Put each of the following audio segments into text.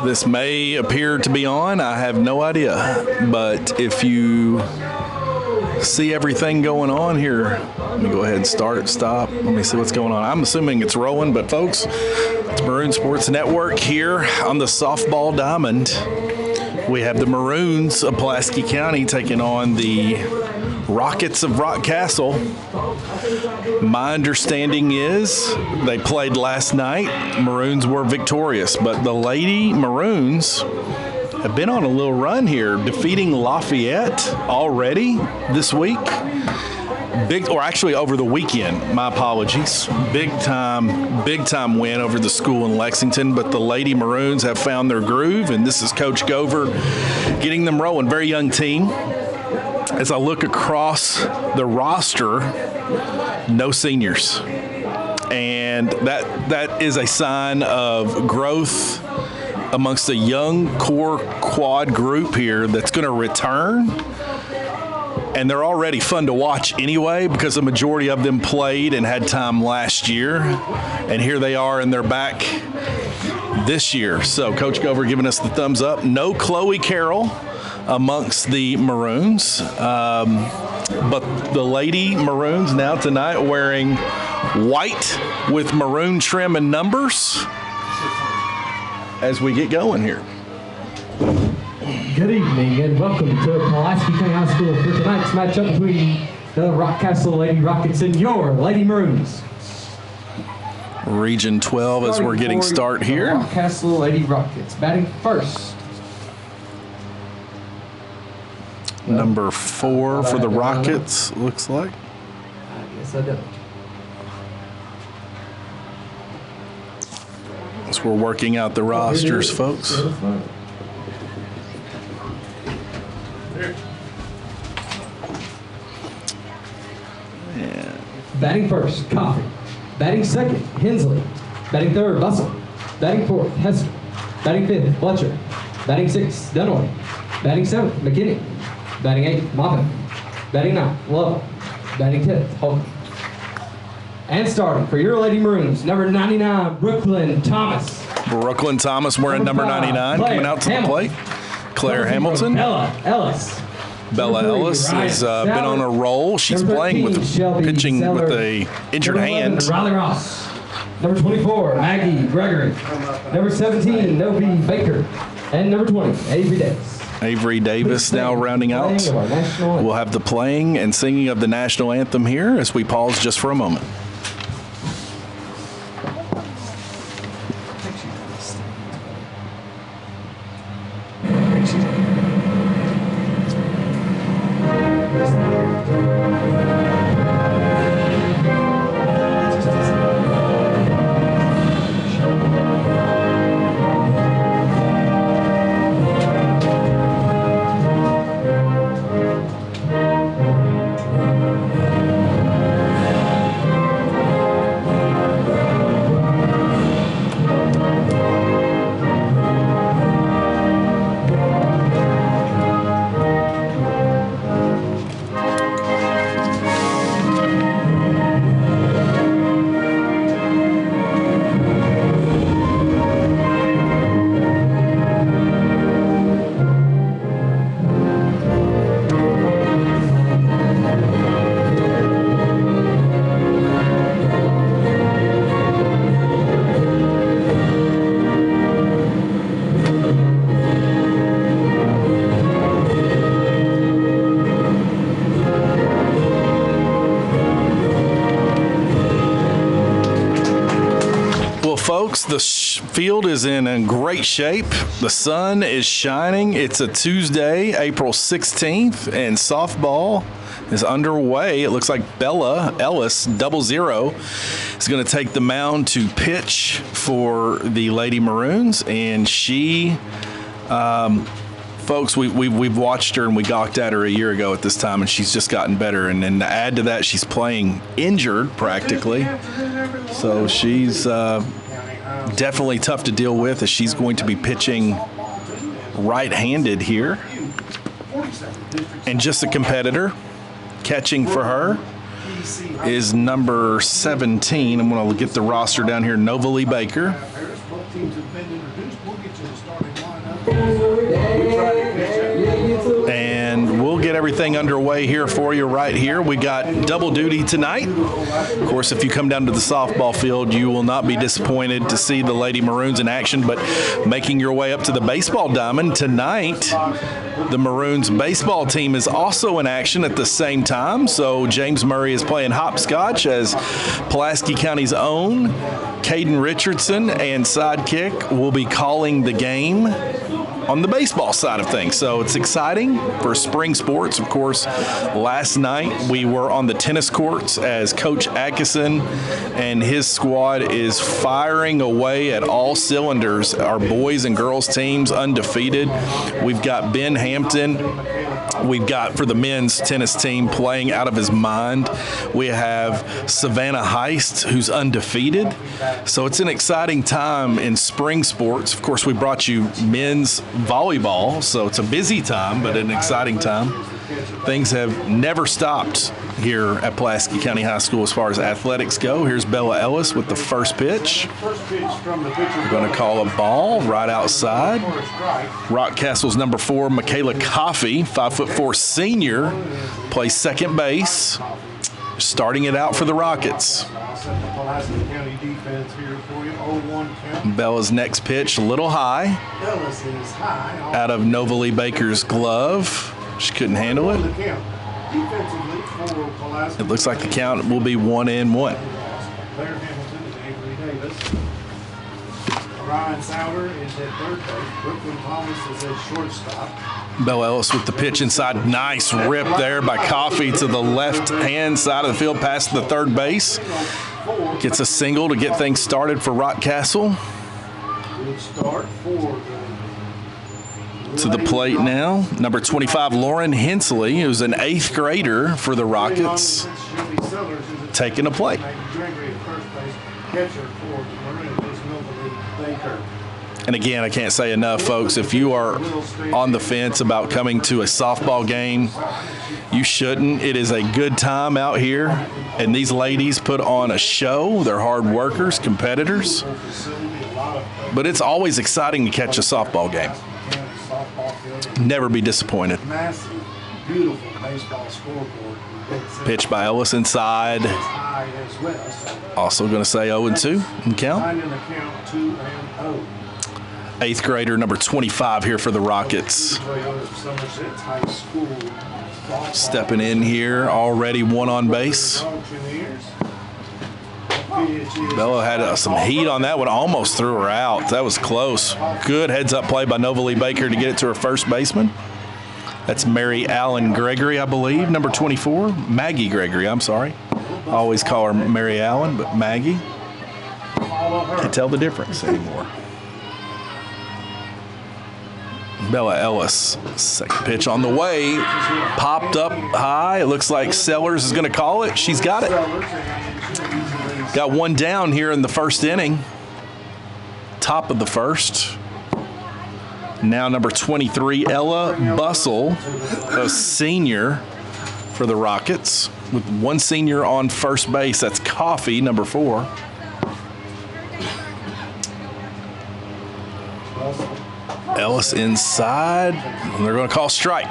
This may appear to be on. I have no idea. But if you see everything going on here, let me go ahead and start, stop. Let me see what's going on. I'm assuming it's rolling, but folks, it's Maroon Sports Network here on the softball diamond. We have the Maroons of Pulaski County taking on the Rockets of Rockcastle. My understanding is they played last night. Maroons were victorious, but the Lady Maroons have been on a little run here, defeating Lafayette already this week. Actually over the weekend, my apologies. Big time win over the school in Lexington, but the Lady Maroons have found their groove, and this is Coach Gover getting them rolling. Very young team. As I look across the roster, no seniors. And that is a sign of growth amongst a young core quad group here that's going to return. And they're already fun to watch anyway because the majority of them played and had time last year. And here they are, and they're back this year. So Coach Gover giving us the thumbs up. No Chloe Carroll amongst the Maroons. But the Lady Maroons now tonight wearing white with maroon trim and numbers as we get going here. Good evening and welcome to Pulaski County High School for tonight's matchup between the Rockcastle Lady Rockets and your Lady Maroons. Region 12 as we're getting start here. Rockcastle Lady Rockets batting first. Number 4 for the Rockets, looks like. Yes, I do. As we're working out the rosters, folks. Batting first, Coffee. Batting second, Hensley. Batting third, Bustle. Batting fourth, Hester. Batting fifth, Fletcher. Batting sixth, Dunaway. Batting seventh, McKinney. Batting eighth, Moffett. Batting ninth, Love. Batting 10th, Holcomb. And starting for your Lady Maroons, number 99, Brooklyn Thomas. Brooklyn Thomas wearing number 99, coming out to the plate. Claire Hamilton. Bella Ellis. Bella Ellis has been on a roll. She's playing with pitching with a injured hand. Riley Ross. Number 24, Maggie Gregory. Number 17, Novi Baker. And number 20, Avery Davis. Avery Davis now rounding out. We'll have the playing and singing of the national anthem here as we pause just for a moment. Folks, the field is in great shape. The sun is shining. It's a Tuesday, April 16th, and softball is underway. It looks like Bella Ellis, 00, is going to take the mound to pitch for the Lady Maroons, and she, folks, we've watched her and we gawked at her a year ago at this time, and she's just gotten better. And then to add to that, she's playing injured practically, so she's definitely tough to deal with as she's going to be pitching right-handed here. And just a competitor. Catching for her is number 17. I'm going to get the roster down here. Novalee Baker. And we'll get everything underway here for you right here. We got double duty tonight. Of course, if you come down to the softball field, you will not be disappointed to see the Lady Maroons in action, but making your way up to the baseball diamond tonight, the Maroons baseball team is also in action at the same time. So James Murray is playing hopscotch as Pulaski County's own Caden Richardson and sidekick will be calling the game on the baseball side of things. So it's exciting for spring sports. Of course, last night we were on the tennis courts as Coach Atkinson and his squad is firing away at all cylinders. Our boys and girls teams undefeated. We've got Ben Hampton. We've got, for the men's tennis team, playing out of his mind. We have Savannah Heist, who's undefeated. So it's an exciting time in spring sports. Of course, we brought you men's volleyball, so it's a busy time, but an exciting time. Things have never stopped here at Pulaski County High School as far as athletics go. Here's Bella Ellis with the first pitch. We're going to call a ball right outside. Rockcastle's number 4, Michaela Coffey, 5'4" senior, plays second base, starting it out for the Rockets. Bella's next pitch, a little high, out of Nova Lee Baker's glove. She couldn't handle it. It looks like the count will be 1-1. Ryan Sauer is at third base. Brooklyn Thomas is at shortstop. Bella Ellis with the pitch inside. Nice rip there by Coffey to the left-hand side of the field past the third base. Gets a single to get things started for Rockcastle. Good start for to the plate now, number 25, Lauren Hensley, who's an 8th grader for the Rockets, taking a play. And again, I can't say enough, folks, if you are on the fence about coming to a softball game, you shouldn't. It is a good time out here, and these ladies put on a show. They're hard workers, competitors, but it's always exciting to catch a softball game. Never be disappointed. Massive, beautiful baseball scoreboard. Pitch by Ellis inside. Also going to say 0-2 in count. 2-0. 8th grader number 25 here for the Rockets. Stepping in here, already one on base. Bella had some heat on that one, almost threw her out. That was close. Good heads-up play by Nova Lee Baker to get it to her first baseman. That's Mary Allen Gregory, I believe, number 24. Maggie Gregory, I'm sorry. I always call her Mary Allen, but Maggie. Can't tell the difference anymore. Bella Ellis, second pitch on the way. Popped up high. It looks like Sellers is going to call it. She's got it. Got one down here in the first inning. Top of the first. Now number 23, Ella Bustle, a senior for the Rockets, with one senior on first base. That's Coffey, number 4. Ellis inside, and they're going to call strike.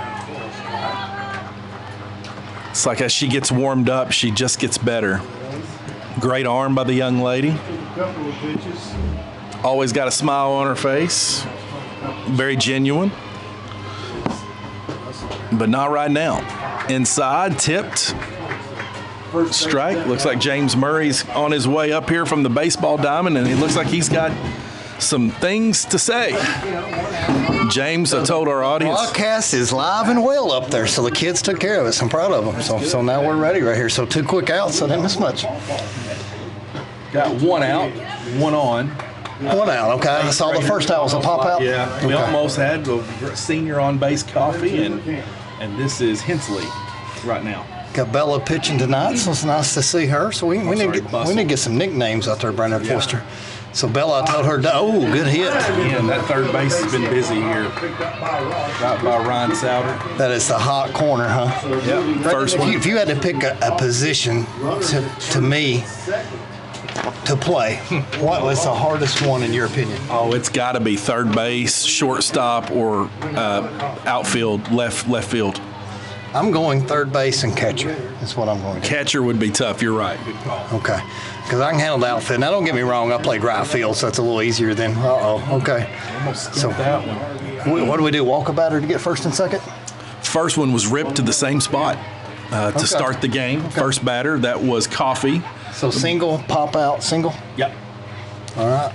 It's like as she gets warmed up, she just gets better. Great arm by the young lady. Always got a smile on her face. Very genuine. But not right now. Inside, tipped. Strike. Looks like James Murray's on his way up here from the baseball diamond, and it looks like he's got some things to say. James, I told our audience. Broadcast is live and well up there, so the kids took care of it. So I'm proud of them. So now we're ready right here. So 2 quick outs, so I didn't miss much. Got one out, one on. One out, okay. I saw the first out was a pop out? Yeah, we almost had the senior on base Coffey, and this is Hensley right now. Got Bella pitching tonight, so it's nice to see her. So we need to get some nicknames out there, Brandon Foster. So Bella, I told her, good hit. Again, that third base has been busy here. Right by Ryan Sauer. That is the hot corner, huh? Yep. First one. If you had to pick a position to me to play, what was the hardest one in your opinion? Oh, it's got to be third base, shortstop, or outfield, left field. I'm going third base and catcher. That's what I'm going to do. Catcher would be tough. You're right. Good call. Okay. Because I can handle the outfield. Now, don't get me wrong. I played right field, so that's a little easier than, okay. Almost skipped that one. What do we do, walk a batter to get first and second? First one was ripped to the same spot to start the game. Okay. First batter, that was Coffee. So single, pop out, single? Yep. All right.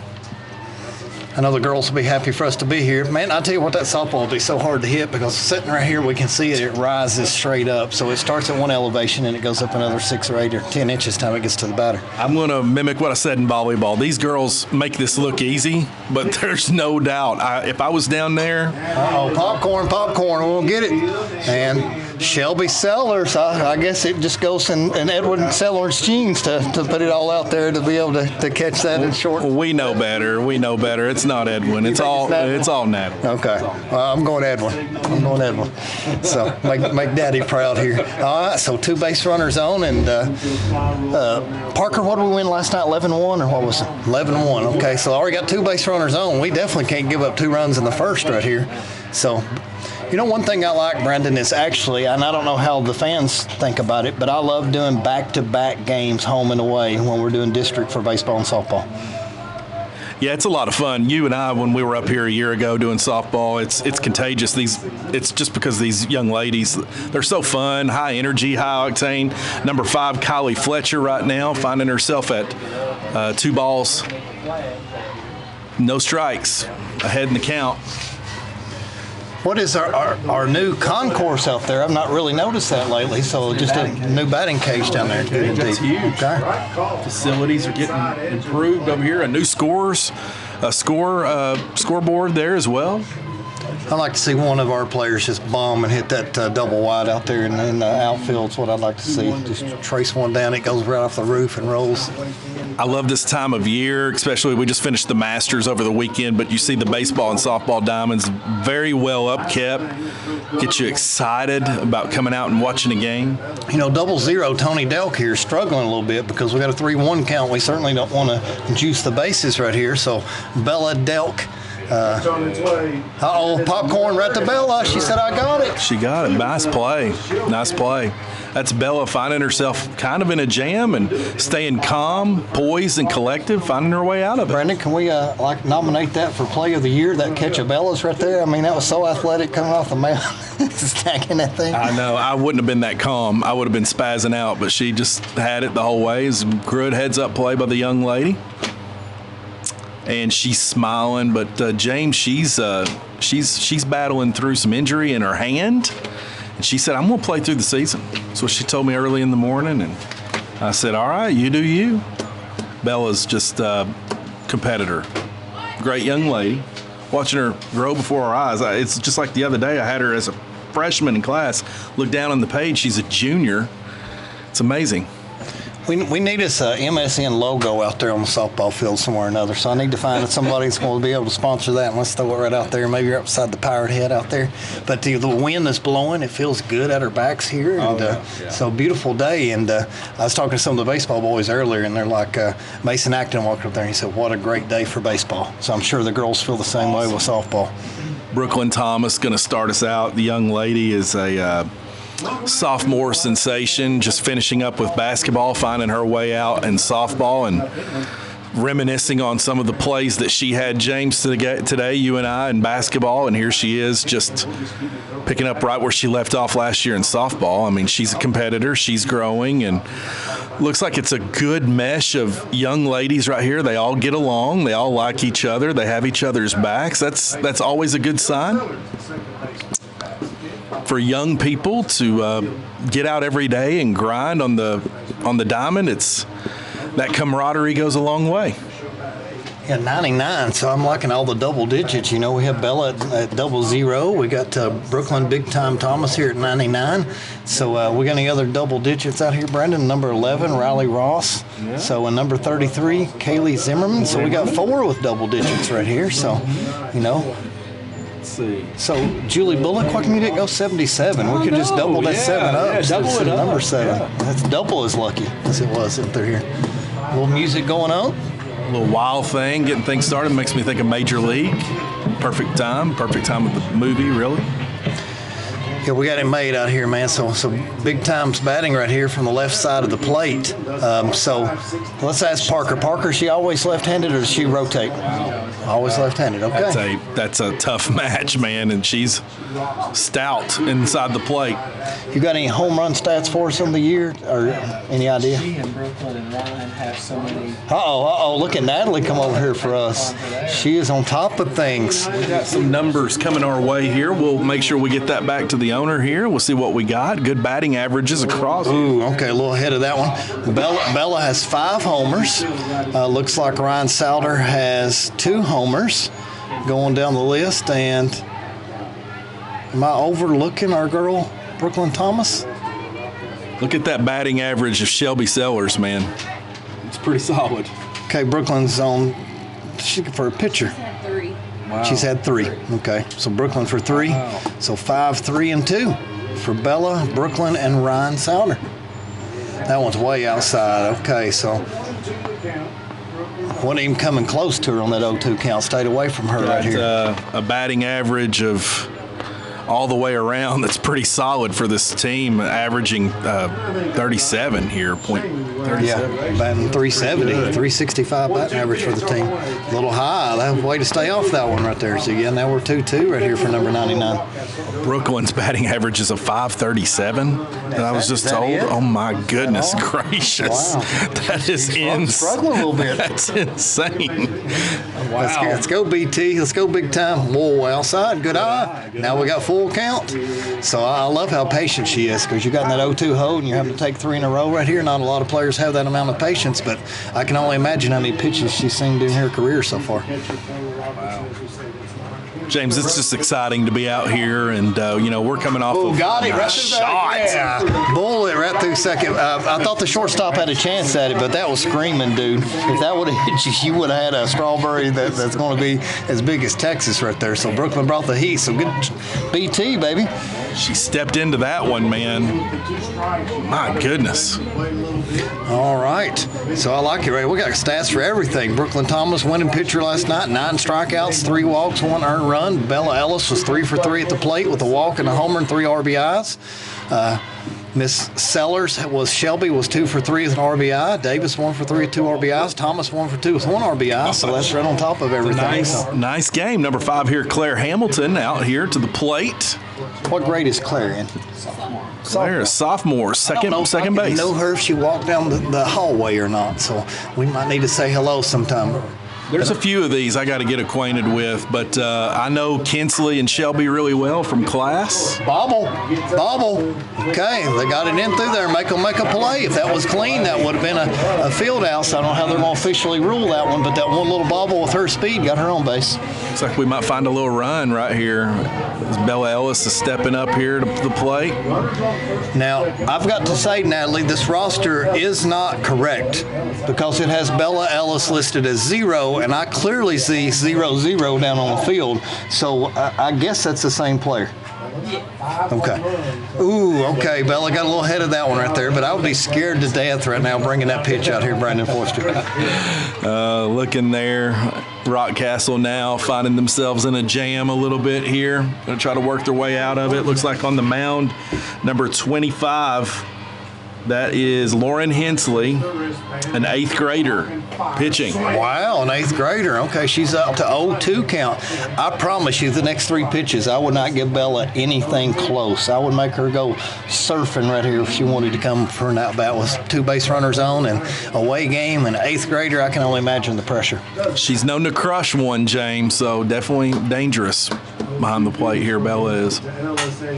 I know the girls will be happy for us to be here. Man, I tell you what, that softball will be so hard to hit because sitting right here, we can see it rises straight up. So it starts at one elevation and it goes up another 6 or 8 or 10 inches time it gets to the batter. I'm going to mimic what I said in volleyball. These girls make this look easy, but there's no doubt. If I was down there. Popcorn, we'll get it. And Shelby Sellers, I guess it just goes in Edwin Sellers' genes to put it all out there to be able to catch that in short. We know better. It's not Edwin. It's all Natalie. Okay. I'm going Edwin. So make Daddy proud here. All right. So 2 base runners on, and Parker, what did we win last night? 11-1 or what was it? 11-1. Okay. So already got 2 base runners on. We definitely can't give up 2 runs in the first right here. So. You know, one thing I like, Brandon, is actually, and I don't know how the fans think about it, but I love doing back-to-back games home and away when we're doing district for baseball and softball. Yeah, it's a lot of fun. You and I, when we were up here a year ago doing softball, it's contagious. It's just because these young ladies, they're so fun, high energy, high octane. Number 5, Kylie Fletcher right now, finding herself at 2 balls, no strikes, ahead in the count. What is our new concourse out there? I've not really noticed that lately, so just a new batting cage down there. Good That's huge. Okay. Facilities are getting improved over here. A new scoreboard there as well. I'd like to see one of our players just bomb and hit that double wide out there in the outfield. That's what I'd like to see. Just trace one down. It goes right off the roof and rolls. I love this time of year, especially we just finished the Masters over the weekend, but you see the baseball and softball diamonds very well upkept. Get you excited about coming out and watching a game. You know, 0-0, Tony Delk here is struggling a little bit because we got a 3-1 count. We certainly don't want to juice the bases right here. So Bella Delk. Popcorn right to Bella. She said, I got it. She got it. Nice play. That's Bella finding herself kind of in a jam and staying calm, poised, and collective, finding her way out of it. Brandon, can we nominate that for Play of the Year, that catch of Bella's right there? I mean, that was so athletic coming off the mound, stacking that thing. I know. I wouldn't have been that calm. I would have been spazzing out, but she just had it the whole way. It's a good heads-up play by the young lady. And she's smiling, but James, she's battling through some injury in her hand. And she said, I'm going to play through the season. That's what she told me early in the morning. And I said, all right, you do you. Bella's just a competitor. Great young lady. Watching her grow before our eyes. It's just like the other day I had her as a freshman in class. Look down on the page. She's a junior. It's amazing. We need us a MSN logo out there on the softball field somewhere or another. So I need to find somebody that's going to be able to sponsor that, and let's throw it right out there. Maybe you're upside the Pirate Head out there. But the wind is blowing. It feels good at our backs here. And so beautiful day. And I was talking to some of the baseball boys earlier, and they're like, Mason Acton walked up there and he said, what a great day for baseball. So I'm sure the girls feel the same way with softball. Brooklyn Thomas going to start us out. The young lady is a sophomore sensation, just finishing up with basketball, finding her way out in softball, and reminiscing on some of the plays that she had, James, today, you and I, in basketball, and here she is just picking up right where she left off last year in softball. I mean, she's a competitor, she's growing, and looks like it's a good mesh of young ladies right here. They all get along, they all like each other, they have each other's backs. That's always a good sign for young people to get out every day and grind on the diamond. It's that camaraderie goes a long way. Yeah, 99, so I'm liking all the double digits. You know, we have Bella at 00. We got Brooklyn Big Time Thomas here at 99. So we got any other double digits out here, Brandon? Number 11, Riley Ross. Yeah. So number 33, Kaylee Zimmerman. So we got 4 with double digits right here. So, you know. See. So Julie Bullock, why come you didn't go 77? We could just double that 7 up. Yeah, double it up. Number 7. Yeah. That's double as lucky as it was up there here. little music going on. A little wild thing, getting things started. Makes me think of Major League. Perfect time of the movie, really. Yeah, we got it made out here, man. So big times batting right here from the left side of the plate. So let's ask Parker. Parker, is she always left-handed or does she rotate? Always left-handed. Okay. That's a tough match, man, and she's stout inside the plate. You got any home run stats for us on the year, or any idea? She and Brooklyn and Ryan have so many. Look at Natalie come over here for us. She is on top of things. We got some numbers coming our way here. We'll make sure we get that back to the owner here. We'll see what we got. Good batting averages across. Ooh, okay, a little ahead of that one. Bella has 5 homers. Looks like Ryan Souter has 2 homers going down the list. And am I overlooking our girl, Brooklyn Thomas? Look at that batting average of Shelby Sellers, man. It's pretty solid. Okay, Brooklyn's on for a pitcher. Wow. She's had 3. Okay, so Brooklyn for 3. Wow. So 5, 3, and 2 for Bella, Brooklyn, and Ryan Souter. That one's way outside. Okay, so wasn't even coming close to her on that 0-2 count. Stayed away from her right here. A batting average of all the way around that's pretty solid for this team, averaging 37 here, .37. Yeah, batting 370, 365 batting average for the team. A little high. That way to stay off that one right there. So, yeah, now we're 2-2 right here for number 99. Brooklyn's batting average is a 537. And I was just told, oh my goodness gracious. Wow. That is insane. Struggling a little bit. That's insane. Wow. Let's go, BT. Let's go big time. Whoa, outside. Good eye. Now we got full count. So I love how patient she is, because you got in that 0-2 hole and you're having to take 3 in a row right here. Not a lot of players have that amount of patience, but I can only imagine how many pitches she's seen during her career so far. Wow. James, it's just exciting to be out here, and we're coming off of got it, right shot. Yeah. Bullet right through second. I thought the shortstop had a chance at it, but that was screaming, dude. If that would have hit you, you would have had a strawberry that's going to be as big as Texas right there. So Brooklyn brought the heat. So good BT, baby. She stepped into that one, man. My goodness. All right. So I like it, right? We got stats for everything. Brooklyn Thomas, winning pitcher last night, 9 strikeouts, 3 walks, 1 earned run. Bella Ellis was 3 for 3 at the plate with a walk and a homer and 3 RBIs. Miss Sellers Shelby was 2 for 3 with an RBI. Davis 1 for 3 with 2 RBIs. Thomas 1 for 2 with 1 RBI. So that's right on top of everything. Nice game. Number 5 here, Claire Hamilton out here to the plate. What grade is Claire in? Claire is sophomore, second base. I don't know her if she walked down the hallway or not. So we might need to say hello sometime. There's a few of these I got to get acquainted with, but I know Kinsley and Shelby really well from class. Bobble. Okay, they got it in through there. Make a play. If that was clean, that would have been a field house. I don't know how they're going to officially rule that one, but that one little bobble with her speed got her on base. Looks like we might find a little run right here. Bella Ellis is stepping up here to the plate. Now, I've got to say, Natalie, this roster is not correct because it has Bella Ellis listed as 0, and I clearly see 0-0 down on the field. So I guess that's the same player. Okay. Ooh, okay. Bella got a little ahead of that one right there, but I would be scared to death right now bringing that pitch out here, Brandon Forster. Looking there. Rockcastle now finding themselves in a jam a little bit here. Going to try to work their way out of it. Looks like on the mound, number 25. That is Lauren Hensley, an 8th grader, pitching. Wow, an 8th grader. Okay, she's up to 0-2 count. I promise you, the next 3 pitches, I would not give Bella anything close. I would make her go surfing right here if she wanted to come for an at-bat with 2 base runners on and away game. And an 8th grader, I can only imagine the pressure. She's known to crush one, James, so definitely dangerous behind the plate here, Bella is.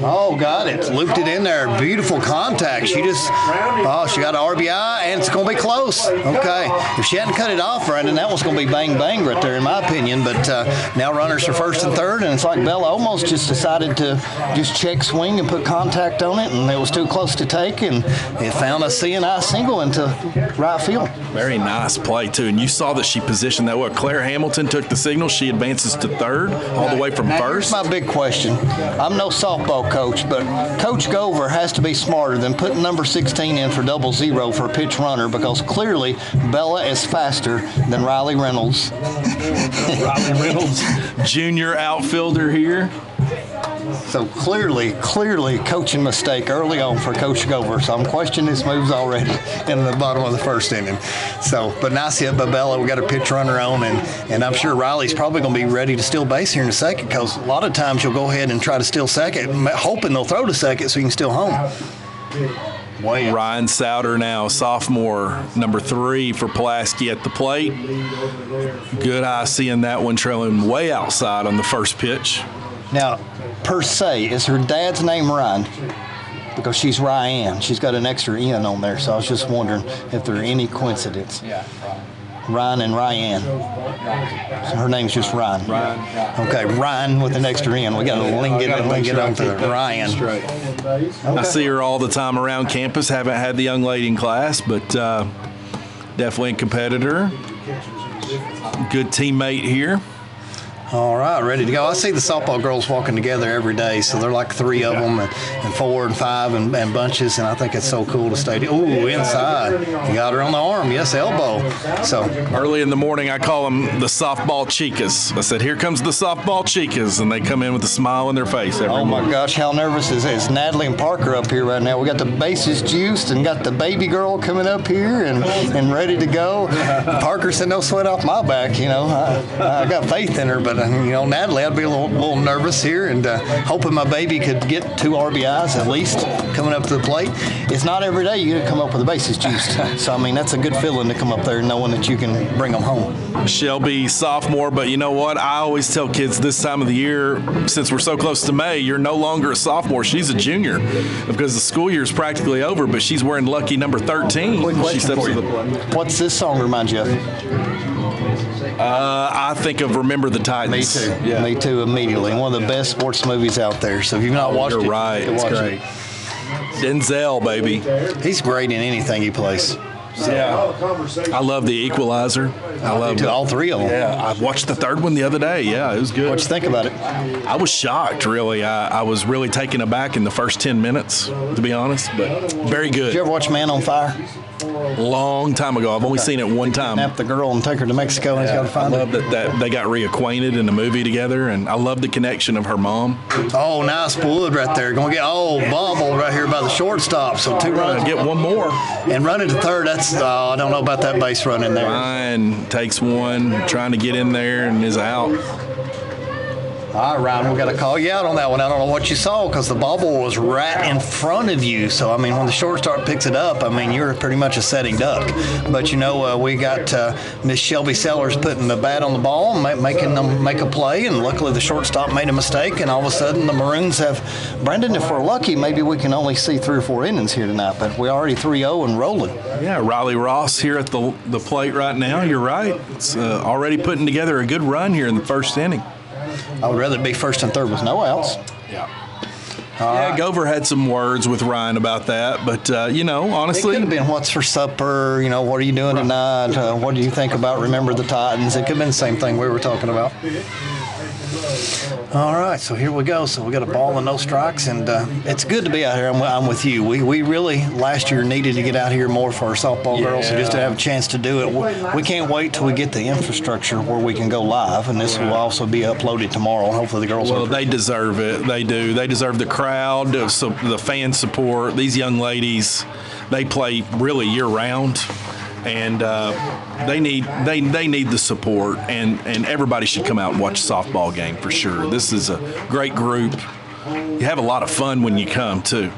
Oh, got it. Looped it in there. Beautiful contact. She got an RBI, and it's going to be close. Okay. If she hadn't cut it off, Brandon, that was going to be bang-bang right there, in my opinion. But now runners are 1st and 3rd, and it's like Bella almost just decided to just check swing and put contact on it, and it was too close to take, and it found a C&I single into right field. Very nice play, too. And you saw that she positioned that well. Claire Hamilton took the signal. She advances to 3rd, all the way from 1st. here's my big question. I'm no softball coach, but Coach Gover has to be smarter than putting number 16 in for 00 for a pitch runner, because clearly Bella is faster than Riley Reynolds. Riley Reynolds, junior outfielder here. So clearly coaching mistake early on for Coach Gover. So I'm questioning his moves already in the bottom of the first inning. So, but nice hit by Bella. We got a pitch runner on, and I'm sure Riley's probably going to be ready to steal base here in a second, because a lot of times you'll go ahead and try to steal second, hoping they'll throw to second so you can steal home. Ryan Souter now, sophomore, number 3 for Pulaski at the plate. Good eye seeing that one trailing way outside on the first pitch. Now, per se, is her dad's name Ryan? Because she's Ryan. She's got an extra N on there, so I was just wondering if there are any coincidence. Yeah. Ryan and Ryan. So her name's just Ryan. Okay, Ryan with an extra N. We got to link it on to Ryan. Okay. I see her all the time around campus. Haven't had the young lady in class, but definitely a competitor. Good teammate here. All right, ready to go. I see the softball girls walking together every day, so they're like 3 of them, and 4 and 5 and bunches, and I think it's so cool to stay. Ooh, inside. You got her on the arm. Yes, elbow. So early in the morning, I call them the softball chicas. I said, here comes the softball chicas, and they come in with a smile on their face every morning. My gosh, how nervous is Natalie and Parker up here right now? We got the bases juiced and got the baby girl coming up here and ready to go. Parker said, no sweat off my back. You know, I got faith in her, but Natalie, I'd be a little nervous here, and hoping my baby could get 2 RBIs at least coming up to the plate. It's not every day you come up with the bases juiced. So, I mean, that's a good feeling to come up there knowing that you can bring them home. Shelby, sophomore, but you know what? I always tell kids this time of the year, since we're so close to May, you're no longer a sophomore. She's a junior, because the school year is practically over, but she's wearing lucky number 13. Quick question for you. What's this song remind you of? I think of Remember the Titans. Me too. Yeah. Me too, immediately. One of the best sports movies out there. So if you've not watched it, you're right. It's great. Denzel, baby. He's great in anything he plays. Yeah. I love The Equalizer. I love all 3 of them. Yeah. I watched the 3rd one the other day. Yeah, it was good. What'd you think about it? I was shocked, really. I was really taken aback in the first 10 minutes, to be honest, but very good. Did you ever watch Man on Fire? Long time ago. I've only seen it one time. Kidnap the girl and take her to Mexico, and he's got to find her. I love that they got reacquainted in the movie together, and I love the connection of her mom. Oh, nice wood right there. Going to get bobbled right here by the shortstop. So 2 runs. Get one more. And running to third, that's I don't know about that base run in there. Ryan takes one, trying to get in there, and is out. All right, Ryan, we got to call you out on that one. I don't know what you saw, because the bobble was right in front of you. So, I mean, when the shortstop picks it up, I mean, you're pretty much a setting duck. But, we got Miss Shelby Sellers putting the bat on the ball, making them make a play, and luckily the shortstop made a mistake, and all of a sudden the Maroons have – Brendan, if we're lucky, maybe we can only see 3 or 4 innings here tonight, but we're already 3-0 and rolling. Yeah, Riley Ross here at the plate right now. You're right. It's already putting together a good run here in the first inning. I would rather be first and third with no outs. Yeah. Gover had some words with Ryan about that, but, honestly. It could have been what's for supper, what are you doing tonight, what do you think about Remember the Titans? It could have been the same thing we were talking about. All right, so here we go. So we got a ball and no strikes, and it's good to be out here. I'm with you. We really last year needed to get out here more for our softball girls, so just to have a chance to do it. We can't wait till we get the infrastructure where we can go live, and this will also be uploaded tomorrow. Hopefully the girls. Well, they deserve it. They do. They deserve the crowd, the fan support. These young ladies, they play really year round. And they need the support, and everybody should come out and watch a softball game for sure. This is a great group. You have a lot of fun when you come too.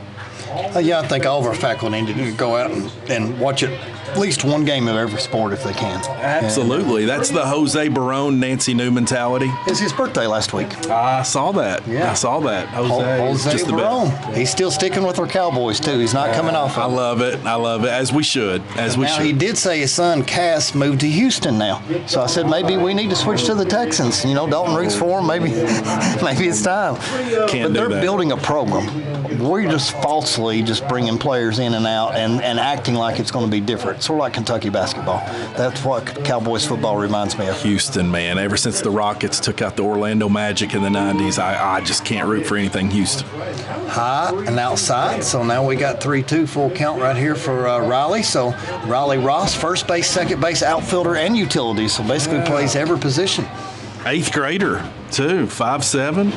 I think all of our faculty need to go out and watch it. At least one game of every sport if they can. Absolutely. That's the Jose Barone, Nancy New mentality. It's his birthday last week. I saw that. Yeah. I saw that. Jose just Barone. He's still sticking with our Cowboys, too. He's not coming off of I love it. As we should. He did say his son, Cass, moved to Houston now. So I said, maybe we need to switch to the Texans. Dalton roots for him. Maybe it's time. But they're building a program. We're just falsely just bringing players in and out and acting like it's going to be different. start, sort of like Kentucky basketball. That's what Cowboys football reminds me of. Houston, man. Ever since the Rockets took out the Orlando Magic in the 90s, I just can't root for anything Houston. High and outside, so now we got 3-2 full count right here for Riley. So Riley Ross, first base, second base, outfielder, and utility. So basically plays every position. 8th grader, too, 5'7".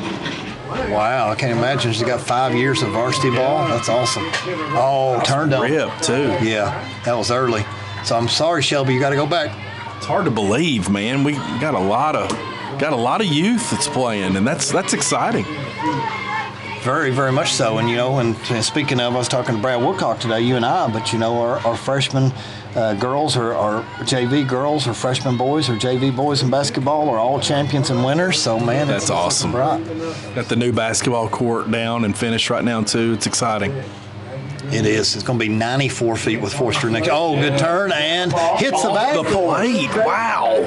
Wow, I can't imagine. She's got 5 years of varsity ball. That's awesome. Oh, turned up. Rip, too. Yeah, that was early. So I'm sorry, Shelby, you got to go back. It's hard to believe, man. We got a lot of youth that's playing, and that's exciting. Very, very much so. And, and speaking of, I was talking to Brad Woodcock today, you and I, but, our freshmen girls or JV girls or freshman boys or JV boys in basketball are all champions and winners. So, man, that's awesome. Right. Got the new basketball court down and finished right now, too. It's exciting. It is. It's going to be 94 feet with Forster next. Oh, good turn and hits the bag. The plate. Wow.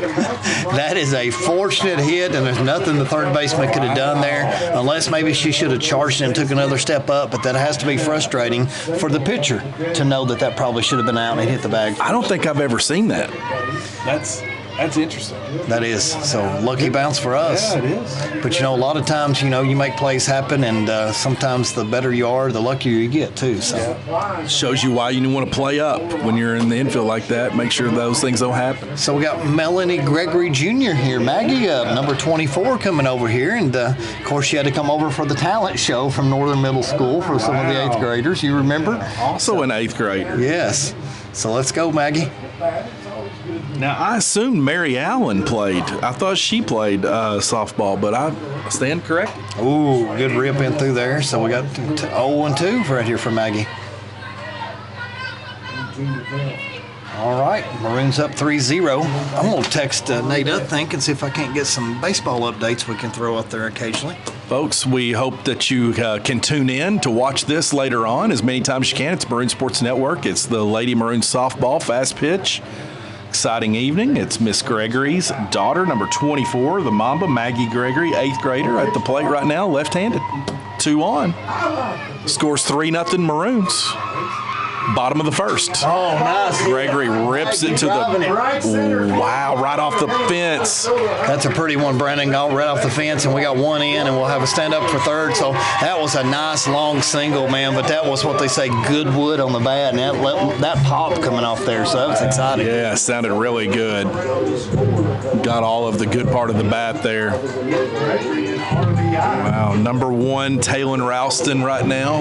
That is a fortunate hit, and there's nothing the third baseman could have done there, unless maybe she should have charged and took another step up. But that has to be frustrating for the pitcher to know that probably should have been out and hit the bag. I don't think I've ever seen that. That's interesting. That is. So lucky bounce for us. Yeah, it is. But, a lot of times, you make plays happen, and sometimes the better you are, the luckier you get, too. So shows you why you want to play up when you're in the infield like that. Make sure those things don't happen. So we got Melanie Gregory Jr. here. Maggie, number 24, coming over here. And, of course, she had to come over for the talent show from Northern Middle School for some of the 8th graders. You remember? Also an 8th grader. Yes. So let's go, Maggie. Now, I assumed Mary Allen played. I thought she played softball, but I stand corrected. Ooh, good rip in through there. So we got 0-2 right here for Maggie. All right, Maroons up 3-0. I'm going to text Nate Uthink and see if I can't get some baseball updates we can throw up there occasionally. Folks, we hope that you can tune in to watch this later on as many times as you can. It's Maroon Sports Network. It's the Lady Maroons softball fast pitch. Exciting evening. It's Miss Gregory's daughter, number 24, the Mamba, Maggie Gregory, 8th grader, at the plate right now, left-handed. 2-on. Scores 3-0 Maroons. Bottom of the first. Oh, nice. Gregory rips it to wow, right off the fence. That's a pretty one, Brandon. Got right off the fence, and we got one in, and we'll have a stand-up for third. So that was a nice long single, man, but that was what they say, good wood on the bat, and that pop coming off there, so that was exciting. Yeah, it sounded really good. Got all of the good part of the bat there. Wow, number 1, Taylon Ralston right now,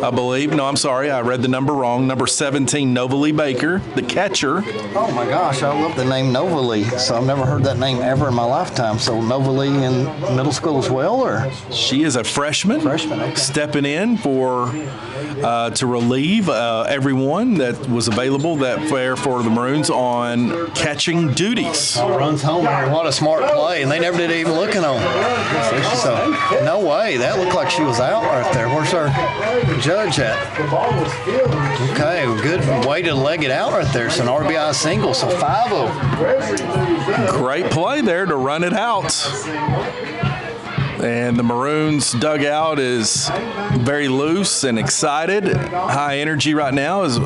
I believe. No, I'm sorry, I read the number wrong. Number 17, Novalee Baker, the catcher. Oh my gosh, I love the name Novalee. So I've never heard that name ever in my lifetime. So Novalee in middle school as well, or? She is a freshman. Freshman, okay. Stepping in for to relieve everyone that was available that fair for the Maroons on catching duties. Runs home here. What a smart play, and they never did even look at him. So no way. That looked like she was out right there. Where's our judge at? Okay, good way to leg it out right there. So an RBI single, so 5-0. Great play there to run it out. And the Maroons dugout is very loose and excited. High energy right now as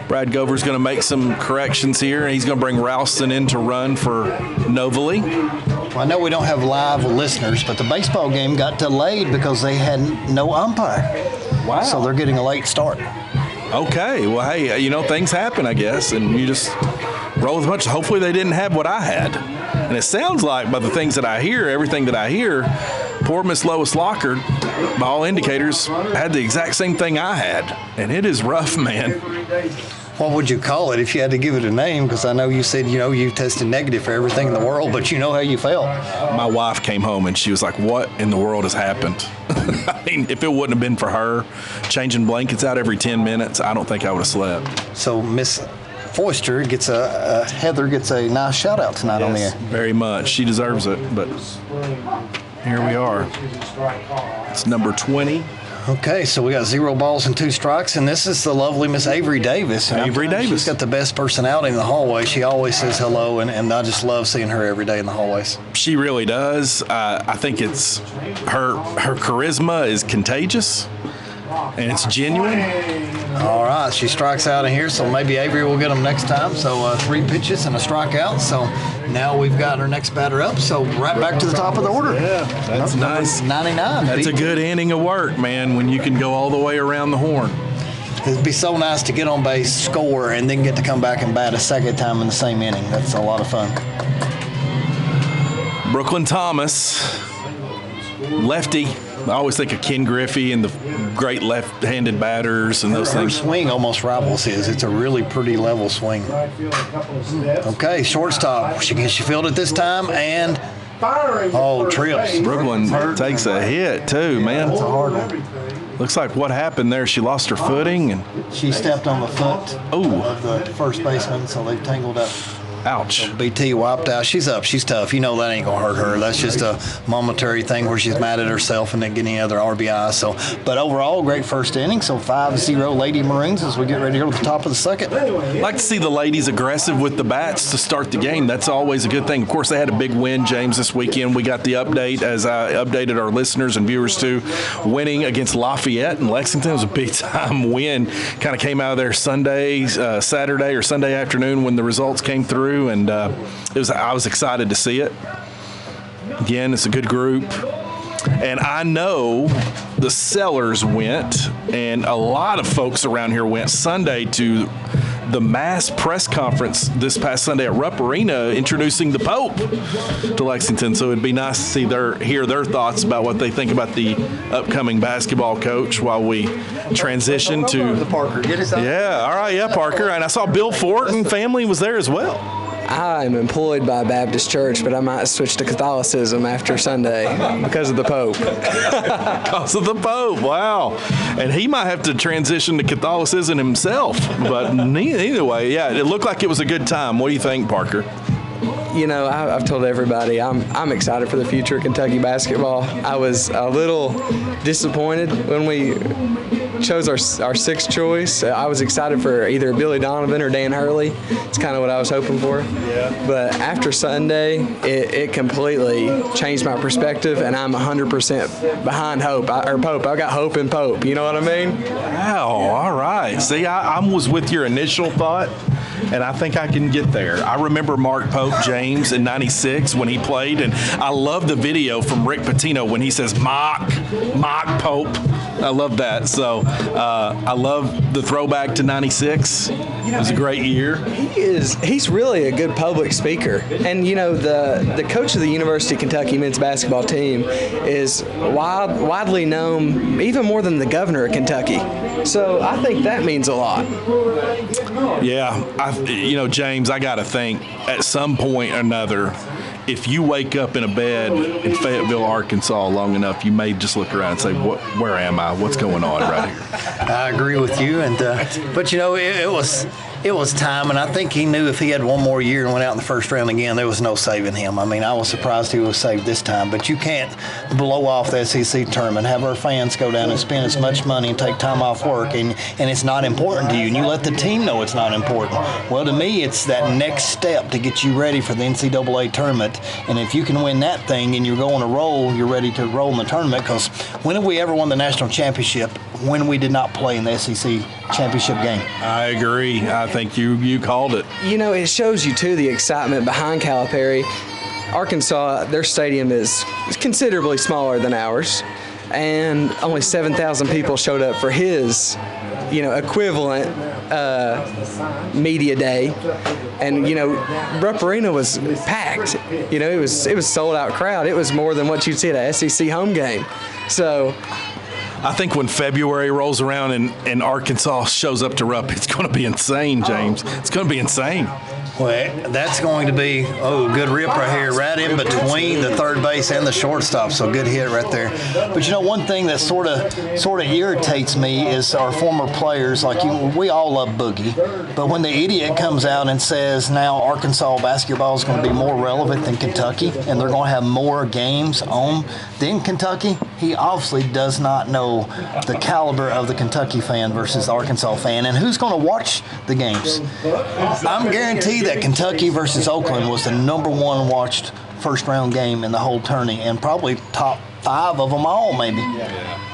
Brad Gover's going to make some corrections here, and he's going to bring Ralston in to run for Novalee. Well, I know we don't have live listeners, but the baseball game got delayed because they had no umpire. Wow. So they're getting a late start. Okay. Well, hey, things happen, I guess, and you just roll with much. Hopefully they didn't have what I had. And it sounds like, by the things that I hear, everything that I hear, poor Miss Lois Lockard, by all indicators, had the exact same thing I had. And it is rough, man. What would you call it if you had to give it a name? Because I know you said, you tested negative for everything in the world, but you know how you felt. My wife came home and she was like, what in the world has happened? I mean, if it wouldn't have been for her changing blankets out every 10 minutes, I don't think I would have slept. So Miss Foster gets Heather gets a nice shout out tonight on the air. Very much. She deserves it, but here we are. It's number 20. Okay, so we got 0 balls and 2 strikes, and this is the lovely Miss Avery Davis. Avery Davis. She's got the best personality in the hallway. She always says hello, and I just love seeing her every day in the hallways. She really does. I think it's her charisma is contagious, and it's genuine. All right, she strikes out in here, so maybe Avery will get them next time. So 3 pitches and a strikeout. So now we've got our next batter up. So right back to the top of the order. Yeah, that's nice. 99. That's a good inning of work, man, when you can go all the way around the horn. It'd be so nice to get on base, score, and then get to come back and bat a second time in the same inning. That's a lot of fun. Brooklyn Thomas, lefty. I always think of Ken Griffey and the great left-handed batters and those Her things. swing almost rivals his. It's a really pretty level swing. Okay, shortstop. She fielded this time, and trips. Brooklyn takes a hit too, man. That's a hard one. Looks like what happened there. She lost her footing and She stepped on the foot of the first baseman, so they've tangled up. ouch. BT wiped out. She's up. She's tough. You know that ain't gonna hurt her. That's just a momentary thing where she's mad at herself and didn't get any other RBI. So, but overall, great first inning. So 5-0 Lady Maroons as we get ready to go to the top of the second. Like to see the ladies aggressive with the bats to start the game. That's always a good thing. Of course, they had a big win, James, this weekend. We got the update, as I updated our listeners and viewers too, winning against Lafayette in Lexington. It was a big-time win. Kind of came out of there Saturday or Sunday afternoon when the results came through, and I was excited to see it. Again, it's a good group. And I know the Sellers went, and a lot of folks around here went Sunday to the mass press conference this past Sunday at Rupp Arena introducing the Pope to Lexington. So it'd be nice to see hear their thoughts about what they think about the upcoming basketball coach while we transition to Parker. Get his up. Yeah, all right, yeah, Parker. And I saw Bill Fort and family was there as well. I'm employed by a Baptist church, but I might switch to Catholicism after Sunday because of the Pope. Because of the Pope, wow. And he might have to transition to Catholicism himself. But either way, yeah, it looked like it was a good time. What do you think, Parker? You know, I've told everybody I'm excited for the future of Kentucky basketball. I was a little disappointed when we chose our sixth choice. I was excited for either Billy Donovan or Dan Hurley. It's kind of what I was hoping for. Yeah. But after Sunday, it completely changed my perspective, and I'm 100% behind Pope. I got hope in Pope. You know what I mean? Wow, all right. See, I was with your initial thought, and I think I can get there. I remember Mark Pope James in '96 when he played, and I love the video from Rick Pitino when he says mock Pope. I love that. So I love the throwback to '96. It was a great year. He's really a good public speaker. And, you know, the coach of the University of Kentucky men's basketball team is widely known, even more than the governor of Kentucky. So I think that means a lot. Yeah. James, I got to think at some point or another, if you wake up in a bed in Fayetteville, Arkansas long enough, you may just look around and say, where am I? What's going on right here? I agree with you, but you know, it was time, and I think he knew if he had one more year and went out in the first round again, there was no saving him. I mean, I was surprised he was saved this time, but you can't blow off the SEC tournament, have our fans go down and spend as much money and take time off work, and it's not important to you, and you let the team know it's not important. Well, to me, it's that next step to get you ready for the NCAA tournament, and if you can win that thing and you're going to roll, you're ready to roll in the tournament, because when have we ever won the national championship when we did not play in the SEC championship game? I agree. I think you called it. You know, it shows you, too, the excitement behind Calipari. Arkansas, their stadium is considerably smaller than ours, and only 7,000 people showed up for his, equivalent media day. And, Rupp Arena was packed. It was sold out crowd. It was more than what you'd see at a SEC home game. So I think when February rolls around and Arkansas shows up to Rupp, it's going to be insane, James. It's going to be insane. Well, that's going to be, good rip right here, right in between the third base and the shortstop, so good hit right there. But, one thing that sort of irritates me is our former players, we all love Boogie, but when the idiot comes out and says now Arkansas basketball is going to be more relevant than Kentucky and they're going to have more games on than Kentucky, he obviously does not know the caliber of the Kentucky fan versus the Arkansas fan, and who's going to watch the games. I'm guaranteed that Kentucky versus Oakland was the #1 watched first-round game in the whole tourney, and probably top 5 of them all, maybe.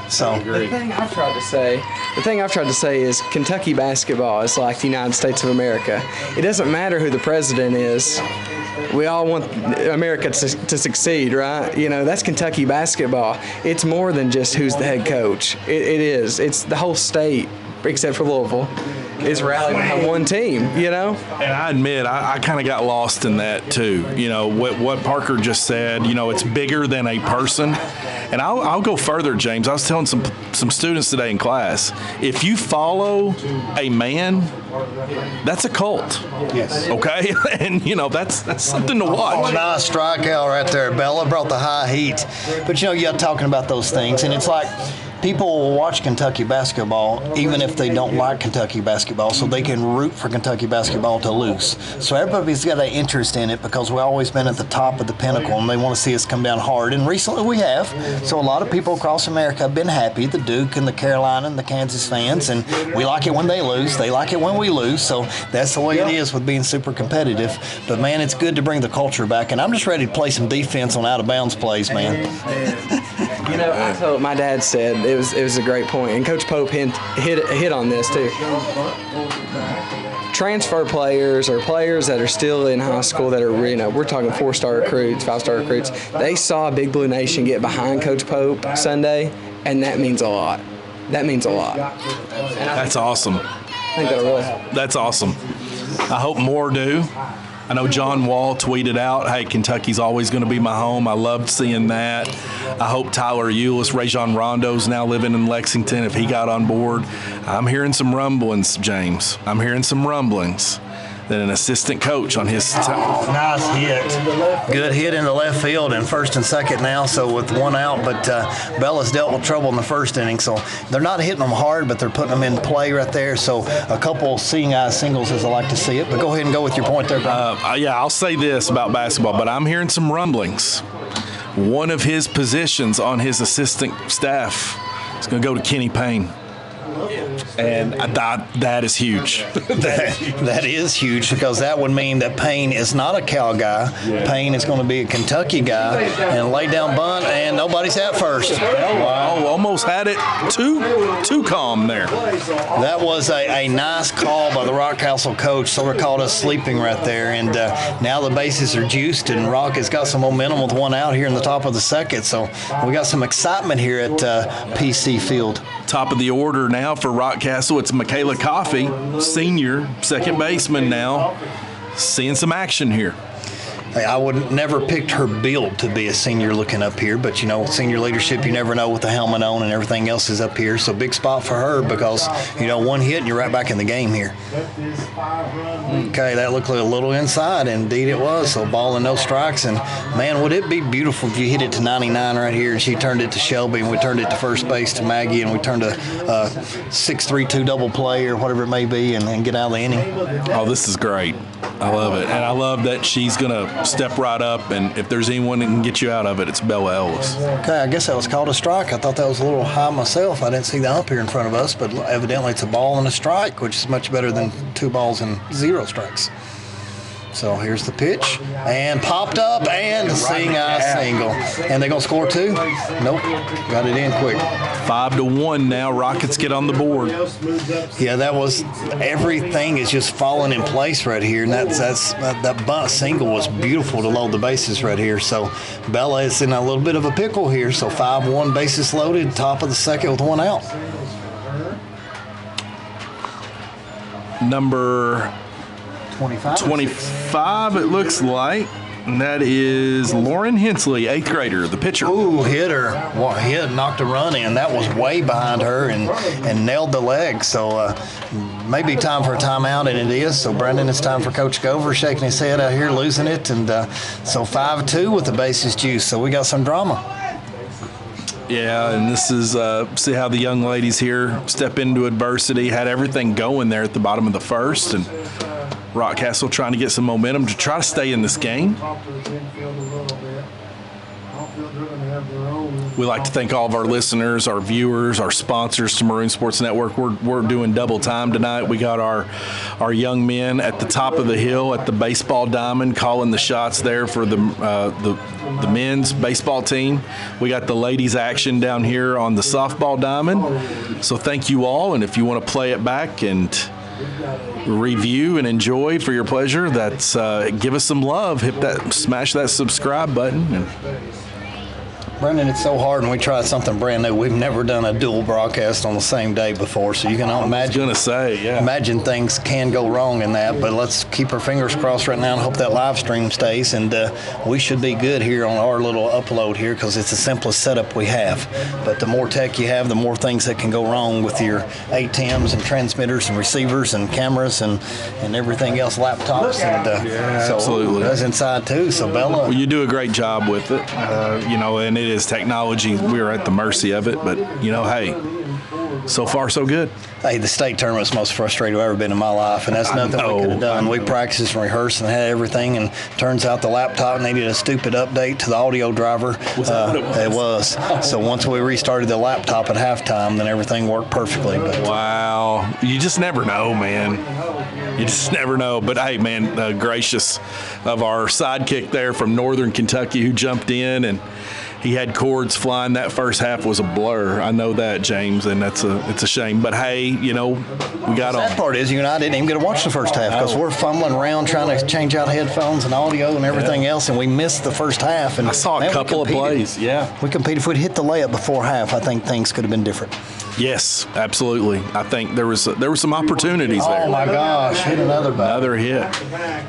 So The thing I've tried to say is Kentucky basketball is like the United States of America. It doesn't matter who the president is. We all want America to succeed, right? You know, that's Kentucky basketball. It's more than just who's the head coach. It is. It's the whole state, except for Louisville, is rallied behind one team, you know? And I admit, I kind of got lost in that too. You know, what Parker just said, you know, it's bigger than a person. And I'll go further, James. I was telling some students today in class, if you follow a man, that's a cult. Yes. Okay? And, you know, that's something to watch. Oh, nice strikeout right there. Bella brought the high heat. But, you know, you're talking about those things, and it's like, people will watch Kentucky basketball even if they don't like Kentucky basketball, so they can root for Kentucky basketball to lose. So everybody's got an interest in it because we've always been at the top of the pinnacle, and they want to see us come down hard. And recently we have. So a lot of people across America have been happy, the Duke and the Carolina and the Kansas fans, and we like it when they lose. They like it when we lose. So that's the way it is with being super competitive. But, man, it's good to bring the culture back, and I'm just ready to play some defense on out-of-bounds plays, man. You know, I told my dad said it was a great point, and Coach Pope hit on this too. Transfer players or players that are still in high school that are, you know, we're talking 4-star recruits, 5-star recruits. They saw Big Blue Nation get behind Coach Pope Sunday, and that means a lot. That means a lot. That's awesome. I think that'll really help. That's awesome. I hope more do. I know John Wall tweeted out, hey, Kentucky's always going to be my home. I loved seeing that. I hope Tyler Eulis, Rajon Rondo's now living in Lexington, if he got on board. I'm hearing some rumblings, James. I'm hearing some rumblings that an assistant coach on his Nice hit. Good hit in the left field and first and second now, so with one out. But Bella's dealt with trouble in the first inning, so they're not hitting them hard, but they're putting them in play right there. So a couple seeing eye singles as I like to see it. But go ahead and go with your point there, Brian. Yeah, I'll say this about basketball, but I'm hearing some rumblings. One of his positions on his assistant staff is going to go to Kenny Payne. And that is huge. That is huge, because that would mean that Payne is not a Cal guy. Payne is going to be a Kentucky guy and lay down bunt, and nobody's at first. Wow, almost had it too calm there. That was a nice call by the Rockcastle coach. Sort of caught us sleeping right there, and now the bases are juiced, and Rock has got some momentum with one out here in the top of the second. So we got some excitement here at PC Field. Top of the order now for Rockcastle. It's Michaela Coffey, senior, second baseman now, seeing some action here. I would never picked her build to be a senior looking up here, but, you know, senior leadership, you never know with the helmet on and everything else is up here. So big spot for her because, you know, one hit and you're right back in the game here. Okay, that looked like a little inside. Indeed it was. So ball and no strikes. And, man, would it be beautiful if you hit it to 99 right here and she turned it to Shelby and we turned it to first base to Maggie and we turned a 6-3-2 double play or whatever it may be and get out of the inning. Oh, this is great. I love it. And I love that she's going to step right up, and if there's anyone that can get you out of it, it's Bella Ellis. Okay, I guess that was called a strike. I thought that was a little high myself. I didn't see the ump here in front of us, but evidently it's a ball and a strike, which is much better than 2 balls and 0 strikes. So here's the pitch, and popped up, and seeing eye single. And they going to score 2? Nope, got it in quick. 5-1 now. Rockets get on the board. Yeah, that was, everything is just falling in place right here, and that bunt single was beautiful to load the bases right here. So Bella is in a little bit of a pickle here. So 5-1, bases loaded, top of the second with 1 out. Number 25, it looks like. And that is Lauren Hensley, 8th grader, the pitcher. Ooh, hit her. Well, hit, knocked a run in. That was way behind her and nailed the leg. So maybe time for a timeout, and it is. So, Brendan, it's time for Coach Gover shaking his head out here, losing it. And so 5-2 with the bases juice. So we got some drama. Yeah, and this is, see how the young ladies here step into adversity, had everything going there at the bottom of the first, and Rockcastle trying to get some momentum to try to stay in this game. They're going to have their own. We like to thank all of our listeners, our viewers, our sponsors to Maroon Sports Network. We're doing double time tonight. We got our young men at the top of the hill at the baseball diamond calling the shots there for the men's baseball team. We got the ladies action down here on the softball diamond. So thank you all, and if you want to play it back and review and enjoy for your pleasure, that's give us some love. Smash that subscribe button. And Brendan, it's so hard when we try something brand new. We've never done a dual broadcast on the same day before, so you can imagine. Imagine things can go wrong in that, but let's keep our fingers crossed right now and hope that live stream stays. And we should be good here on our little upload here because it's the simplest setup we have. But the more tech you have, the more things that can go wrong with your ATMs and transmitters and receivers and cameras and everything else, laptops. And so absolutely. That's inside too. So Bella, well, you do a great job with it, and it is technology. We're at the mercy of it, but hey, so far so good. Hey, the state tournament's the most frustrated I've ever been in my life, and that's nothing we could have done. We practiced and rehearsed and had everything, and turns out the laptop needed a stupid update to the audio driver. It was. So once we restarted the laptop at halftime, then everything worked perfectly. But wow, you just never know, man. You just never know. But hey, man, gracious of our sidekick there from Northern Kentucky who jumped in, and he had cords flying. That first half was a blur. I know that, James, and it's a shame. But hey, we got on. The sad part is, you and I didn't even get to watch the first half because we're fumbling around trying to change out headphones and audio and everything else, and we missed the first half. And I saw a couple of plays. Yeah, we competed. If we'd hit the layup before half, I think things could have been different. Yes, absolutely. I think there were some opportunities there. Oh my gosh, hit another hit.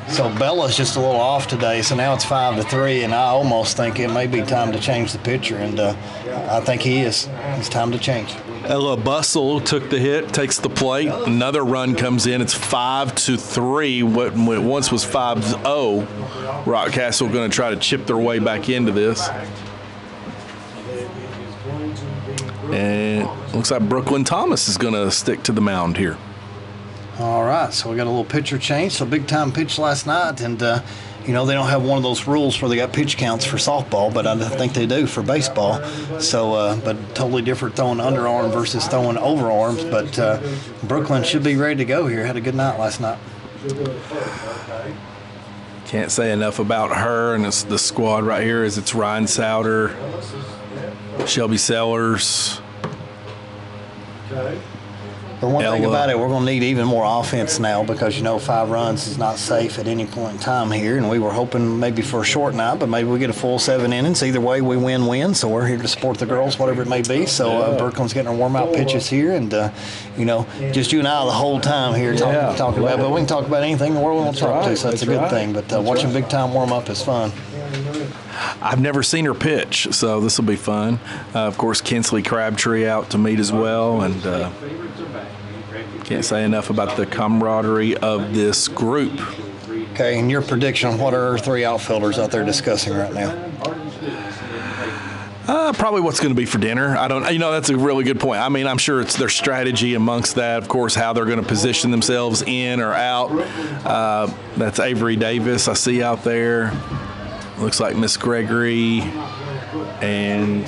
So Bella's just a little off today, so now it's 5-3, and I almost think it may be time to change the pitcher, and I think he is. It's time to change. Ella Bustle took the hit, takes the plate. Another run comes in. It's 5-3. What once was 5-0. Rockcastle going to try to chip their way back into this. And it looks like Brooklyn Thomas is going to stick to the mound here. All right, so we got a little pitcher change. So big time pitch last night, and they don't have one of those rules where they got pitch counts for softball, but I think they do for baseball. So, but totally different throwing underarm versus throwing overarms. But Brooklyn should be ready to go here. Had a good night last night. Can't say enough about her and the squad right here. It's Ryan Souter, Shelby Sellers. But one thing about it, we're going to need even more offense now because, 5 runs is not safe at any point in time here. And we were hoping maybe for a short night, but maybe we get a full 7 innings. Either way, we win. So we're here to support the girls, whatever it may be. So Brooklyn's getting our warm-out pitches here. And, just you and I the whole time here talking about it. But we can talk about anything in the world we want to talk to, so that's a good thing. But watching big-time warm-up is fun. I've never seen her pitch, so this will be fun. Of course, Kinsley Crabtree out to meet as well, and can't say enough about the camaraderie of this group. Okay, and your prediction, what are our 3 outfielders out there discussing right now? Probably what's going to be for dinner. I don't. That's a really good point. I mean, I'm sure it's their strategy amongst that. Of course, how they're going to position themselves in or out. That's Avery Davis I see out there. Looks like Miss Gregory and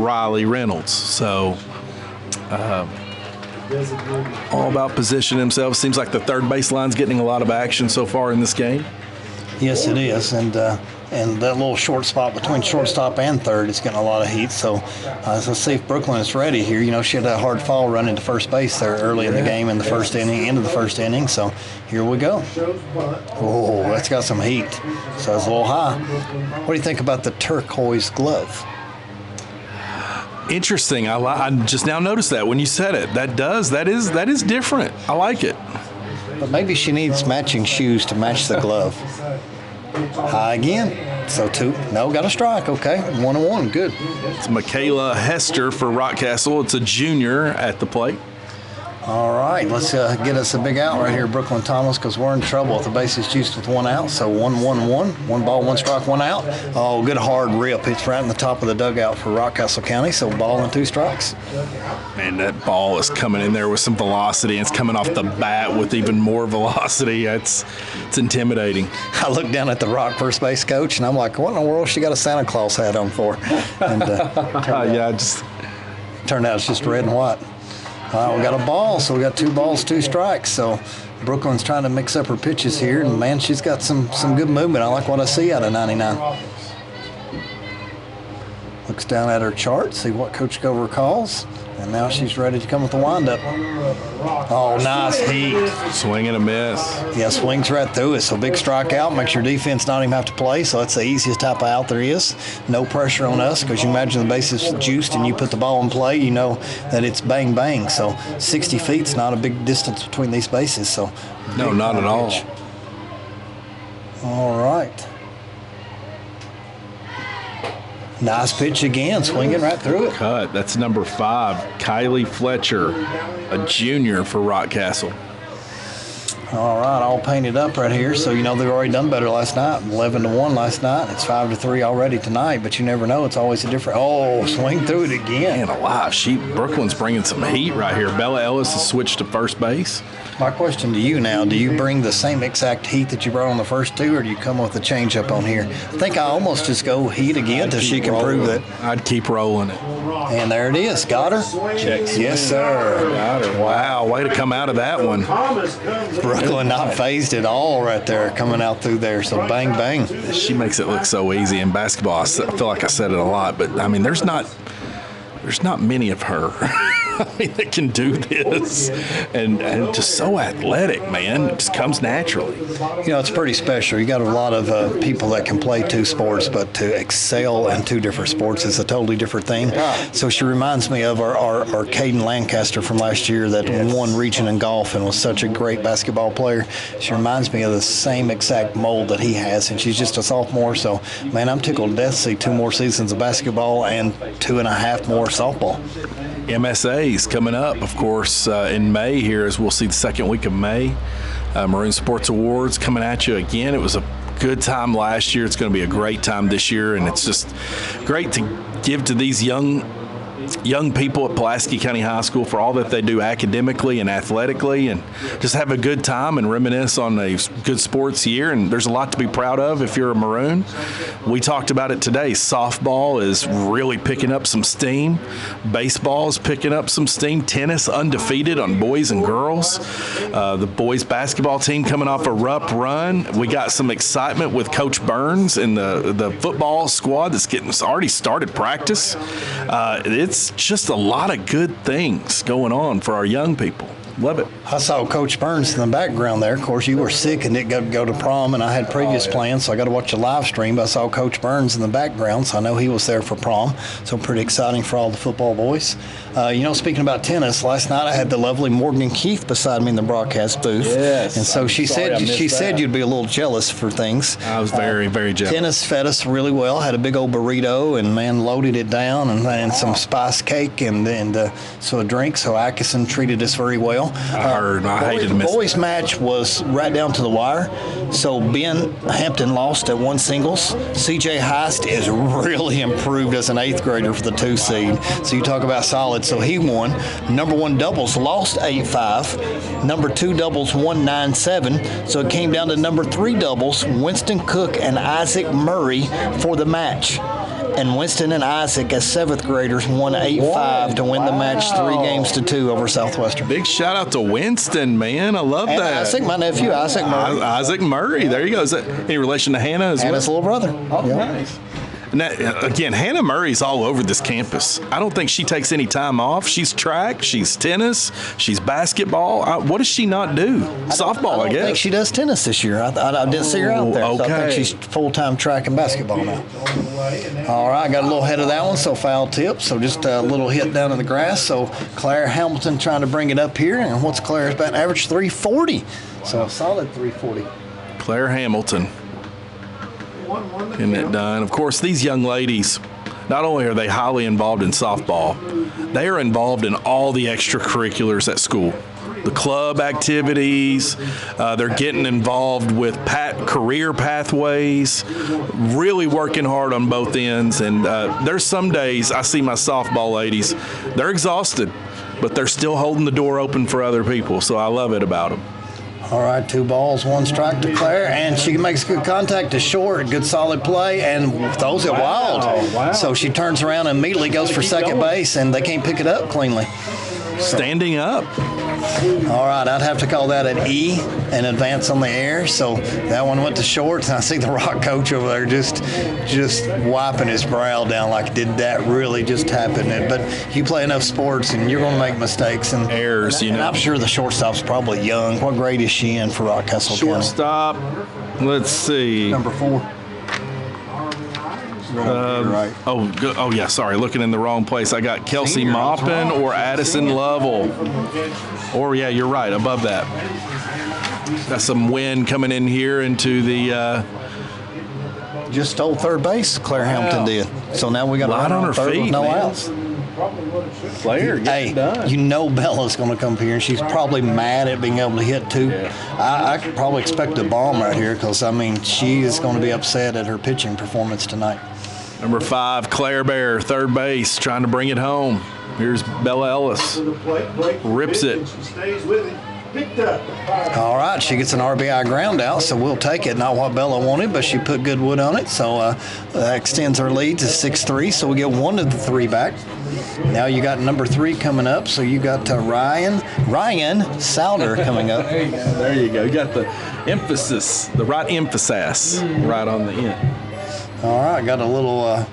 Riley Reynolds. So all about positioning themselves. Seems like the third base line's getting a lot of action so far in this game. Yes, it is, and that little short spot between shortstop and third is getting a lot of heat. So let's see if Brooklyn is ready here. She had that hard fall run into first base there early in the game in the first inning, into the first inning. So here we go. Oh, that's got some heat. So it's a little high. What do you think about the turquoise glove? Interesting. I just now noticed that when you said it. That is different. I like it. But maybe she needs matching shoes to match the glove. High again. So 2. No, got a strike. Okay. 1-1. Good. It's Michaela Hester for Rockcastle. It's a junior at the plate. All right, let's get us a big out right here, Brooklyn Thomas, because we're in trouble with the bases juiced with 1 out. So 1-1-1, 1 ball, 1 strike, 1 out. Oh, good hard rip. It's right in the top of the dugout for Rockcastle County. So ball and 2 strikes. Man, that ball is coming in there with some velocity. It's coming off the bat with even more velocity. It's intimidating. I look down at the Rock first base coach, and I'm like, what in the world she got a Santa Claus hat on for? And turned out it's just red and white. All right, we got a ball, so we got 2 balls, 2 strikes. So Brooklyn's trying to mix up her pitches here, and man, she's got some good movement. I like what I see out of 99. Looks down at her chart, see what Coach Gover calls, and now she's ready to come with the windup. Oh, nice heat. Swing and a miss. Yeah, swings right through it. So big strikeout, makes your defense not even have to play. So that's the easiest type of out there is. No pressure on us, because you imagine the base is juiced and you put the ball in play, you know that it's bang, bang. So 60 feet's not a big distance between these bases. So no, not at all. All right. Nice pitch again, swinging right through it. Cut. That's number 5, Kylie Fletcher, a junior for Rockcastle. All right, all painted up right here. So, you know, they've already done better last night. 11-1 last night. It's 5-3 already tonight, but you never know. It's always a different. Oh, swing through it again. Man alive. Brooklyn's bringing some heat right here. Bella Ellis has switched to first base. My question to you now, do you bring the same exact heat that you brought on the first 2, or do you come with a changeup on here? I think I almost just go heat again till she can prove it. I'd keep rolling it. And there it is. Got her? Checks. Yes, sir. Got her. Wow, way to come out of that one. Brooklyn not phased at all right there, coming out through there. So bang, bang. She makes it look so easy in basketball. I feel like I said it a lot, but I mean, there's not many of her. I mean, that can do this, and just so athletic, man. It just comes naturally. You know, it's pretty special. You got a lot of people that can play 2 sports, but to excel in 2 different sports is a totally different thing. So she reminds me of our Caden Lancaster from last year that won region in golf and was such a great basketball player. She reminds me of the same exact mold that he has, and she's just a sophomore. So, man, I'm tickled to death to see 2 more seasons of basketball and 2.5 more softball. MSA's coming up, of course, in May here, as we'll see the second week of May. Maroon Sports Awards coming at you again. It was a good time last year. It's going to be a great time this year, and it's just great to give to these young people at Pulaski County High School for all that they do academically and athletically, and just have a good time and reminisce on a good sports year. And there's a lot to be proud of if you're a Maroon. We talked about it today. Softball is really picking up some steam. Baseball is picking up some steam. Tennis undefeated on boys and girls. The boys basketball team coming off a rough run. We got some excitement with Coach Burns and the football squad that's already started practice. It's just a lot of good things going on for our young people. Love it. I saw Coach Burns in the background there. Of course, you were sick and didn't go to prom, and I had previous plans, so I got to watch the live stream. But I saw Coach Burns in the background, so I know he was there for prom. So pretty exciting for all the football boys. You know, speaking about tennis, last night I had the lovely Morgan Keith beside me in the broadcast booth. Yes. And so she said you'd be a little jealous for things. I was very, very jealous. Tennis fed us really well. Had a big old burrito and, man, loaded it down and some spice cake and so a drink. So Atkinson treated us very well. I heard. I hated to miss it. The boys' match was right down to the wire. So Ben Hampton lost at 1 singles. CJ Heist is really improved as an 8th grader for the 2 seed. So you talk about solid. So he won. Number 1 doubles lost 8-5. Number 2 doubles won 9-7. So it came down to number 3 doubles, Winston Cook and Isaac Murray for the match. And Winston and Isaac, as 7th graders, won 8-5 to win the match 3-2 over Southwestern. Big shout out to Winston, man. I love and that. Isaac, my nephew, Isaac Murray. Isaac Murray. There you go. Is that any relation to Hannah as well? Hannah's little brother. Oh, nice. Now, again, Hannah Murray's all over this campus. I don't think she takes any time off. She's track, she's tennis, she's basketball. What does she not do? Softball, I guess. I think she does tennis this year. I didn't see her out there. Okay. So I think she's full-time track and basketball now. All right, got a little head of that one, so foul tip. So just a little hit down in the grass. So Claire Hamilton trying to bring it up here. And what's Claire's batting average? 340. So a solid 340. Claire Hamilton. Getting it done. Of course, these young ladies, not only are they highly involved in softball, they are involved in all the extracurriculars at school. the club activities. They're getting involved with career pathways, really working hard on both ends. And there's some days I see my softball ladies, they're exhausted, but they're still holding the door open for other people. So I love it about them. All right, 2 balls, 1 strike to Claire, and she makes good contact to short, good solid play, and throws it wild. Wow. So she turns around and immediately goes for second base, and they can't pick it up cleanly. Standing up. All right, I'd have to call that an E, an advance on the air. So that one went to short, and I see the Rock coach over there just wiping his brow down like, did that really just happen? But you play enough sports, and you're going to make mistakes. And Errors, and I'm sure the shortstop's probably young. What grade is she in for Rockcastle County? Shortstop, let's see. Number 4. Right. Oh yeah, sorry, looking in the wrong place. I got Kelsey Maupin or Addison Lovell. Or yeah, you're right, above that. Got some wind coming in here into the Just stole third base, Claire Hamilton did. So now we got a Light runner on her third feet, with no man. outs. player. Hey, you know Bella's going to come here, and she's probably mad at being able to hit 2. Yeah. I could probably expect a bomb right here because, I mean, she is going to be upset at her pitching performance tonight. Number 5, Claire Bear, third base, trying to bring it home. Here's Bella Ellis. Rips it. Stays with it. Picked up. All right, she gets an RBI ground out, so we'll take it. Not what Bella wanted, but she put good wood on it, so that extends her lead to 6-3, so we get 1 of the 3 back. Now you got number 3 coming up, so you got Ryan Souder coming up. There you go. You got the emphasis, the right emphasis right on the end. All right, got a little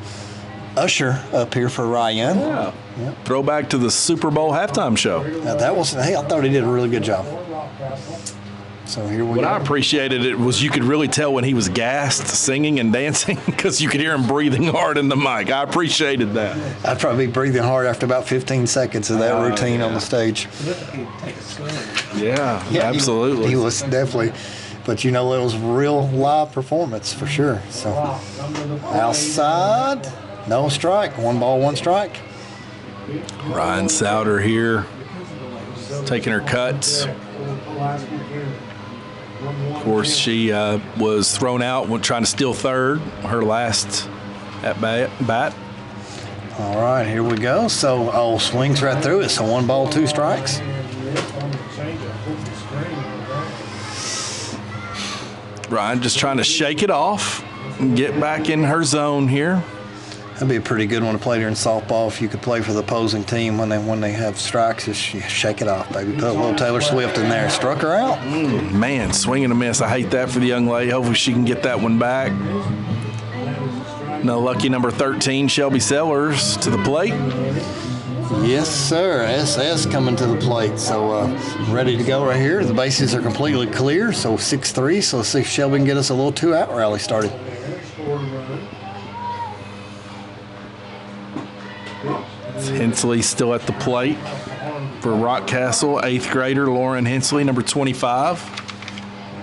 usher up here for Ryan. Yeah. Yep. Throwback to the Super Bowl halftime show. That was, hey, I thought he did a really good job. So here we What go. I appreciated it was you could really tell when he was gassed, singing and dancing, because you could hear him breathing hard in the mic. I appreciated that. I'd probably be breathing hard after about 15 seconds of that routine on the stage. Yeah, absolutely. He was definitely, but you know, it was a real live performance for sure. So outside, no strike, 1 ball, 1 strike. Ryan Souder here, taking her cuts. Of course, she was thrown out when trying to steal third, her last at bat. All right, here we go. So, swings right through it. So 1 ball, 2 strikes. Ryan just trying to shake it off and get back in her zone here. That'd be a pretty good one to play during softball if you could play for the opposing team when they have strikes. Just shake it off, baby. Put a little Taylor Swift in there. Struck her out. Man, swing and a miss. I hate that for the young lady. Hopefully she can get that one back. No lucky number 13, Shelby Sellers, to the plate. Yes, sir. SS coming to the plate. So ready to go right here. The bases are completely clear. So 6-3. So let's see if Shelby can get us a little 2-out rally started. Hensley still at the plate for Rockcastle. 8th grader Lauren Hensley, number 25.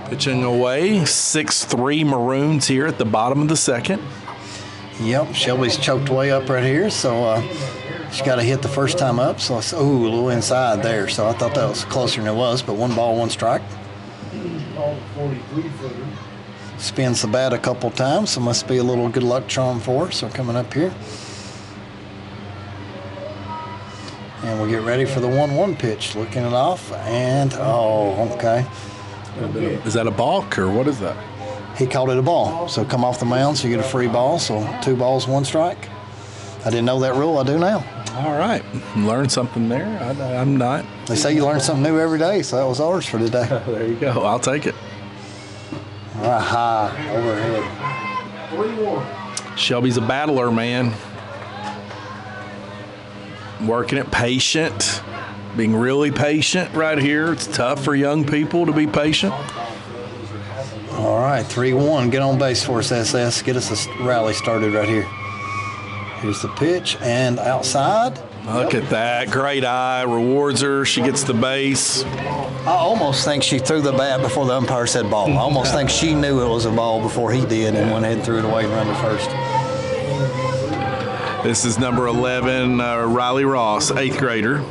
Pitching away. 6-3 Maroons here at the bottom of the second. Yep, Shelby's choked way up right here. So she got to hit the first time up. So it's, a little inside there. So I thought that was closer than it was. But 1 ball, 1 strike. Spins the bat a couple times. So must be a little good luck charm for her. So coming up here. And we'll get ready for the 1-1 pitch. Looking it off, and okay. Is that a balk or what is that? He called it a ball. So come off the mound, so you get a free ball. So 2 balls, 1 strike. I didn't know that rule. I do now. All right. Learned something there. I'm not. They say you learn something new every day, so that was ours for today. There you go. I'll take it. All right, high, overhead. Shelby's a battler, man. Working it patient, being really patient right here. It's tough for young people to be patient. All right, 3-1. Get on base for us, SS. Get us a rally started right here. Here's the pitch, and outside. Look at that. Great eye. Rewards her. She gets the base. I almost think she threw the bat before the umpire said ball. I almost think she knew it was a ball before he did and went ahead and threw it away and ran to first. This is number 11, Riley Ross, 8th grader.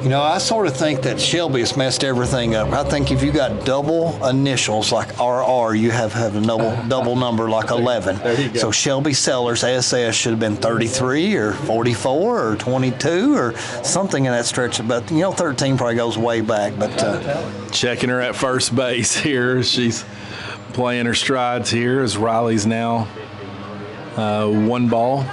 You know, I sort of think that Shelby has messed everything up. I think if you got double initials like RR, you have a double number like 11. There you go. So Shelby Sellers SS should have been 33 or 44 or 22 or something in that stretch. But, 13 probably goes way back. But Checking her at first base here. She's playing her strides here as Riley's now 1 ball.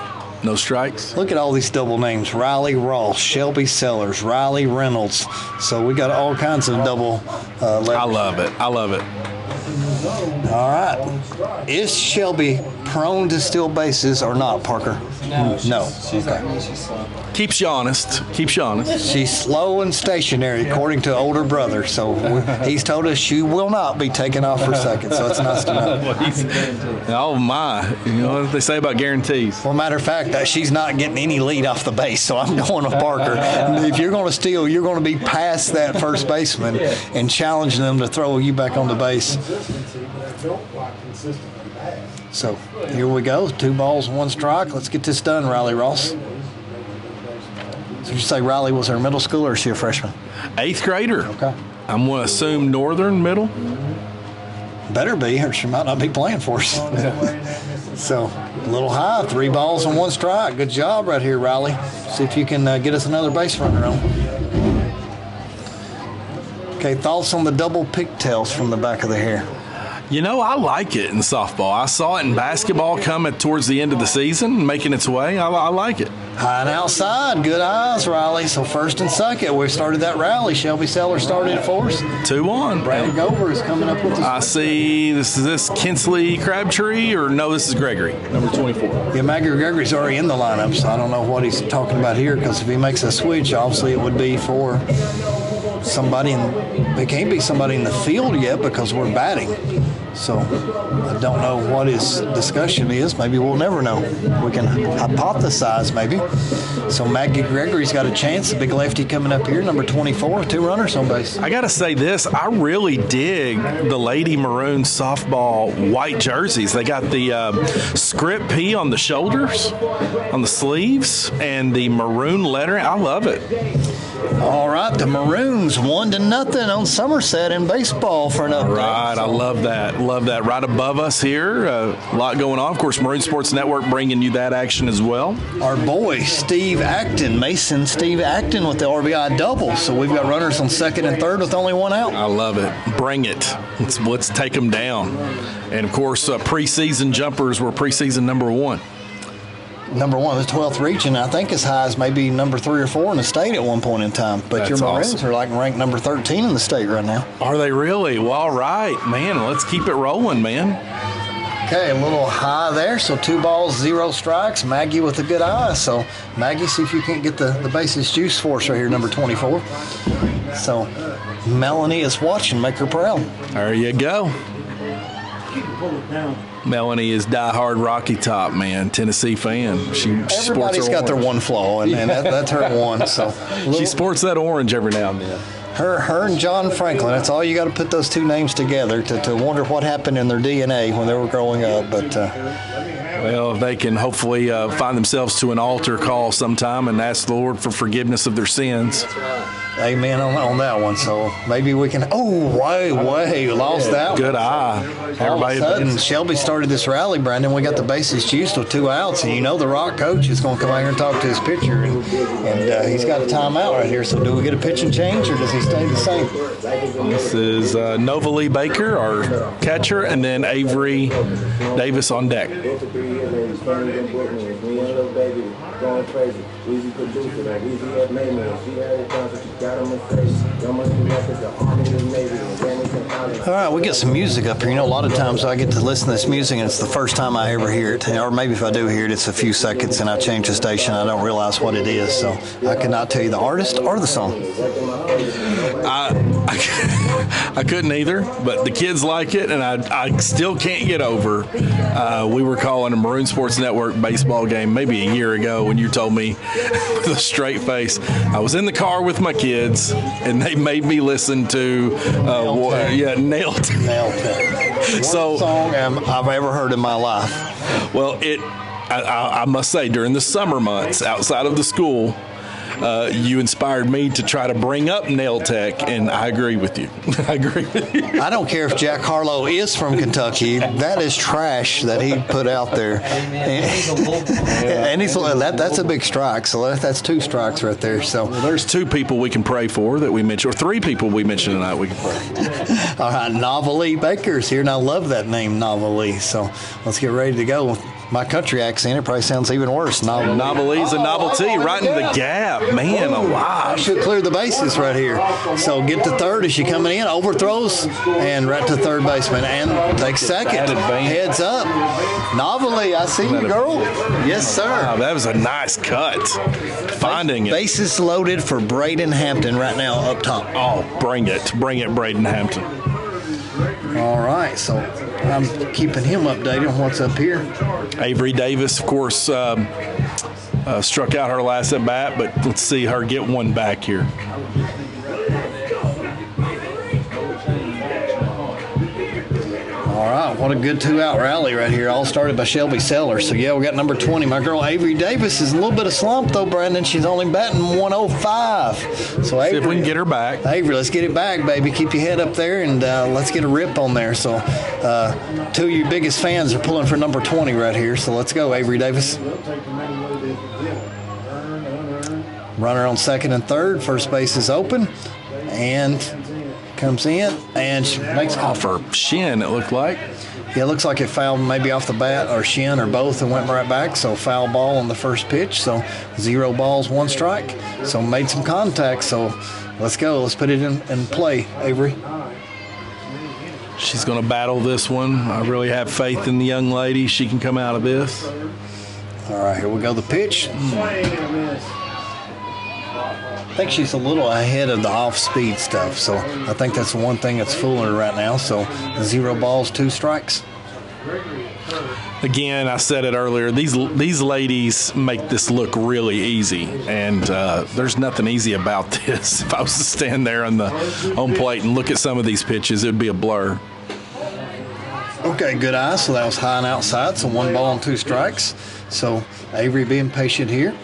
No strikes. look at all these double names. Riley Ross, Shelby Sellers, Riley Reynolds. So we got all kinds of double letters. I love it. All right. Is Shelby prone to steal bases or not, Parker? No. Okay. Keeps you honest. She's slow and stationary, according to older brother. So he's told us she will not be taken off for second. So it's nice to know. Oh, my. You know what they say about guarantees. Well, matter of fact, she's not getting any lead off the base, so I'm going with Parker. If you're going to steal, you're going to be past that first baseman and challenging them to throw you back on the base. So here we go. 2 balls, 1 strike. Let's get this done, Riley Ross. So you say Riley was her middle schooler or is she a freshman? 8th grader. Okay. I'm going to assume Northern middle. Better be, or she might not be playing for us. So a little high, 3 balls and 1 strike. Good job right here, Riley. See if you can get us another base runner on. Okay, thoughts on the double pigtails from the back of the hair? You know, I like it in softball. I saw it in basketball coming towards the end of the season, making its way. I like it. High and outside. Good eyes, Riley. So first and second, we started that rally. Shelby Sellers started it for us. 2-1. Brad Gover is coming up with us. I see. This is Kinsley Crabtree, or no, this is Gregory, number 24. Yeah, Maggie Gregory's already in the lineup, so I don't know what he's talking about here, because if he makes a switch, obviously it would be for somebody it can't be somebody in the field yet because we're batting. So I don't know what his discussion is. Maybe we'll never know. We can hypothesize maybe. So Maggie Gregory's got a chance. The big lefty coming up here, number 24, 2 runners on base. I got to say this. I really dig the Lady Maroon softball white jerseys. They got the script P on the shoulders, on the sleeves, and the maroon lettering. I love it. All right, the Maroons 1-0 on Somerset in baseball for an update. All right, I love that. Love that. Right above us here, a lot going on. Of course, Maroon Sports Network bringing you that action as well. Our boy, Steve Acton, Steve Acton with the RBI double. So we've got runners on second and third with only 1 out. I love it. Bring it. Let's take them down. And, of course, preseason jumpers were preseason number 1. Number 1, the 12th region, I think as high as maybe number 3 or 4 in the state at one point in time. But That's your Maroons awesome. are like ranked number 13 in the state right now. Are they really? Well, all right, man. Let's keep it rolling, man. Okay, a little high there. So 2 balls, 0 strikes. Maggie with a good eye. So Maggie, see if you can't get the bases juice for us right here, number 24. So Melanie is watching. Make her proud. There you go. Melanie is diehard Rocky Top, man. Tennessee fan. Everybody's got their one flaw, and that's her one. So she sports that orange every now and then. Her and John Franklin. That's all you got to put those 2 names together to wonder what happened in their DNA when they were growing up. But well, they can hopefully find themselves to an altar call sometime and ask the Lord for forgiveness of their sins. Amen on that one. So maybe we can. Oh, way, lost that one. Good eye. All of a sudden, Shelby started this rally, Brandon. We got the bases juiced with 2 outs, and the Rock coach is going to come out here and talk to his pitcher, and he's got a timeout right here. So do we get a pitching change, or does he stay the same? This is Nova Lee Baker, our catcher, and then Avery Davis on deck. All right, we get some music up here. A lot of times I get to listen to this music, and it's the first time I ever hear it. Or maybe if I do hear it, it's a few seconds, and I change the station. I don't realize what it is, so I cannot tell you the artist or the song. I couldn't either, but the kids like it, and I still can't get over. We were calling a Maroon Sports Network baseball game maybe a year ago when you told me with a straight face. I was in the car with my kids, and they made me listen to Nail Tech. Nail Tech. Worst song I've ever heard in my life. Well, I must say, during the summer months outside of the school, you inspired me to try to bring up nail tech, and I agree with you. I agree with you. I don't care if Jack Harlow is from Kentucky. That is trash that he put out there. And that's a big strike. So that's 2 strikes right there. So there's 2 people we can pray for that we mentioned, or 3 people we mentioned tonight we can pray. All right, Novalee Baker's here, and I love that name, Novalee. So let's get ready to go. My country accent, it probably sounds even worse. Novalee's a novelty, right in the gap. Man alive. Should clear the bases right here. So get to third as she coming in, overthrows, and right to third baseman. And takes second. Heads up. Novalee, I see you, girl. Yes, sir. Wow, that was a nice cut. Finding it. Bases loaded for Braden Hampton right now up top. Oh, bring it. Bring it, Braden Hampton. All right, so I'm keeping him updated on what's up here. Avery Davis, of course, struck out her last at bat, but let's see her get one back here. All right, what a good 2-out rally right here. All started by Shelby Sellers. So, yeah, we got number 20. My girl Avery Davis is a little bit of slump, though, Brandon. She's only batting 105. So, Avery, see if we can get her back. Avery, let's get it back, baby. Keep your head up there, and let's get a rip on there. So, 2 of your biggest fans are pulling for number 20 right here. So, let's go, Avery Davis. Runner on second and third. First base is open. And comes in, and she makes off her shin, it looked like. Yeah, it looks like it fouled maybe off the bat or shin or both and went right back. So foul ball on the first pitch. So 0 balls, 1 strike. So made some contact. So let's go. Let's put it in play, Avery. She's going to battle this one. I really have faith in the young lady. She can come out of this. All right, here we go. The pitch. I think she's a little ahead of the off-speed stuff, so I think that's the one thing that's fooling her right now. So 0 balls, 2 strikes. Again, I said it earlier, these ladies make this look really easy, and there's nothing easy about this. If I was to stand there on the home plate and look at some of these pitches, it would be a blur. Okay, good eye. So that was high and outside, so 1 ball and 2 strikes. So Avery being patient here.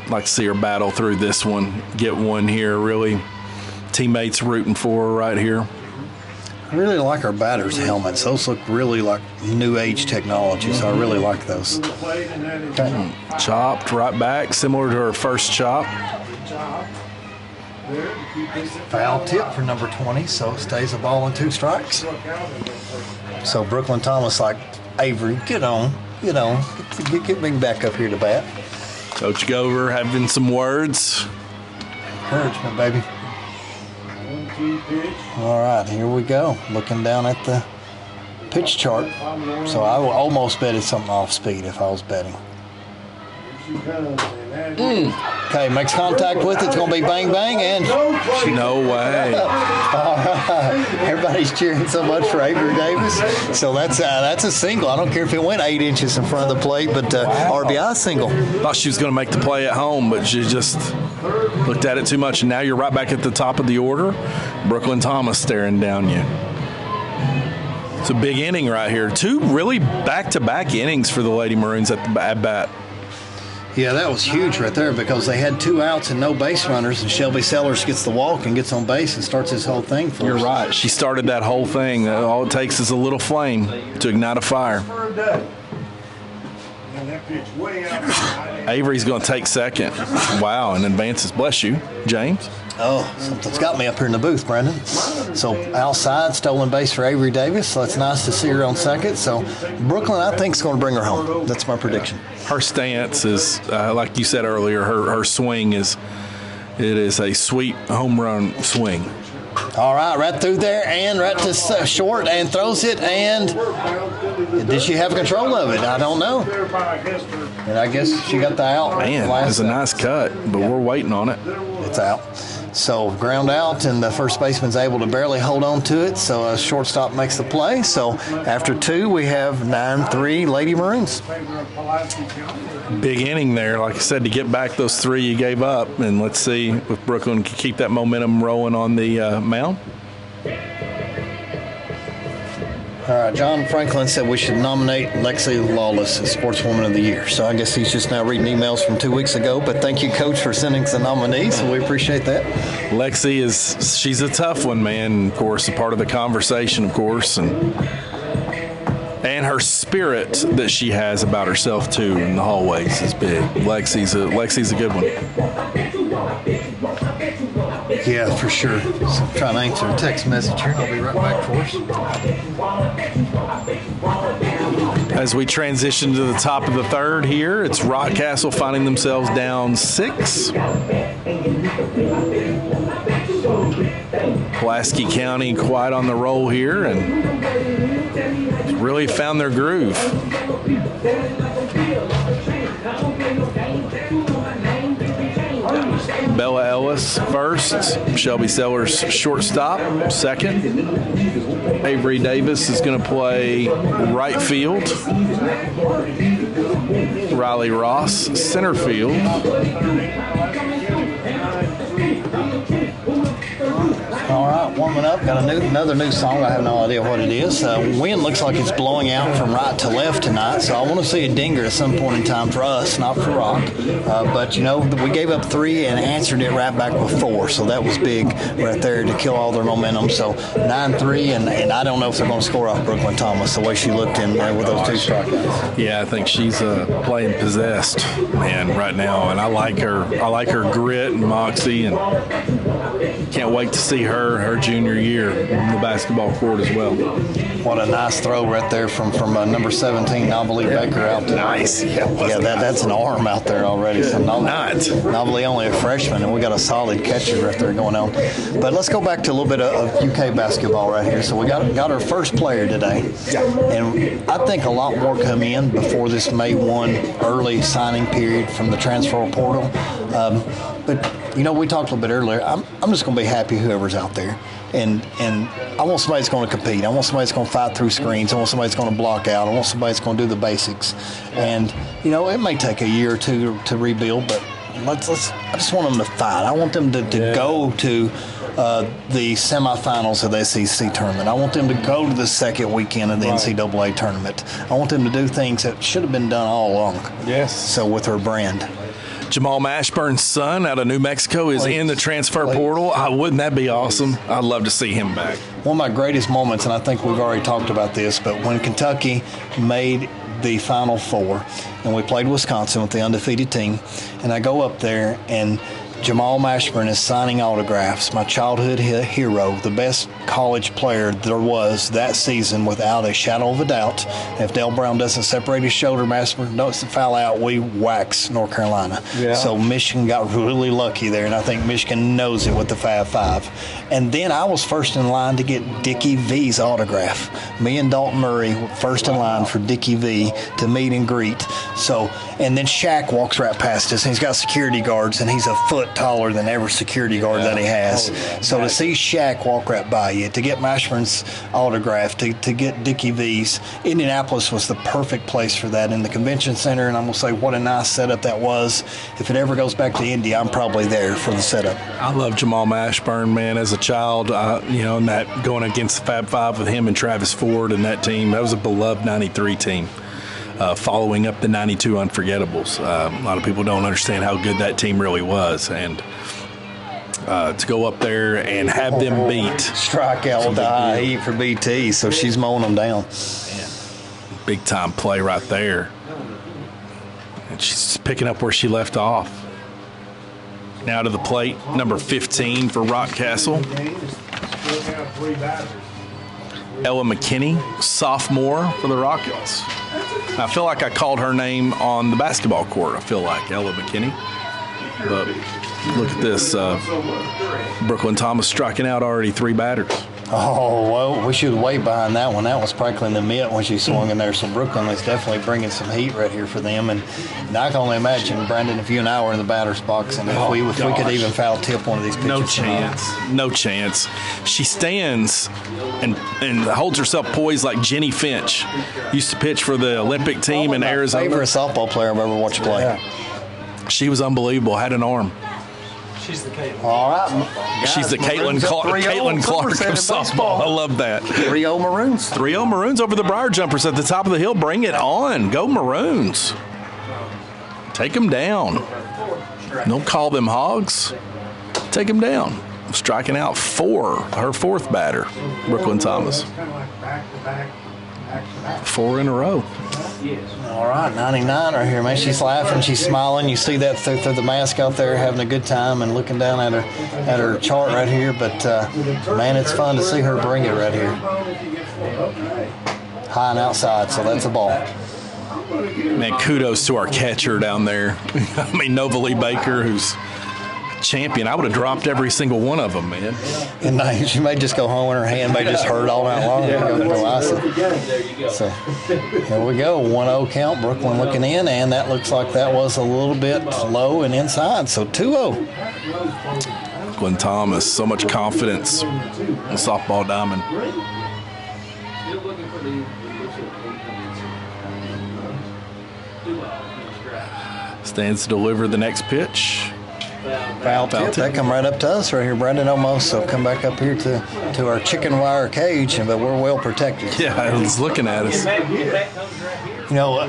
Like to see her battle through this one, get one here. Really, teammates rooting for her right here. I really like her batter's helmets. Those look really like new age technology, so I really like those. Okay. Chopped right back, similar to her first chop. Foul tip for number 20, so stays a ball and 2 strikes. So Brooklyn Thomas like, Avery, get on, get me back up here to bat. Coach Gover having some words. Encouragement, baby. All right, here we go. Looking down at the pitch chart. So I would almost betted something off speed if I was betting. Okay, makes contact with it. It's going to be bang, bang, and no way. All right. Everybody's cheering so much for Avery Davis. So that's a single. I don't care if it went 8 inches in front of the plate, but RBI single. Thought she was going to make the play at home, but she just looked at it too much, and now you're right back at the top of the order. Brooklyn Thomas staring down you. It's a big inning right here. 2 really back-to-back innings for the Lady Maroons at bat. Yeah, that was huge right there because they had 2 outs and no base runners, and Shelby Sellers gets the walk and gets on base and starts this whole thing for us. You're right. She started that whole thing. All it takes is a little flame to ignite a fire. Avery's going to take second. Wow, and advances. Bless you, James. Oh, something's got me up here in the booth, Brandon. So outside, stolen base for Avery Davis. So it's nice to see her on second. So Brooklyn, I think, is going to bring her home. That's my prediction. Her stance is, like you said earlier, her swing is a sweet home run swing. All right, right through there and right to short and throws it. And did she have control of it? I don't know. And I guess she got the out. Man, it's a nice cut, but we're waiting on it. It's out. So ground out, and the first baseman's able to barely hold on to it. So a shortstop makes the play. So after 2, we have 9-3 Lady Maroons. Big inning there, like I said, to get back those 3 you gave up. And let's see if Brooklyn can keep that momentum rolling on the mound. All right, John Franklin said we should nominate Lexi Lawless as Sportswoman of the Year. So I guess he's just now reading emails from 2 weeks ago. But thank you, Coach, for sending the nominees. So we appreciate that. Lexi she's a tough one, man. Of course, a part of the conversation, of course, and her spirit that she has about herself too in the hallways is big. Lexi's a good one. Yeah, for sure. So I'm trying to answer a text message here. I'll be right back for us. As we transition to the top of the third here, it's Rockcastle finding themselves down 6. Pulaski County quite on the roll here and really found their groove. Bella Ellis first, Shelby Sellers shortstop second. Avery Davis is going to play right field. Riley Ross center field. All right, warming up. Got another new song. I have no idea what it is. Wind looks like it's blowing out from right to left tonight, so I want to see a dinger at some point in time for us, not for Rock. But, we gave up 3 and answered it right back with 4, so that was big right there to kill all their momentum. So 9-3, and I don't know if they're going to score off Brooklyn Thomas the way she looked in there with those 2 strikeouts. Yeah, I think she's playing possessed, man, right now, and I like her. I like her grit and moxie, and can't wait to see her junior year on the basketball court as well. What a nice throw right there from number 17, Nobly Baker out there. Nice. Yeah, that's an arm out there already. So Nobly only a freshman, and we got a solid catcher right there going on. But let's go back to a little bit of UK basketball right here. So we got our first player today. Yeah. And I think a lot more come in before this May 1 early signing period from the transfer portal. But we talked a little bit earlier. I'm just going to be happy whoever's out there. And I want somebody that's going to compete. I want somebody that's going to fight through screens. I want somebody that's going to block out. I want somebody that's going to do the basics. And, it may take a year or two to rebuild, but I just want them to fight. I want them to go to the semifinals of the SEC tournament. I want them to go to the second weekend of the NCAA tournament. I want them to do things that should have been done all along. Yes. So with her brand. Jamal Mashburn's son out of New Mexico is in the transfer portal. Wouldn't that be awesome? I'd love to see him back. One of my greatest moments, and I think we've already talked about this, but when Kentucky made the Final Four, and we played Wisconsin with the undefeated team, and I go up there, and Jamal Mashburn is signing autographs, my childhood hero, the best college player there was that season without a shadow of a doubt. If Dale Brown doesn't separate his shoulder, Mashburn doesn't foul out, we wax North Carolina. Yeah. So Michigan got really lucky there, and I think Michigan knows it with the Fab Five. And then I was first in line to get Dickie V's autograph. Me and Dalton Murray were first in line for Dickie V to meet and greet. So, and then Shaq walks right past us, and he's got security guards, and he's a foot taller than every security guard that he has. So to see Shaq walk right by you, to get Mashburn's autograph, to get Dickie V's, Indianapolis was the perfect place for that in the convention center, and I'm going to say what a nice setup that was. If it ever goes back to Indy, I'm probably there for the setup. I love Jamal Mashburn, man, as a child, and that going against the Fab Five with him and Travis Ford and that team, that was a beloved 93 team. Following up the 92 Unforgettables. A lot of people don't understand how good that team really was. And to go up there and have them beat. Strikeout with the high heat for BT, so she's mowing them down. Man, big time play right there. And she's picking up where she left off. Now to the plate, number 15 for Rockcastle. Ella McKinney, sophomore for the Rockets. I feel like I called her name on the basketball court. I feel like Ella McKinney. But look at this. Brooklyn Thomas striking out already 3 batters. Oh, well, we should wait behind that one. That was practically the mitt when she swung in there. So Brooklyn is definitely bringing some heat right here for them. And I can only imagine, Brandon, if you and I were in the batter's box, and if we could even foul tip one of these pitches. No chance. No chance. She stands and holds herself poised like Jenny Finch. Used to pitch for the Olympic team in Arizona. Favorite softball player I've ever watched play. Yeah. She was unbelievable. Had an arm. She's the Caitlin. All right. She's the Guys, Caitlin Maroons up Clark, 3-0 Caitlin Clark of Somerset in softball. baseball. I love that. 3-0 Maroons. 3-0 Maroons over the Briar Jumpers at the top of the hill. Bring it on. Go Maroons. Take them down. Don't call them hogs. Take them down. Striking out her fourth batter, Brooklyn Thomas. Kind of like back-to-back, back-to-back. 4 in a row. All right, 99 right here, man. She's laughing, she's smiling. You see that through the mask out there, having a good time and looking down at her chart right here. But man, it's fun to see her bring it right here, high and outside. So that's a ball. Man, kudos to our catcher down there. I mean, Nova Lee Baker, who's champion. I would have dropped every single one of them, man. And she may just go home and her hand may just hurt all night long. Go ice it. So here we go, 1-0 count. Brooklyn looking in, and that looks like that was a little bit low and inside. So 2-0. Brooklyn Thomas, so much confidence in softball diamond. Stands to deliver the next pitch. Foul tip. That come right up to us right here, Brendan, almost. So come back up here to our chicken wire cage, but we're well protected. Yeah, it's looking at us. You know, I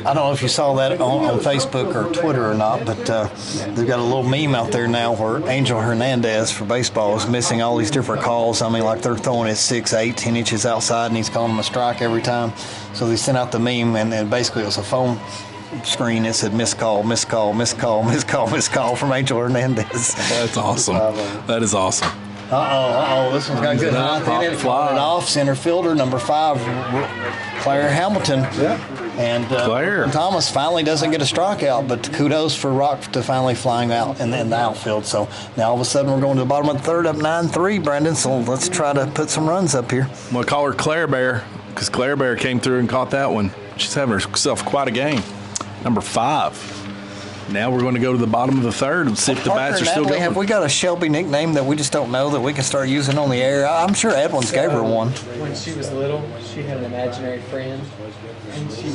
don't know if you saw that on Facebook or Twitter or not, but they've got a little meme out there now where Angel Hernandez for baseball is missing all these different calls. I mean, like they're throwing it 6, 8, 10 inches outside, and he's calling them a strike every time. So they sent out the meme, and basically it was a phone screen. It said missed call, missed call, missed call, missed call, missed call from Angel Hernandez. That's awesome. That is awesome. This one's got good height in it. Fly it off. Center fielder, number 5, Claire Hamilton. Yeah. And Claire Thomas finally doesn't get a strikeout, but kudos for Rock to finally flying out in the outfield. So now all of a sudden we're going to the bottom of the third, up 9-3, Brandon. So let's try to put some runs up here. I'm going to call her Claire Bear because Claire Bear came through and caught that one. She's having herself quite a game. Number 5. Now we're going to go to the bottom of the third and see if the bats are still going. Have we got a Shelby nickname that we just don't know that we can start using on the air? I'm sure Edwin's gave her one. When she was little, she had an imaginary friend, and she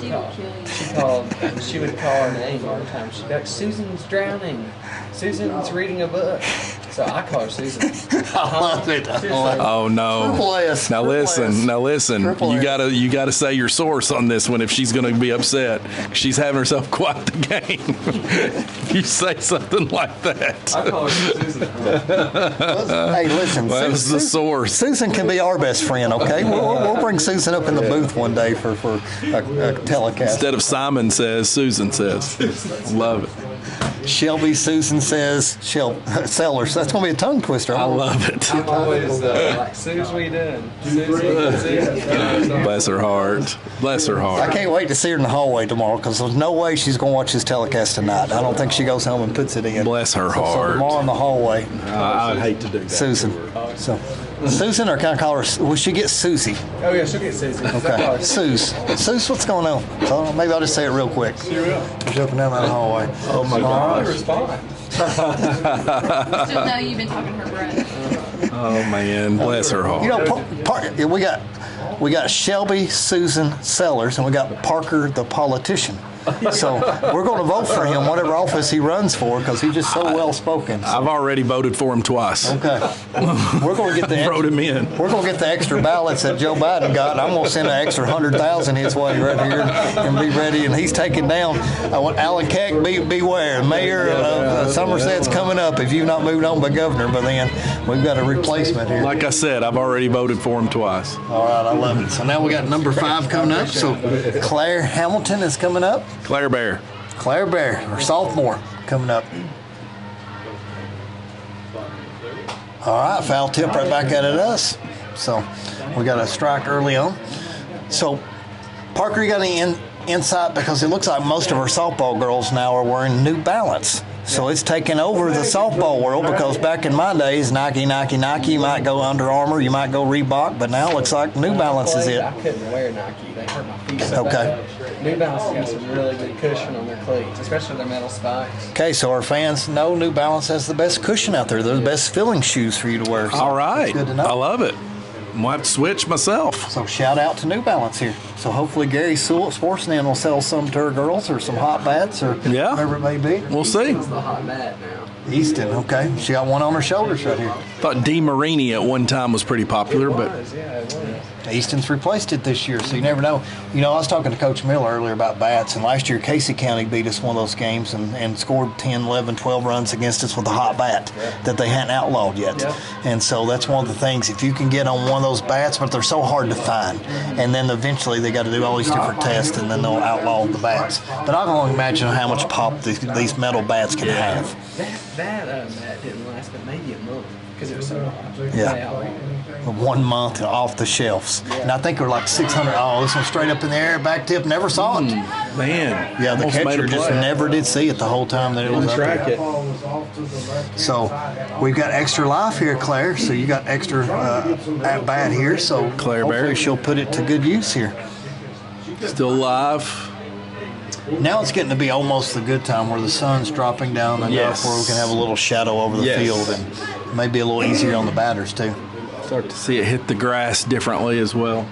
would call her name all the time. She'd be like, "Susan's drowning. Susan's reading a book." So I call her Susan. I love it. Oh no! Triple S. Now listen. Triple You S. gotta say your source on this one if she's going to be upset. She's having herself quite the game. If you say something like that. I call her Susan. Hey, listen. That was the source. Susan can be our best friend, okay? We'll bring Susan up in the booth one day for a telecast. Instead of Simon says, Susan says. Love it. Shelby, Susan says, Sellers. That's going to be a tongue twister. I love it. I'm always like, Suze, what you doing? Suze. Bless her heart. Bless her I heart. can't wait to see her in the hallway tomorrow because there's no way she's going to watch this telecast tonight. I don't think she goes home and puts it in. Bless her So heart. tomorrow in the hallway, I'd hate to do that. Susan. So, Susan, or can I call her? Will she get Susie? Oh yeah, she'll get Susie. Okay, Suze. Suze, what's going on? So maybe I'll just say it real quick. She will. She's up and down that hallway. Oh my I'll gosh. respond. Just know you've been talking to her breath. Oh man, bless her heart. You know, we got Shelby, Susan Sellers, and we got Parker the politician. So we're going to vote for him, whatever office he runs for, because he's just so well spoken. I've already voted for him twice. Okay, we're going to get the Wrote him in. We're going to get the extra ballots that Joe Biden got. And I'm going to send an extra 100,000 his way right here and be ready. And he's taking down. I want Alan Keck. Beware, Mayor of Somerset's coming up. If you've not moved on by governor by then, we've got a replacement here. Like I said, I've already voted for him twice. All right, I love it. So now we got number 5 coming up. So Claire Hamilton is coming up. Claire Bear. Claire Bear, or sophomore, coming up. All right, foul tip right back at us. So we got a strike early on. So Parker, you got any insight? Because it looks like most of our softball girls now are wearing New Balance. So it's taken over the softball world, because back in my days, Nike, you might go Under Armour, you might go Reebok, but now it looks like New Balance is it. I couldn't wear Nike. They hurt my feet so Okay. bad. New Balance has got some really good cushion on their cleats, especially their metal spikes. Okay, so our fans know New Balance has the best cushion out there. They're the best filling shoes for you to wear. So All right. that's good to know. I love it. Might have to switch myself. So shout out to New Balance here. So hopefully Gary Sewell at Sportsman will sell some to her girls or some hot bats or whatever it may be. We'll see. It's the hot bat now. Easton, okay. She got one on her shoulders right here. Thought D. Marini at one time was pretty popular, but Yeah, it was. Easton's replaced it this year, so you never know. You know, I was talking to Coach Miller earlier about bats, and last year Casey County beat us one of those games and scored 10, 11, 12 runs against us with a hot bat that they hadn't outlawed yet. Yeah. And so that's one of the things. If you can get on one of those bats, but they're so hard to find, and then eventually they got to do all these different tests, and then they'll outlaw the bats. But I can only imagine how much pop these metal bats can have. That didn't last but maybe a month because it was so hot. Yeah. 1 month and off the shelves. And I think they're like 600. Oh, this one straight up in the air, back tip, never saw it. man. Yeah, the almost made catcher a just play. never did see it the whole time that it was up track there. it. So we've got extra life here, Claire. So you got extra at bat here. So Claire hopefully Barry. she'll put it to good use here. Still live. Now it's getting to be almost the good time where the sun's dropping down enough Yes. where we can have a little shadow over the Yes. field and maybe a little easier on the batters too. Start to see it hit the grass differently as well.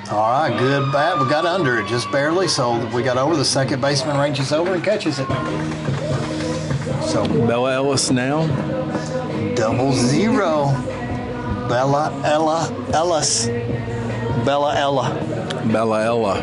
All right, good bat. We got under it just barely, so we got over. The second baseman ranges over and catches it. So Bella Ellis now. 0-0. Bella Ellis. Bella Ella. Bella Ella.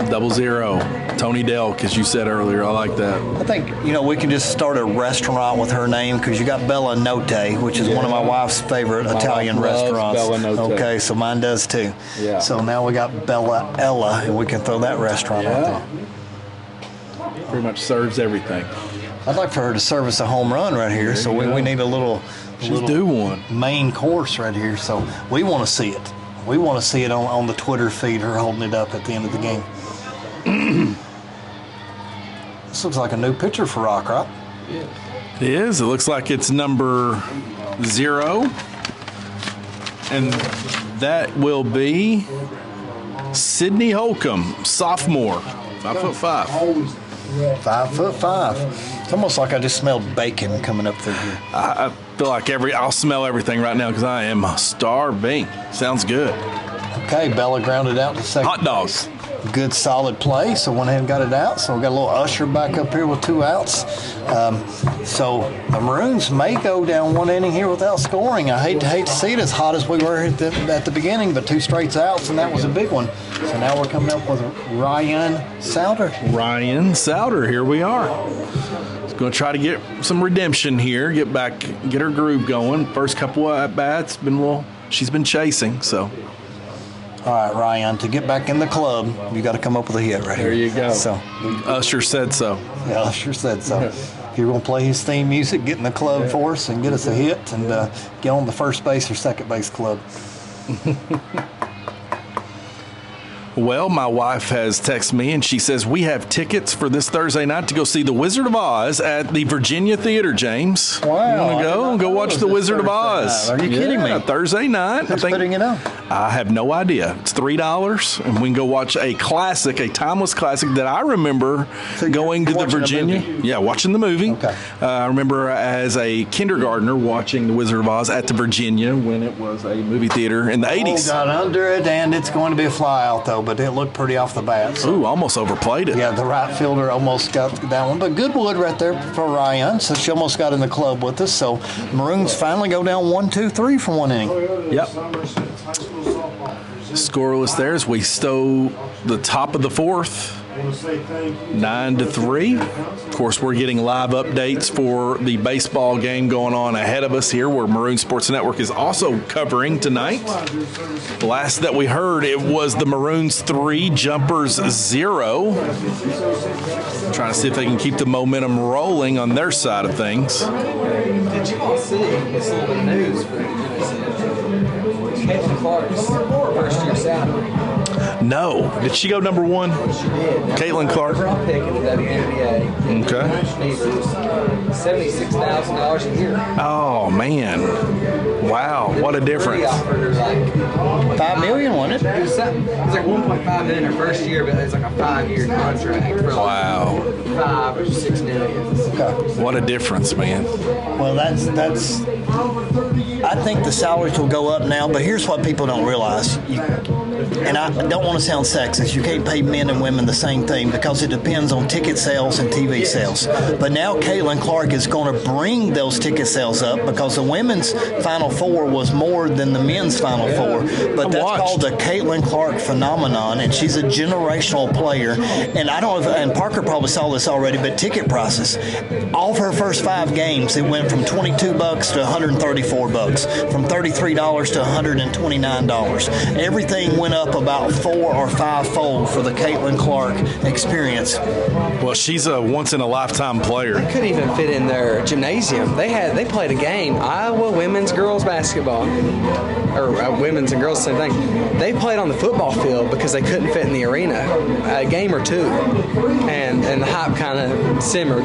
0-0. Tony Dell, because you said earlier. I like that. I think, we can just start a restaurant with her name because you got Bella Notte, which is one of my wife's favorite Italian wife loves restaurants. Bella Notte. Okay, so mine does too. Yeah. So now we got Bella Ella, and we can throw that restaurant out there. Pretty much serves everything. I'd like for her to serve us a home run right here, so we need a little Do one. main course right here. So we want to see it. We want to see it on the Twitter feed, her holding it up at the end of the game. This looks like a new pitcher for Rock, right? It is. It looks like it's number 0. And that will be Sydney Holcomb, sophomore. 5'5". 5'5". It's almost like I just smelled bacon coming up through here. I feel like I'll smell everything right now because I am starving. Sounds good. Okay, Bella grounded out to second. Hot dogs. Good solid play, so went ahead and got it out. So we got a little Usher back up here with 2 outs. So the Maroons may go down 1 inning here without scoring. I hate to see it as hot as we were at the beginning, but 2 straight outs, and that was a big one. So now we're coming up with Ryan Souter. Ryan Souter, here we are. He's going to try to get some redemption here, get her groove going. First couple of at-bats, she's been chasing, so. All right, Ryan, to get back in the club, you got to come up with a hit right here. There you go. So, Usher said so. yeah, Usher said so. If you're going to play his theme music, get in the club for us and get us a hit and get on the first base or second base club. Well, my wife has texted me and she says we have tickets for this Thursday night to go see The Wizard of Oz at the Virginia Theater, James. Wow, You I want did to not go know watch it was The this Wizard of Thursday Oz? night. Are you kidding me? Thursday night. Who's putting it on? I have no idea. It's $3, and we can go watch a classic, a timeless classic that I remember going to the watching a Virginia. movie? Yeah, watching the movie. Okay. I remember as a kindergartner watching The Wizard of Oz at the Virginia when it was a movie theater in the 80s. Got under it, and it's going to be a fly out, though, but it looked pretty off the bat. So. Ooh, almost overplayed it. Yeah, the right fielder almost got that one. But Goodwood right there for Ryan, so she almost got in the club with us. So Maroons finally go down 1-2-3 for 1 inning. Yep. Scoreless there as we stow the top of the 4th. 9-3. Of course, we're getting live updates for the baseball game going on ahead of us here, where Maroon Sports Network is also covering tonight. Last that we heard, it was the Maroons 3, Jumpers 0. Trying to see if they can keep the momentum rolling on their side of things. Did you all see this little news for Caitlin Clark's first-year salary? No. Did she go number 1? She did. Caitlin Clark. Overall pick in the WNBA. Okay. $76,000 a year. Oh, man. Wow, what a difference. Offered her like $5 million, wasn't it? it was like 1.5 million her first year, but it was like a 5-year contract for like Wow. 5 or 6 million. Okay. What a difference, man. Well, that's. I think the salaries will go up now, but here's what people don't realize. And I don't want to sound sexist. You can't pay men and women the same thing because it depends on ticket sales and TV sales. But now Caitlin Clark is going to bring those ticket sales up because the women's Final Four was more than the men's Final Four. But that's called the Caitlin Clark phenomenon, and she's a generational player. And I don't know if, and Parker probably saw this already, but ticket prices. All of her first 5 games, it went from $22 to $134, from $33 to $129. Everything went up about 4 or 5-fold for the Caitlin Clark experience. Well, she's a once-in-a-lifetime player. Could even fit in their gymnasium. They played a game, Iowa women's girls basketball, or women's and girls, same thing. They played on the football field because they couldn't fit in the arena, a game or two, and the hype kind of simmered.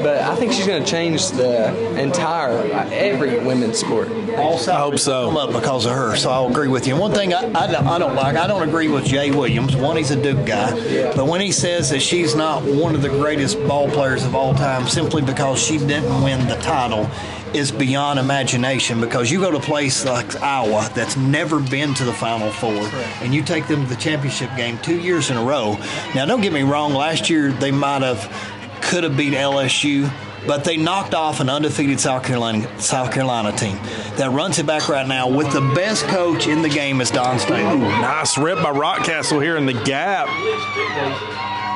But I think she's going to change the entire every women's sport. Also, I hope so. Come up because of her, so I'll agree with you. And one thing I don't like, I don't agree with Jay Williams. One, he's a Duke guy, but when he says that she's not one of the greatest ball players of all time simply because she didn't win the title is beyond imagination, because you go to a place like Iowa that's never been to the Final Four, and you take them to the championship game 2 years in a row. Now, don't get me wrong, last year they could have beat LSU, but they knocked off an undefeated South Carolina team that runs it back right now with the best coach in the game is Don Staley. Nice rip by Rockcastle here in the gap.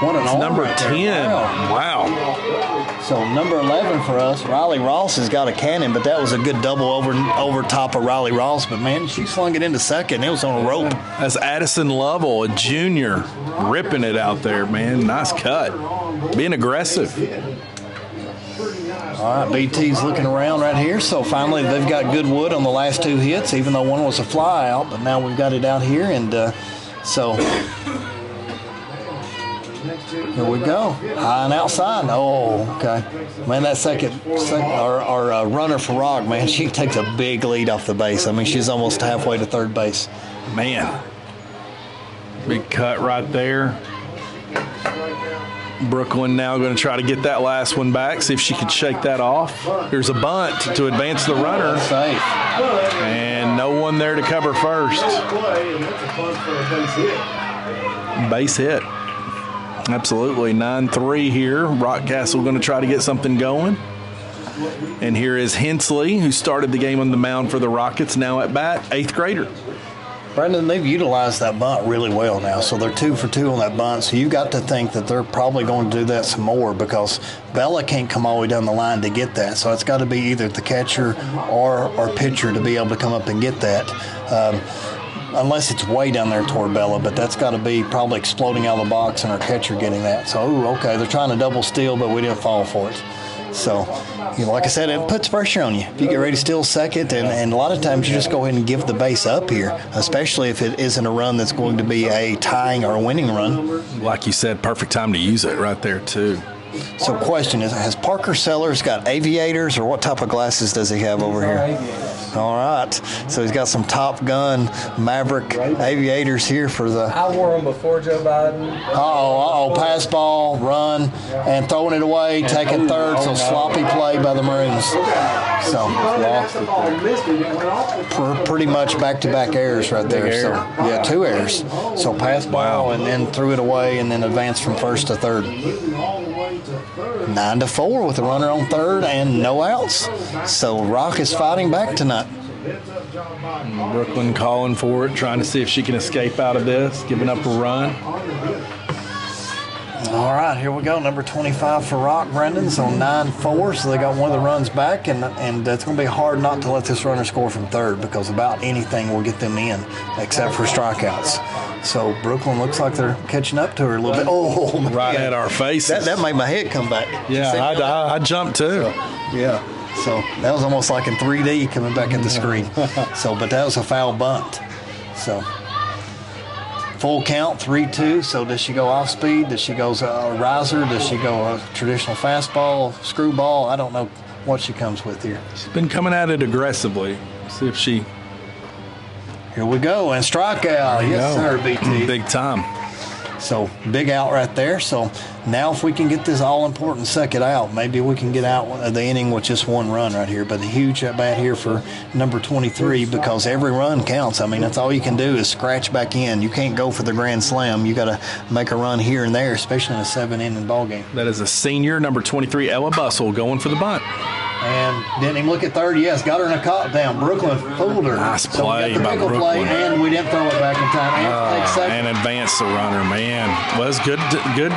What an Number right 10. there. Wow. So number 11 for us, Riley Ross has got a cannon, but that was a good double over top of Riley Ross. But, man, she slung it into second. It was on a rope. That's Addison Lovell, a junior, ripping it out there, man. Nice cut. Being aggressive. All right, BT's looking around right here. So finally they've got good wood on the last 2 hits, even though one was a fly out. But now we've got it out here, and so here we go. High and outside. Oh, okay. Man, that second our runner for Rock, man, she takes a big lead off the base. I mean, she's almost halfway to third base. Man. Big cut right there. Brooklyn now going to try to get that last one back, see if she can shake that off. Here's a bunt to advance the runner. Safe. And no one there to cover first. Base hit. Absolutely. 9-3 here. Rockcastle going to try to get something going. And here is Hensley, who started the game on the mound for the Rockets, now at bat, 8th grader. Brandon, they've utilized that bunt really well now, so they're 2 for 2 on that bunt. So you got to think that they're probably going to do that some more, because Bella can't come all the way down the line to get that. So it's got to be either the catcher or pitcher to be able to come up and get that, unless it's way down there toward Bella. But that's got to be probably exploding out of the box and our catcher getting that. So, okay, they're trying to double steal, but we didn't fall for it. So, like I said, it puts pressure on you. If you get ready to steal second, and a lot of times you just go ahead and give the base up here, especially if it isn't a run that's going to be a tying or a winning run. Like you said, perfect time to use it right there, too. So question is, has Parker Sellers got aviators, or what type of glasses does he have over here? All right. So he's got some Top Gun Maverick aviators here for the... I wore them before Joe Biden. Pass ball, run, and throwing it away, taking third, so sloppy play by the Maroons. So pretty much back-to-back errors right there. So, yeah, 2 errors. So pass ball and then threw it away and then advanced from first to third. 9-4 with a runner on third and no outs. So Rock is fighting back tonight. Brooklyn calling for it, trying to see if she can escape out of this, giving up a run. All right, here we go. Number 25 for Rock, Brendan. So 9-4, so they got one of the runs back, and it's going to be hard not to let this runner score from third, because about anything will get them in, except for strikeouts. So Brooklyn looks like they're catching up to her a little bit. Oh, man. Right at our faces. That made my head come back. Yeah, I jumped too. So that was almost like in 3D coming back at the screen. But that was a foul bunt. So full count, 3-2. So does she go off speed? Does she go a riser? Does she go a traditional fastball, screwball? I don't know what she comes with here. She's been coming at it aggressively. See if she. Here we go, and strikeout. Yes, sir, BT. Big time. So big out right there. So now if we can get this all-important second out, maybe we can get out of the inning with just one run right here. But a huge at bat here for number 23 because every run counts. I mean, that's all you can do is scratch back in. You can't go for the grand slam. You got to make a run here and there, especially in a 7-inning ball game. That is a senior, number 23, Ella Bustle, going for the bunt. And didn't even look at third. Yes, got her in a caught down. Brooklyn fooled her. Nice play so we got the by pickle Brooklyn. Play, and we didn't throw it back in time. And advanced the runner, man. Was good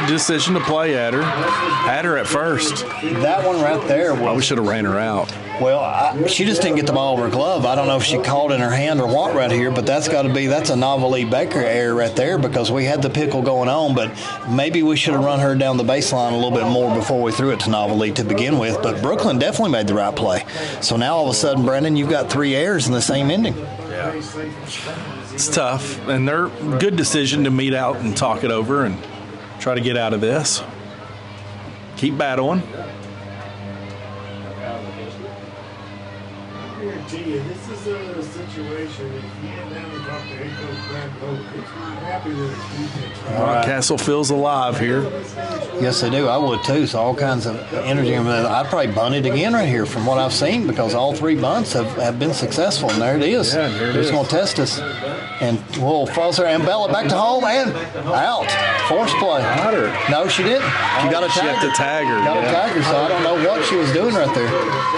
decision to play at her. Had her at first. That one right there was. We should have ran her out. Well, she just didn't get the ball over her glove. I don't know if she caught in her hand or what right here, but that's a Novelty Baker error right there because we had the pickle going on, but maybe we should have run her down the baseline a little bit more before we threw it to Novelty to begin with. But Brooklyn definitely made the right play. So now all of a sudden, Brendan, you've got 3 errors in the same inning. Yeah. It's tough, and they're good decision to meet out and talk it over and try to get out of this. Keep battling. This is a situation if he hadn't had to talk to head coach Brad Coach, it's not happy that his defense. Rockcastle feels alive here. Yes, they do. I would too. So all kinds of energy. I'd probably bunt it again right here from what I've seen because all 3 bunts have been successful. And there it is. Yeah, there it They're is. just going to test us. And we'll falls there and Bella back to home and out. Force play. Got her. No, she didn't. She got a She tagger. had to tag her. Got Yeah. a tagger, so I don't know what she was doing right there.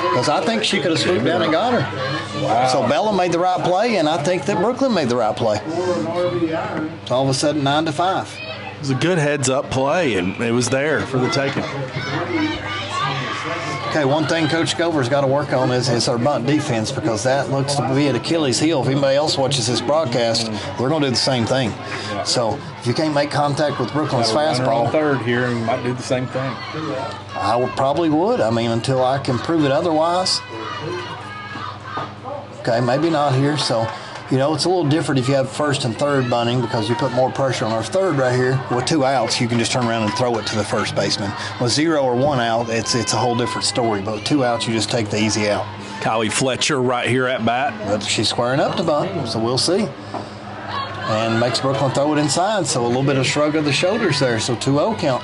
Because I think she could have swooped down and got her. Wow. So Bella made the right play, and I think that Brooklyn made the right play. So all of a sudden, 9-5. It was a good heads-up play, and it was there for the taking. Okay, one thing Coach Gover's got to work on is our bunt defense because that looks to be an Achilles heel. If anybody else watches this broadcast, they're going to do the same thing. So if you can't make contact with Brooklyn's Runner on fastball, third here and might do the same thing. probably would. I mean, until I can prove it otherwise. Okay, maybe not here. So, it's a little different if you have first and third bunting because you put more pressure on our third right here. With 2 outs, you can just turn around and throw it to the first baseman. With 0 or 1 out, it's a whole different story. But with 2 outs, you just take the easy out. Kylie Fletcher right here at bat. But she's squaring up to bunt, so we'll see. And makes Brooklyn throw it inside, so a little bit of shrug of the shoulders there. So 2-0 count.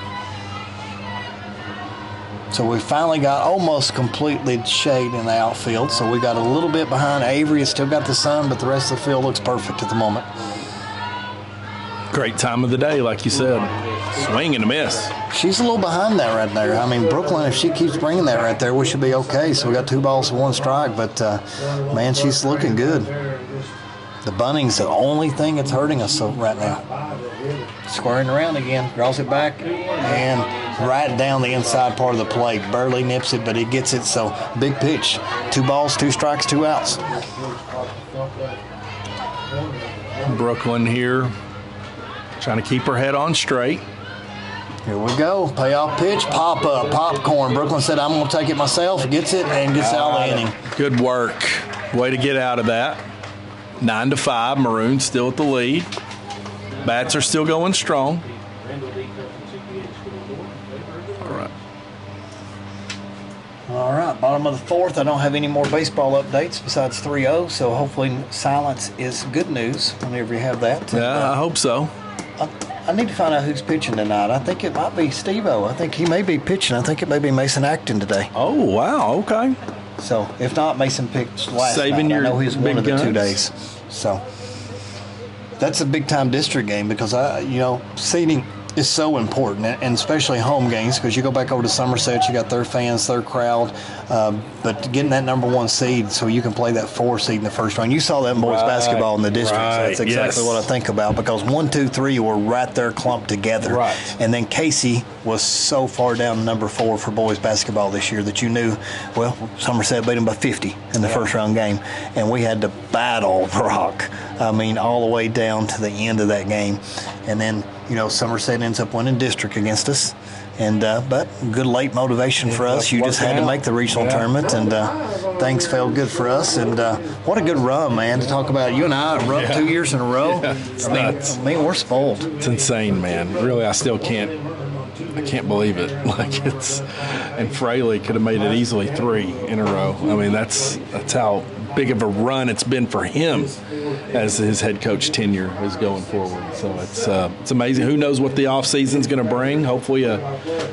So we finally got almost completely shade in the outfield. So we got a little bit behind Avery. It's still got the sun, but the rest of the field looks perfect at the moment. Great time of the day, like you said. Swing and a miss. She's a little behind that right there. I mean, Brooklyn, if she keeps bringing that right there, we should be okay. So we got 2 balls and 1 strike, but, man, she's looking good. The bunting's the only thing that's hurting us right now. Squaring around again, draws it back, and right down the inside part of the plate. Barely nips it, but he gets it, so big pitch. 2 balls, 2 strikes, 2 outs. Brooklyn here trying to keep her head on straight. Here we go. Payoff pitch, pop up, popcorn. Brooklyn said, I'm going to take it myself. Gets it and gets out of the inning. Good work. Way to get out of that. 9-5. Maroons still at the lead. Bats are still going strong. All right, bottom of the 4th. I don't have any more baseball updates besides 3-0, so hopefully silence is good news whenever you have that. Yeah, I hope so. I need to find out who's pitching tonight. I think it might be Steve-O. I think he may be pitching. I think it may be Mason Acton today. Oh, wow, okay. So, if not, Mason pitched last Saving night. your I know he's one big of the guns. 2 days. So, that's a big-time district game because, seeding is so important, and especially home games because you go back over to Somerset, you got their fans, their crowd, but getting that number 1 seed so you can play that 4 seed in the first round. You saw that in boys basketball in the district. So that's exactly what I think about because 1, 2, 3 were right there clumped together. Right. And then Casey was so far down number 4 for boys basketball this year that you knew, well, Somerset beat them by 50 in the first round game, and we had to battle Brock. I mean, all the way down to the end of that game. And then, Somerset ends up winning district against us. And but good late motivation for us. You just had to make the regional tournament, and things felt good for us. And what a good run, man, to talk about. You and I run 2 years in a row. It's nuts. I mean, we're spoiled. It's insane, man. Really, I still can't believe it. And Fraley could have made it easily 3 in a row. I mean, that's how big of a run it's been for him as his head coach tenure is going forward. So it's amazing. Who knows what the off season's going to bring? Hopefully,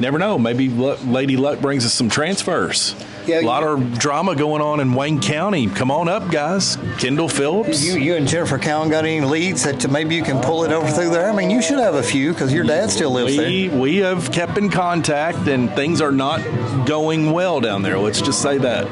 never know. Maybe Lady Luck brings us some transfers. Yeah, a lot of drama going on in Wayne County. Come on up, guys. Kendall Phillips. You and Jennifer Cowan got any leads that maybe you can pull it over through there? I mean, you should have a few because your dad still lives there. We have kept in contact, and things are not going well down there. Let's just say that.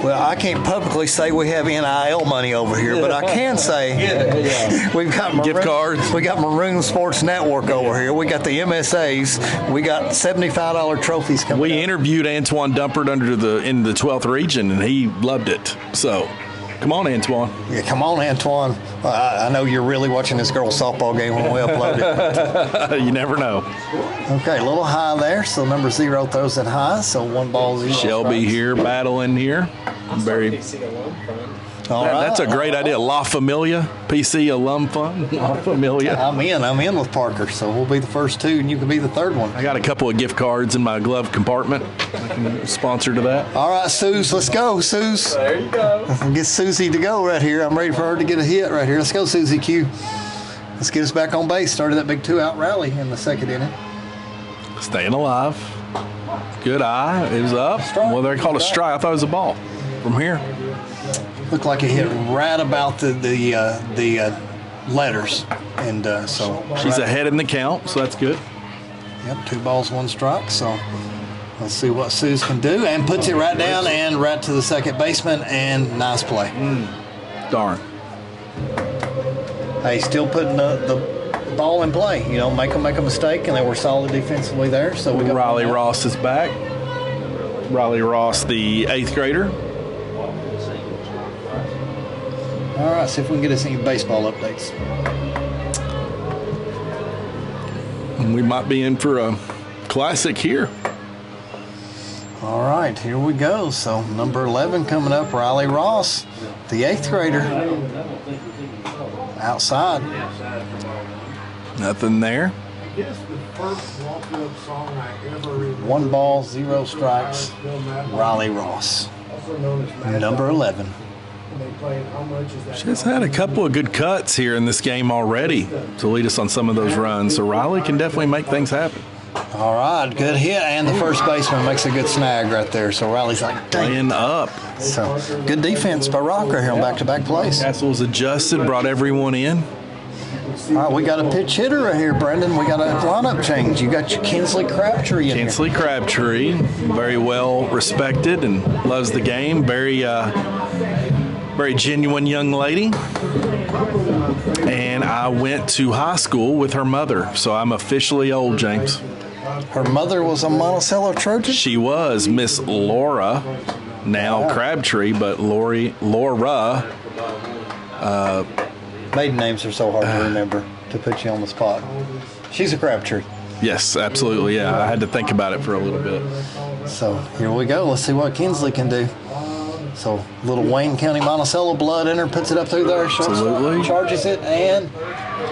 Well, I can't publicly say we have NIL money over here, but I can say we've got gift cards. We got Maroon Sports Network over here. We got the MSAs. We got $75 trophies coming. We interviewed Antoine Dumpert in the 12th region, and he loved it. So, come on, Antoine. Yeah, come on, Antoine. I know you're really watching this girls' softball game when we upload it. You never know. Okay, a little high there. So number 0 throws it high. So 1 ball, 0 Shelby strikes. here, battling here. All right. That's a great idea. La Familia, PC alum fund. La Familia. I'm in with Parker, so we'll be the first 2, and you can be the 3rd one. I got a couple of gift cards in my glove compartment. I can sponsor to that. All right, Suze, let's go, Suze. There you go. Get Susie to go right here. I'm ready for her to get a hit right here. Let's go, Susie Q. Let's get us back on base. Started that big 2-out rally in the 2nd inning. Staying alive. Good eye. It was up. Well, they called a strike. I thought it was a ball from here. Looked like it hit right about the letters, and so she's ahead in the count, so that's good. Yep, 2 balls, 1 strike. So let's see what Suze can do, and puts it right down and right to the second baseman, and nice play. Darn. Hey, still putting the ball in play. You know, make them make a mistake, and they were solid defensively there. So we got Riley Ross is back. Riley Ross, the 8th grader. All right, see if we can get us any baseball updates. We might be in for a classic here. All right, here we go. So number 11 coming up, Riley Ross, the 8th grader. Outside. Nothing there. I guess the first walk-up song I ever remember. 1 ball, 0 strikes. Riley Ross, Also known as number 11. They played How Much Is That? She's had a couple of good cuts here in this game already to lead us on some of those runs. So Riley can definitely make things happen. All right, good hit, and the first baseman makes a good snag right there. So Riley's like, dang. Playing up. So good defense by Rocker here on back-to-back plays. Castle's adjusted, brought everyone in. All right, we got a pitch hitter right here, Brendan. We got a lineup change. You got your Kinsley Crabtree in Kinsley Crabtree, very well respected and loves the game. Very genuine young lady. And I went to high school with her mother, so I'm officially old, James. Her mother was a Monticello Trojan? She was Miss Laura, now Crabtree, but Laura. Maiden names are so hard to remember, to put you on the spot. She's a Crabtree. Yes, absolutely, yeah. I had to think about it for a little bit. So here we go. Let's see what Kinsley can do. So little Wayne County Monticello blood in her, puts it up through there. Absolutely. Charges it, and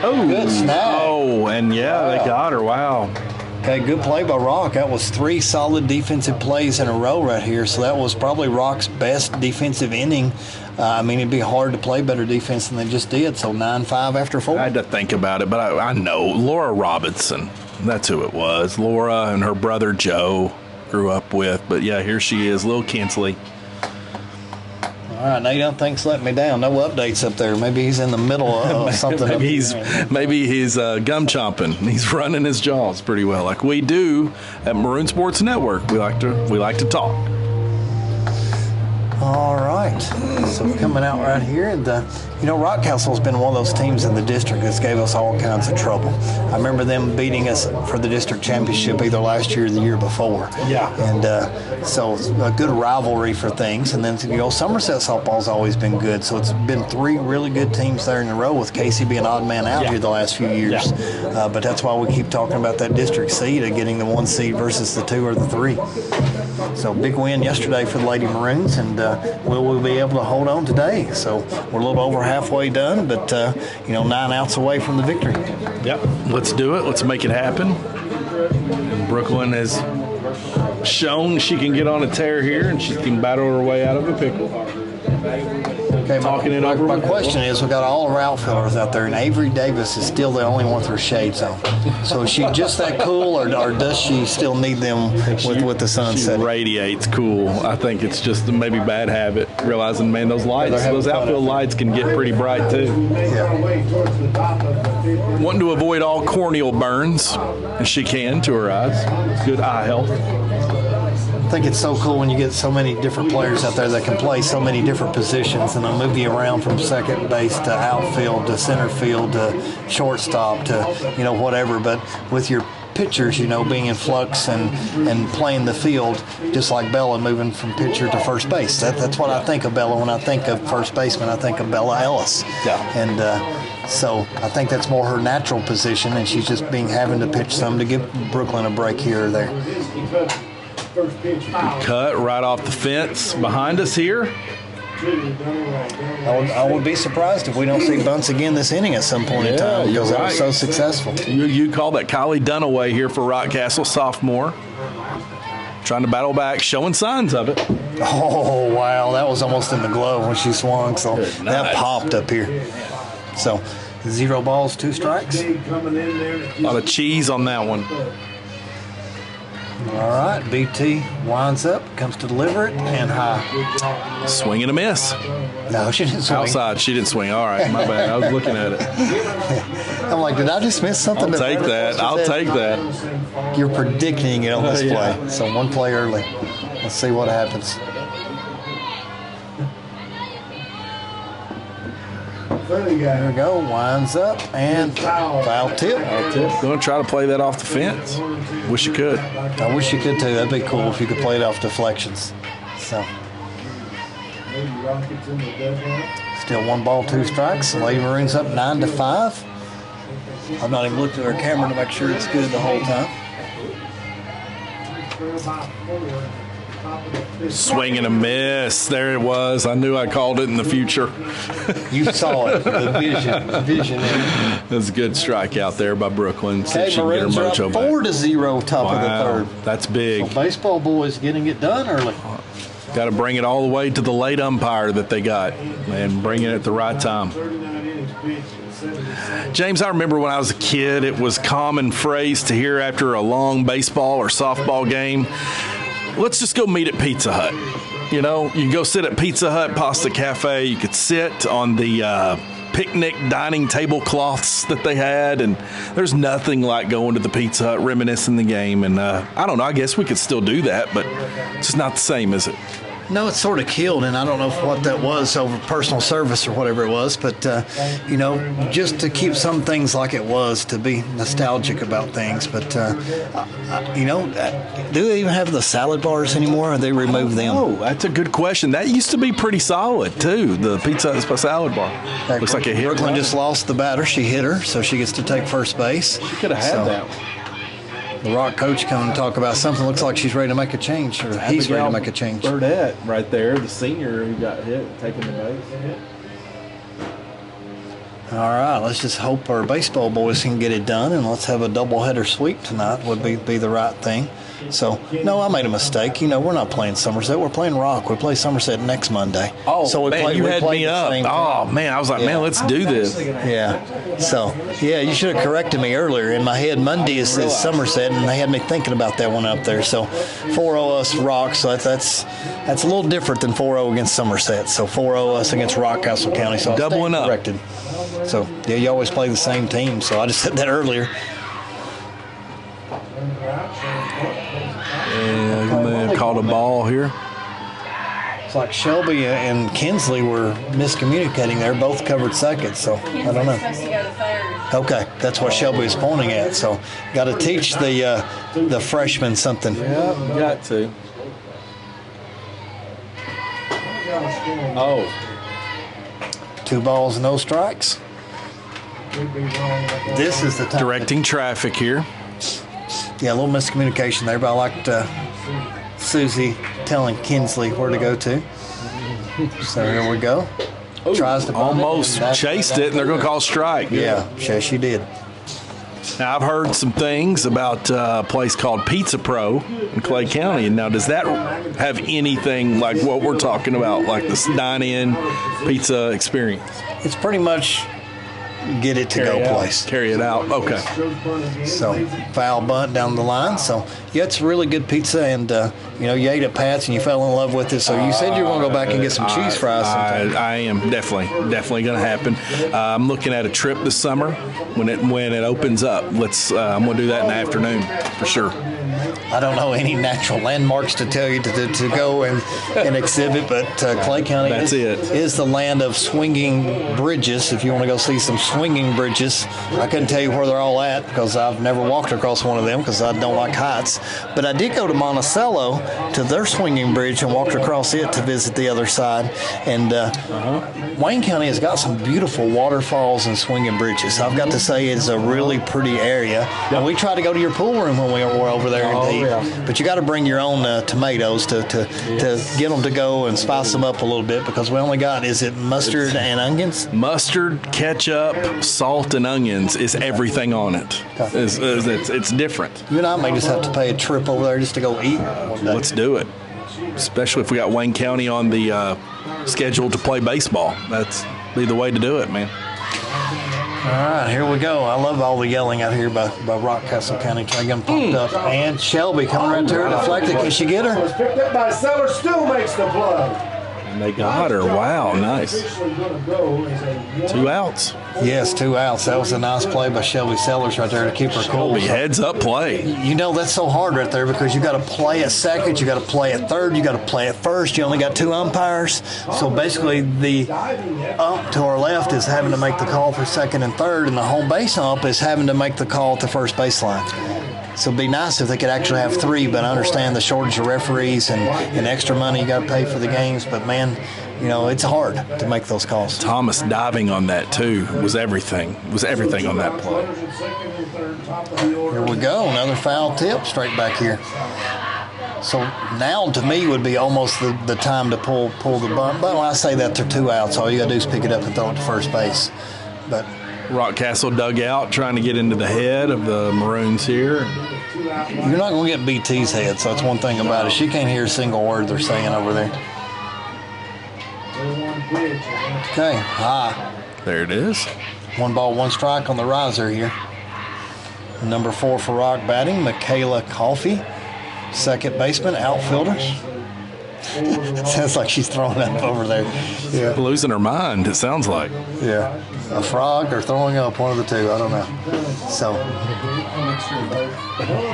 good snag. Oh, and yeah, they got her. Wow. Okay, good play by Rock. That was 3 solid defensive plays in a row right here. So that was probably Rock's best defensive inning. I mean, it'd be hard to play better defense than they just did. So 9-5 after 4. I had to think about it, but I know Laura Robinson. That's who it was. Laura and her brother Joe grew up with. But yeah, here she is, little Kinsley. All right, now you don't think's letting me down. No updates up there. Maybe he's in the middle of something. maybe he's gum chomping. He's running his jaws pretty well, like we do at Maroon Sports Network. We like to talk. All right, so coming out right here, and Rockcastle's been one of those teams in the district that's gave us all kinds of trouble. I remember them beating us for the district championship either last year or the year before. Yeah. And so it's a good rivalry for things. And then Somerset softball's always been good. So it's been 3 really good teams there in a row, with Casey being odd man out here the last few years. Yeah. But that's why we keep talking about that district seed of getting the 1 seed versus the 2 or the 3. So big win yesterday for the Lady Maroons, and will we be able to hold on today? So we're a little over halfway done, but 9 outs away from the victory. Yep, let's do it. Let's make it happen. Brooklyn has shown she can get on a tear here, and she can battle her way out of a pickle. Okay, Talking it over my with- question is, we got all our outfielders out there, and Avery Davis is still the only one with her shades on. So is she just that cool, or does she still need them with the sun She setting? radiates cool. I think it's just maybe bad habit, realizing, man, those lights, those outfield lights can get pretty bright too. Yeah. Wanting to avoid all corneal burns, and she can to her eyes. It's good eye health. I think it's so cool when you get so many different players out there that can play so many different positions, and they'll move you around from second base to outfield to center field to shortstop to whatever. But with your pitchers, being in flux and playing the field, just like Bella moving from pitcher to first base. That's what I think of Bella when I think of first baseman. I think of Bella Ellis. Yeah. And so I think that's more her natural position, and she's just having to pitch some to give Brooklyn a break here or there. Cut right off the fence behind us here. I would be surprised if we don't see bunts again this inning at some point in time, you're because they were right. so successful. You call that Kylie Dunaway here for Rockcastle, sophomore. Trying to battle back, showing signs of it. Oh, wow. That was almost in the glove when she swung, so Good that night. popped up here. So 0 balls, 2 strikes. A lot of cheese on that one. All right, BT winds up, comes to deliver it, and high. Swing and a miss. No, she didn't swing. Outside, she didn't swing. All right, my bad. I was looking at it. I'm like, did I just miss something? I'll take that. I'll take that. You're predicting it on this Yeah. play. So 1 play early. Let's see what happens. There we go, winds up, and foul tip. Going to try to play that off the fence. Wish you could. I wish you could too. That'd be cool if you could play it off deflections. So still 1 ball, 2 strikes. Lady Maroons up 9-5. I've not even looked at our camera to make sure it's good the whole time. Swing and a miss. There it was. I knew I called it in the future. You saw it. The vision. That's a good strike out there by Brooklyn. See if Okay, she can get her Maroons are up mojo back. 4-0 top of the Wow, third. that's big. So baseball boys getting it done early. Got to bring it all the way to the late umpire that they got and bring it at the right time. James, I remember when I was a kid, it was common phrase to hear after a long baseball or softball game, let's just go meet at Pizza Hut. You can go sit at Pizza Hut, Pasta Cafe. You could sit on the picnic dining tablecloths that they had, and there's nothing like going to the Pizza Hut, reminiscing the game. And I don't know, I guess we could still do that, but it's just not the same, is it? No, it's sort of killed, and I don't know what that was over personal service or whatever it was, but, just to keep some things like it was, to be nostalgic about things. But, do they even have the salad bars anymore, or they removed them? Oh, that's a good question. That used to be pretty solid, too, the Pizza Hut salad bar. Looks like a hit. Brooklyn just lost the batter. She hit her, so she gets to take first base. She could have had that one. The Rock coach coming to talk about something. Looks like she's ready to make a change, or he's ready to make a change. Burdette right there, the senior who got hit, taking the base. All right, let's just hope our baseball boys can get it done, and let's have a doubleheader sweep tonight would be the right thing. So, no, I made a mistake. We're not playing Somerset. We're playing Rock. We play Somerset next Monday. Oh, so we you had played me the up. same thing. Oh, man, I was like, Yeah. man, let's do this. Yeah. So, yeah, you should have corrected me earlier. In my head, Monday is Somerset, and they had me thinking about that one up there. So, 4-0 us Rock. So that's a little different than 4-0 against Somerset. So 4-0 us against Rockcastle County. So I Doubling stand up. corrected. So, yeah, you always play the same team. So I just said that earlier. And called a ball here. It's like Shelby and Kinsley were miscommunicating there. Both covered second, so I don't know. Supposed to go to third. Okay, that's what Shelby was pointing at. So got to teach the freshmen something. Yeah, you got to. Oh. 2 balls, no strikes. This is the time. Directing traffic here. Yeah, a little miscommunication there, but I liked Susie telling Kinsley where to go to. So here we go. Tries to bunt it, Almost and that's- chased it, and they're going to call strike. Yeah, she did. Now, I've heard some things about a place called Pizza Pro in Clay County. Now, does that have anything like what we're talking about, like this dine-in pizza experience? It's pretty much get it to go place. Carry it out. Okay. So foul bunt down the line. So yeah, it's really good pizza, and you know, you ate at Pat's and you fell in love with it. So you said you were going to go back and get some cheese fries sometime. I am definitely going to happen. I'm looking at a trip this summer when it opens up. I'm going to do that in the afternoon for sure. I don't know any natural landmarks to tell you to go and exhibit, but Clay County is the land of swinging bridges. If you want to go see some swinging bridges, I couldn't tell you where they're all at because I've never walked across one of them because I don't like heights. But I did go to Monticello to their swinging bridge and walked across it to visit the other side. And Wayne County has got some beautiful waterfalls and swinging bridges. I've got to say it's a really pretty area. And we tried to go to your pool room when we were over there. But you got to bring your own tomatoes to get them to go and spice them up a little bit because we only got, is it mustard and onions? Mustard, ketchup, salt, and onions is everything on it. It's different. You and I may just have to pay a trip over there just to go eat one day. Let's do it, especially if we got Wayne County on the schedule to play baseball. That's be the way to do it, man. All right, here we go. I love all the yelling out here by Rockcastle County. Try to get them pumped up. And Shelby coming right to her, deflected. Can she get her? Picked up by Seller, still makes the play. And they got her. Wow, nice. 2 outs. Yes, 2 outs. That was a nice play by Shelby Sellers right there to keep her cool. Shelby heads up play. You know, that's so hard right there because you got to play at second, you got to play at third, you got to play at first. You only got 2 umpires. So basically the ump to our left is having to make the call for second and third, and the home base ump is having to make the call at the first baseline. So it'd be nice if they could actually have 3, but I understand the shortage of referees and extra money you got to pay for the games. But, man, you know, it's hard to make those calls. Thomas diving on that, too, was everything. Was everything on that play. Here we go. Another foul tip straight back here. So now, to me, would be almost the time to pull the bunt. But when I say that, they're 2 outs. All you got to do is pick it up and throw it to first base. But Rockcastle dug out, trying to get into the head of the Maroons here. You're not going to get BT's head, so that's one thing about it. She can't hear a single word they're saying over there. Okay, high. There it is. 1 ball, 1 strike on the riser here. Number 4 for Rock batting, Michaela Coffey. Second baseman, outfielder. Sounds like she's throwing up over there. Yeah. Losing her mind, it sounds like. Yeah. A frog or throwing up, one of the two. I don't know. So,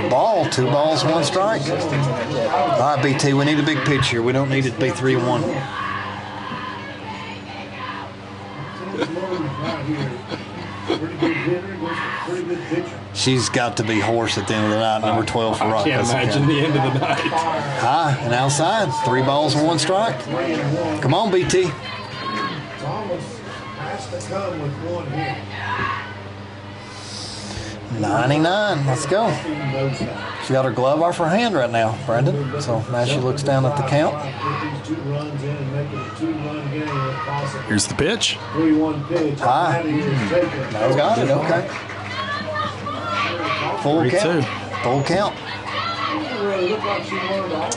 ball, 2 balls, 1 strike. All right, BT, we need a big pitch here. We don't need it to be 3-1. She's got to be hoarse at the end of the night, number 12 for Rock. I can't imagine the end of the night. High and outside, 3 balls and 1 strike. Come on, BT. Thomas has to come with 1 hit. 99. Let's go. She got her glove off her hand right now, Brandon. So now she looks down at the count. Here's the pitch. 3-1 pitch. High. No, got it. Okay. Full 3-2. count. Full count.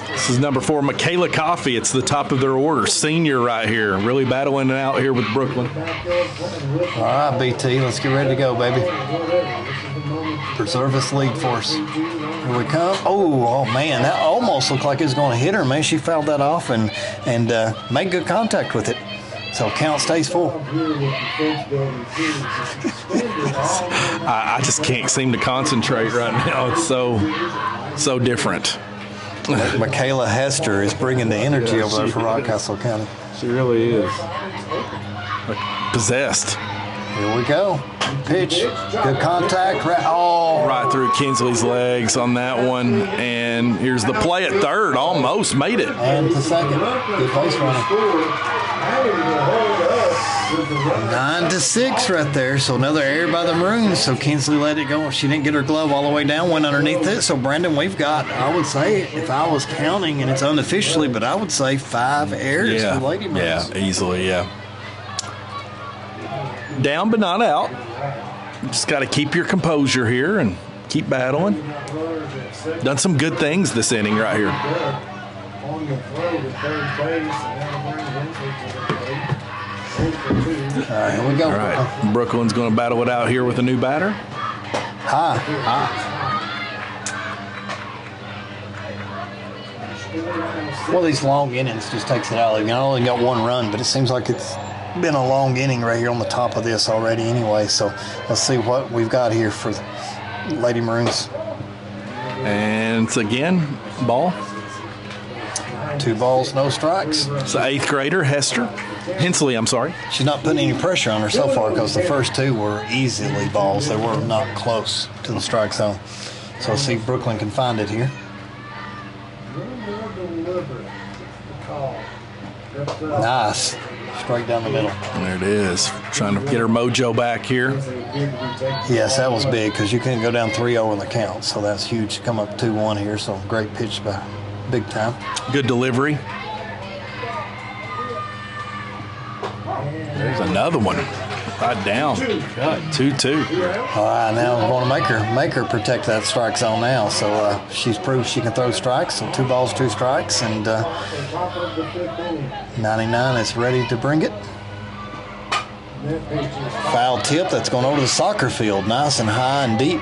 This is number 4, Michaela Coffey. It's the top of their order. Senior right here. Really battling it out here with Brooklyn. All right, BT. Let's get ready to go, baby. Preserve this lead for us. Here we come. Oh, man. That almost looked like it was going to hit her, man. She fouled that off and made good contact with it. So count stays full. I just can't seem to concentrate right now. It's so different. Michaela Hester is bringing the energy over there for Rockcastle County. She really is. Possessed. Here we go. Pitch. Good contact. Right through Kinsley's legs on that one. And here's the play at third. Almost made it. And to second. Good base running. 9-6 right there. So another error by the Maroons. So Kinsley let it go. She didn't get her glove all the way down, went underneath it. So Brandon, we've got, I would say, if I was counting, and it's unofficially, but I would say 5 errors for Lady Maroons. Yeah, easily, yeah. Down but not out. Just got to keep your composure here and keep battling. Done some good things this inning right here. On the throw to third base, and that'll bring Hensley to the plate. 0 for 2. All right, here we go. All right, Brooklyn's going to battle it out here with a new batter. High. Well, these long innings just takes it out. I only got one run, but it seems like it's been a long inning right here on the top of this already anyway. So let's see what we've got here for Lady Maroons. And it's again, ball. 2 balls, no strikes. It's the 8th grader, Hensley, I'm sorry. She's not putting any pressure on her so far because the first 2 were easily balls. They were not close to the strike zone. So let's see if Brooklyn can find it here. Nice. Straight down the middle. There it is. Trying to get her mojo back here. Yes, that was big because you couldn't go down 3-0 in the count. So that's huge to come up 2-1 here. So great pitch by Big Time. Good delivery. There's another one. Right down. God, 2-2. All right, now we're going to make her protect that strike zone now. So she's proved she can throw strikes. So 2 balls, 2 strikes, and 99 is ready to bring it. Foul tip that's going over the soccer field, nice and high and deep.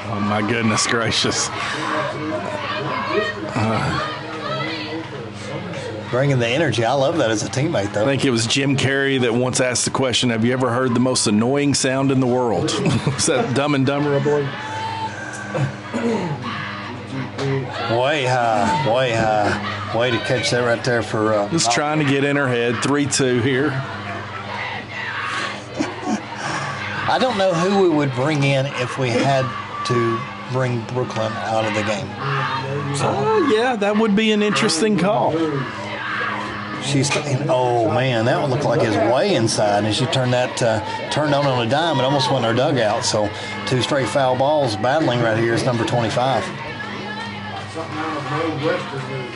Oh my goodness gracious. Bringing the energy. I love that as a teammate, though. I think it was Jim Carrey that once asked the question, have you ever heard the most annoying sound in the world? Was that Dumb and Dumber, I believe? Way high, way high. Way to catch that right there for... Just trying to get in her head. 3-2 here. I don't know who we would bring in if we had to bring Brooklyn out of the game. Yeah, that would be an interesting call. She's oh man, that one looked like it was way inside, and she turned on a dime. It almost went in her dugout. So 2 straight foul balls battling right here is number 25. Something out of Mo Western movie,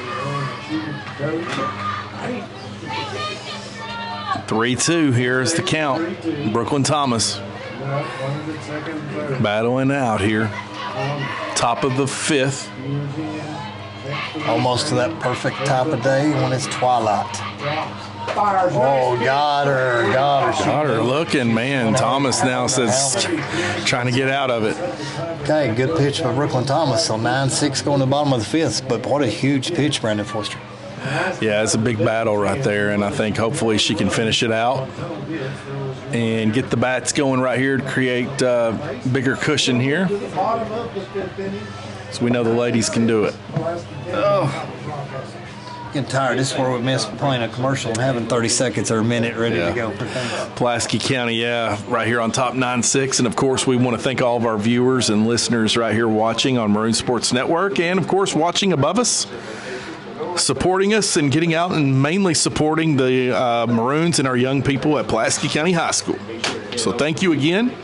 3-2 here's the count. Brooklyn Thomas battling out here. Top of the 5th. Almost to that perfect time of day when it's twilight. Oh, got her looking, man. Thomas now says trying to get out of it. Okay, good pitch by Brooklyn Thomas. So 9-6 going to the bottom of the 5th. But what a huge pitch, Brandon Forster. Yeah, it's a big battle right there, and I think hopefully she can finish it out and get the bats going right here to create bigger cushion here. So we know the ladies can do it. Oh, getting tired. This is where we miss playing a commercial and having 30 seconds or a minute ready to go. Pulaski County, right here on top 9-6. And, of course, we want to thank all of our viewers and listeners right here watching on Maroon Sports Network and, of course, watching above us, supporting us and getting out and mainly supporting the Maroons and our young people at Pulaski County High School. So thank you again.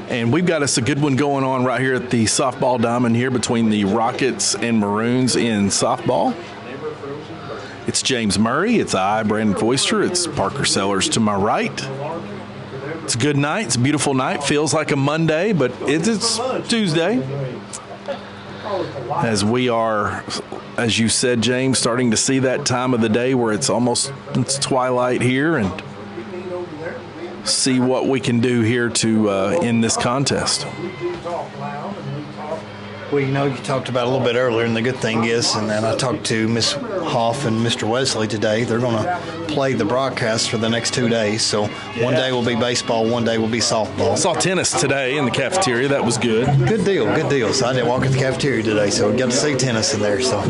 And we've got us a good one going on right here at the softball diamond here between the Rockets and Maroons in softball. It's James Murray. It's I, Brandon Foister. It's Parker Sellers to my right. It's a good night. It's a beautiful night. Feels like a Monday, but it's Tuesday. As we are, as you said, James, starting to see that time of the day where it's twilight here, and see what we can do here to end this contest. Well, you talked about a little bit earlier, and the good thing is, and then I talked to Miss Hoff and Mr. Wesley today, they're going to play the broadcast for the next 2 days. So one day will be baseball, one day will be softball. I saw tennis today in the cafeteria. That was good. Good deal. So I didn't walk at the cafeteria today, so we got to see tennis in there. So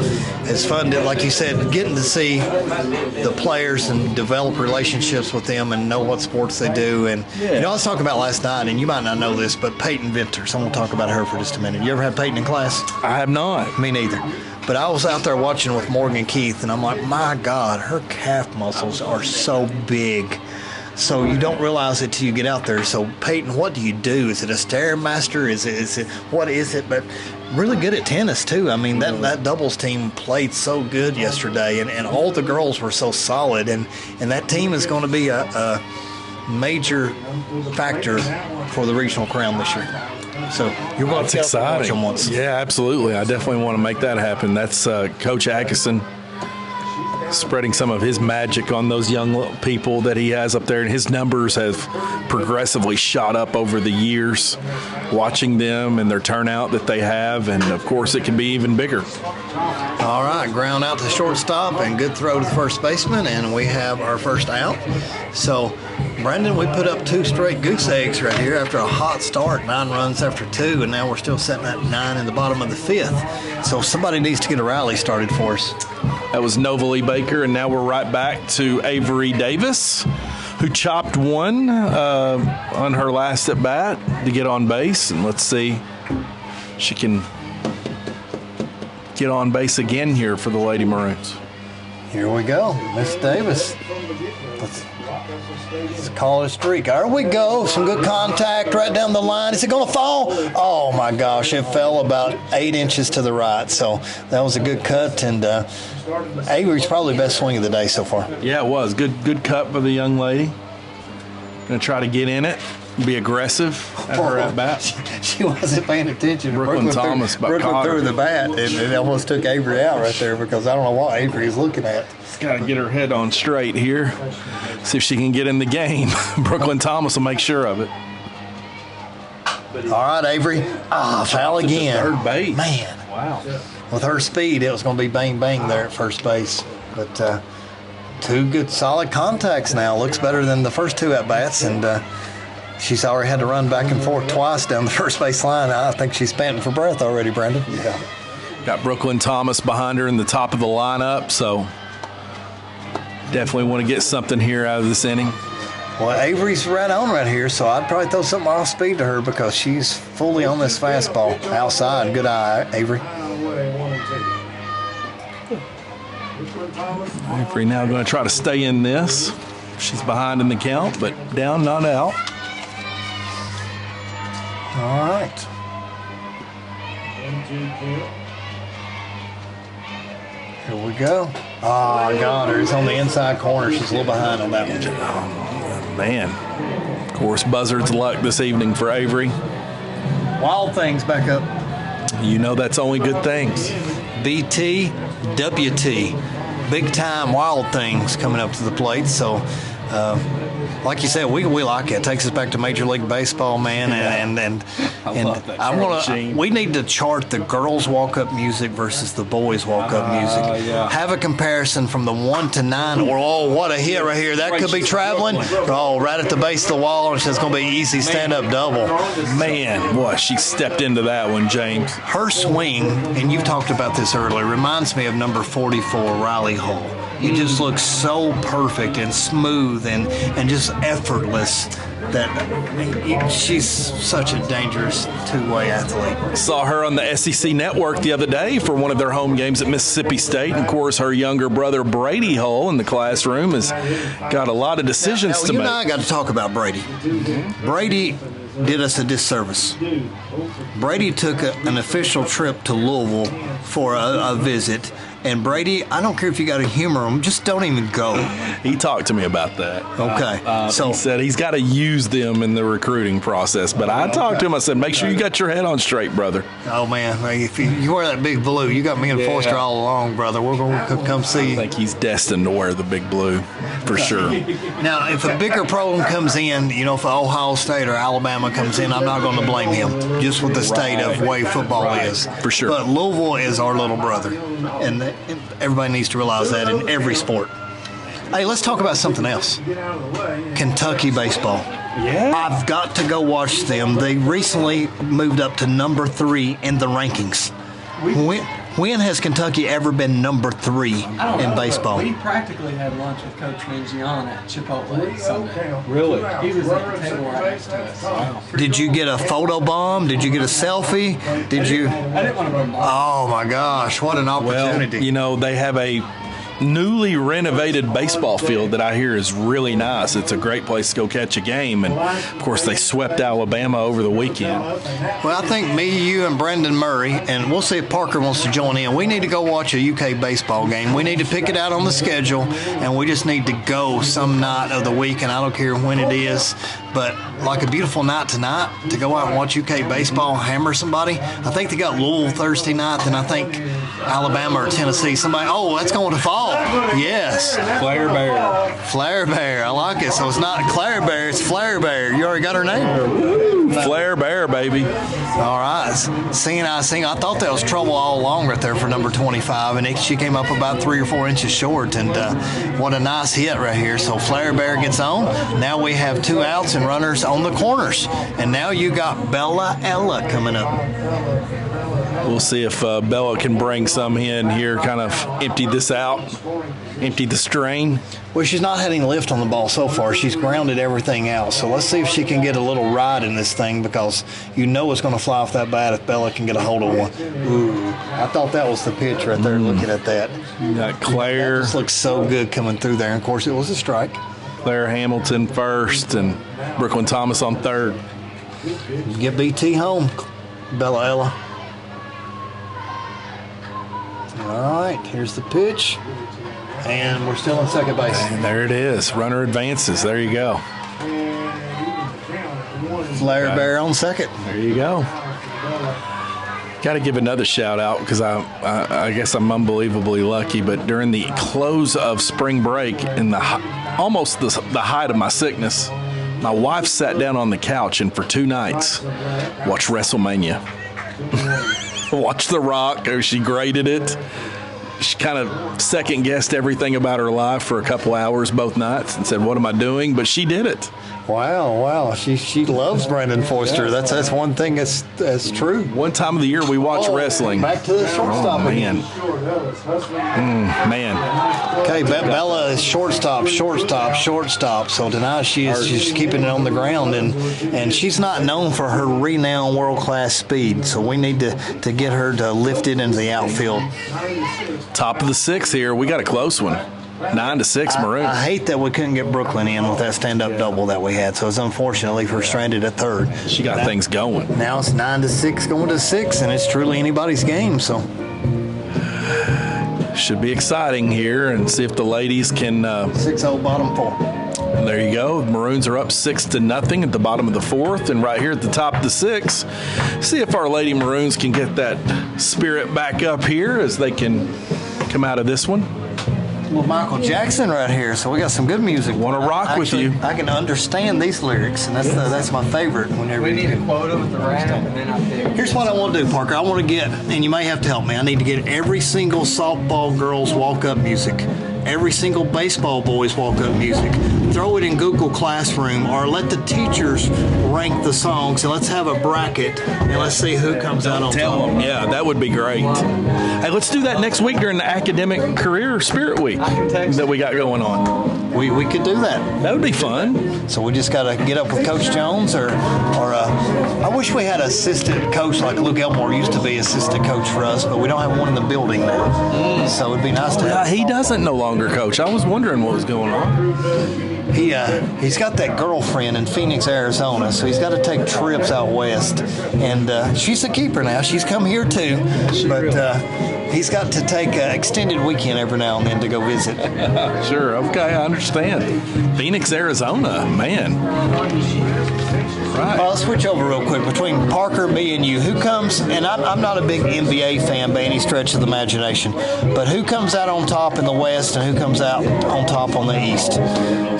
it's fun, like you said, getting to see the players and develop relationships with them and know what sports they do. And, I was talking about last night, and you might not know this, but Peyton Venter, so I'm going to talk about her for just a minute. You ever had Peyton in class? I have not. Me neither. But I was out there watching with Morgan Keith, and I'm like, my God, her calf muscles are so big. so you don't realize it till you get out there. So Peyton, what do you do? Is it a Stairmaster? Is it what is it? But really good at tennis too. I mean, that doubles team played so good yesterday, and all the girls were so solid, and that team is going to be a major factor for the regional crown this year. So you're going to watch them once. Yeah, absolutely. I definitely want to make that happen. That's Coach Atkinson spreading some of his magic on those young people that he has up there, and his numbers have progressively shot up over the years, watching them and their turnout that they have, and of course it can be even bigger. All right, ground out to shortstop and good throw to the first baseman, and we have our first out. So Brandon, we put up 2 straight goose eggs right here after a hot start, 9 runs after 2, and now we're still sitting at 9 in the bottom of the 5th. So somebody needs to get a rally started for us. That was Nova Lee Baker, and now we're right back to Avery Davis, who chopped one on her last at bat to get on base. And let's see if she can get on base again here for the Lady Maroons. Here we go, Miss Davis. Let's call it a streak. There we go. Some good contact right down the line. Is it going to fall? Oh, my gosh. It fell about 8 inches to the right. So that was a good cut. And Avery's probably best swing of the day so far. Yeah, it was. Good cut by the young lady. Going to try to get in it, be aggressive at her at bat. She wasn't paying attention. Brooklyn Thomas Brooklyn threw the bat, and it almost took Avery out right there because I don't know what Avery is looking at. Got to get her head on straight here. See if she can get in the game. Brooklyn Thomas will make sure of it. All right, Avery. Foul again. Third base. Man. Wow. With her speed, it was going to be bang, bang there at first base. But 2 good, solid contacts now. Looks better than the first 2 at-bats. And she's already had to run back and forth twice down the first base line. I think she's panting for breath already, Brandon. Yeah. Got Brooklyn Thomas behind her in the top of the lineup, so definitely want to get something here out of this inning. Well, Avery's right on right here, so I'd probably throw something off speed to her because she's fully on this fastball outside. Good eye, Avery. Avery now going to try to stay in this. She's behind in the count, but down, not out. All right. Here we go. Oh, got her. It's on the inside corner. She's a little behind on that one. Oh, man. Of course, buzzard's luck this evening for Avery. Wild Things back up. You know that's only good things. BT, WT. Big time Wild Things coming up to the plate. So, like you said, we like it. It takes us back to Major League Baseball, man. And we need to chart the girls' walk-up music versus the boys' walk-up music. Yeah. Have a comparison from the 1 to 9. Or, oh, what a hit right here. That could be traveling. Oh, right at the base of the wall. It's going to be easy stand-up double. Man, boy, she stepped into that one, James. Her swing, and you talked about this earlier, reminds me of number 44, Riley Hall. He just looks so perfect and smooth and just effortless that she's such a dangerous two-way athlete. Saw her on the SEC Network the other day for one of their home games at Mississippi State. And, of course, her younger brother, Brady Hull, in the classroom has got a lot of decisions to make. You and I got to talk about Brady. Brady did us a disservice. Brady took an official trip to Louisville for a visit. And Brady, I don't care if you got to humor him, just don't even go. He talked to me about that. Okay. So he said he's got to use them in the recruiting process. But I talked to him. I said, make sure you got your head on straight, brother. Oh, man. If you wear that big blue, you got me and Forster all along, brother. We're going to come see you. I think he's destined to wear the big blue for sure. Now, if a bigger program comes in, if Ohio State or Alabama comes in, I'm not going to blame him, just with the state of way football is. For sure. But Louisville is our little brother. And everybody needs to realize that in every sport. Hey, let's talk about something else. Kentucky baseball. Yeah. I've got to go watch them. They recently moved up to number 3 in the rankings. When has Kentucky ever been number 3 in baseball? We practically had lunch with Coach Mangione at Chipotle Sunday. Really? He was at the table right next to us. Wow. Did you get a photo bomb? Did you get a selfie? Did you? I didn't want to bombard. Oh, my gosh. What an opportunity. Well, they have a newly renovated baseball field that I hear is really nice. It's a great place to go catch a game. And, of course, they swept Alabama over the weekend. Well, I think me, you, and Brendan Murray, and we'll see if Parker wants to join in. We need to go watch a UK baseball game. We need to pick it out on the schedule, and we just need to go some night of the week, and I don't care when it is. But like a beautiful night tonight to go out and watch UK baseball, hammer somebody. I think they got Louisville Thursday night, and I think Alabama or Tennessee. Somebody, oh, that's going to fall. Yes. Flair Bear. Flair Bear. I like it. So it's not Claire Bear, it's Flair Bear. You already got her name? Flair Bear, baby. All right. Seeing. I thought that was trouble all along right there for number 25, and she came up about 3 or 4 inches short, and what a nice hit right here. So Flair Bear gets on. Now we have 2 outs and runners on the corners, and now you got Bella Ella coming up. We'll see if Bella can bring some in here, kind of empty this out, empty the strain. Well, she's not had any lift on the ball so far. She's grounded everything out. So let's see if she can get a little ride in this thing, because you know it's going to fly off that bat if Bella can get a hold of one. Ooh, I thought that was the pitch right there, looking at that. Got Claire. That just looks so good coming through there. And, of course, it was a strike. Claire Hamilton first and Brooklyn Thomas on third. Get BT home, Bella Ella. All right, here's the pitch. And we're still in second base. And there it is. Runner advances. There you go. Flair Bear on second. There you go. Got to give another shout out, because I guess I'm unbelievably lucky, but during the close of spring break and almost the height of my sickness, my wife sat down on the couch and for 2 nights watched WrestleMania. Watched The Rock. She graded it. She kind of second-guessed everything about her life for a couple hours both nights and said, what am I doing? But she did it. Wow. She loves Brandon Foster. That's one thing that's true. One time of the year we watch wrestling. Back to the shortstop man. Man. Okay, Bella is shortstop. So tonight she's keeping it on the ground, and she's not known for her renowned world-class speed. So we need to get her to lift it into the outfield. Top of the 6th here. We got a close one. 9-6 Maroons. I hate that we couldn't get Brooklyn in with that stand-up double that we had, so it's unfortunately for stranded at third. She got things going. Now it's 9-6 going to 6, and it's truly anybody's game. So should be exciting here, and see if the ladies can. 6-0 bottom 4. There you go. The Maroons are up 6-0 at the bottom of the 4th, and right here at the top of the 6th, see if our Lady Maroons can get that spirit back up here as they can come out of this one. Well, Michael Jackson right here, so we got some good music. Want to rock with you. I can understand these lyrics, and that's my favorite. Whenever we need a quota with the rap, and then I pick. Here's what I want to do, Parker. I want to get, and you may have to help me, I need to get every single softball girl's walk-up music, every single baseball boy's walk-up music. Throw it in Google Classroom, or let the teachers rank the songs, and let's have a bracket, and let's see who comes out on top. Yeah, that would be great. Hey, let's do that next week during the Academic Career Spirit Week that we got going on. We could do that. That would be fun. So we just got to get up with Coach Jones, or I wish we had an assistant coach like Luke Elmore used to be assistant coach for us, but we don't have one in the building now. So it'd be nice to have. He doesn't no longer coach. I was wondering what was going on. He's got that girlfriend in Phoenix, Arizona, so he's got to take trips out west. And she's a keeper now. She's come here too, but he's got to take an extended weekend every now and then to go visit. Sure, okay, I understand. Phoenix, Arizona, man. Right. I'll switch over real quick between Parker, me, and you. Who comes, and I'm not a big NBA fan by any stretch of the imagination, but who comes out on top in the West and who comes out on top on the East?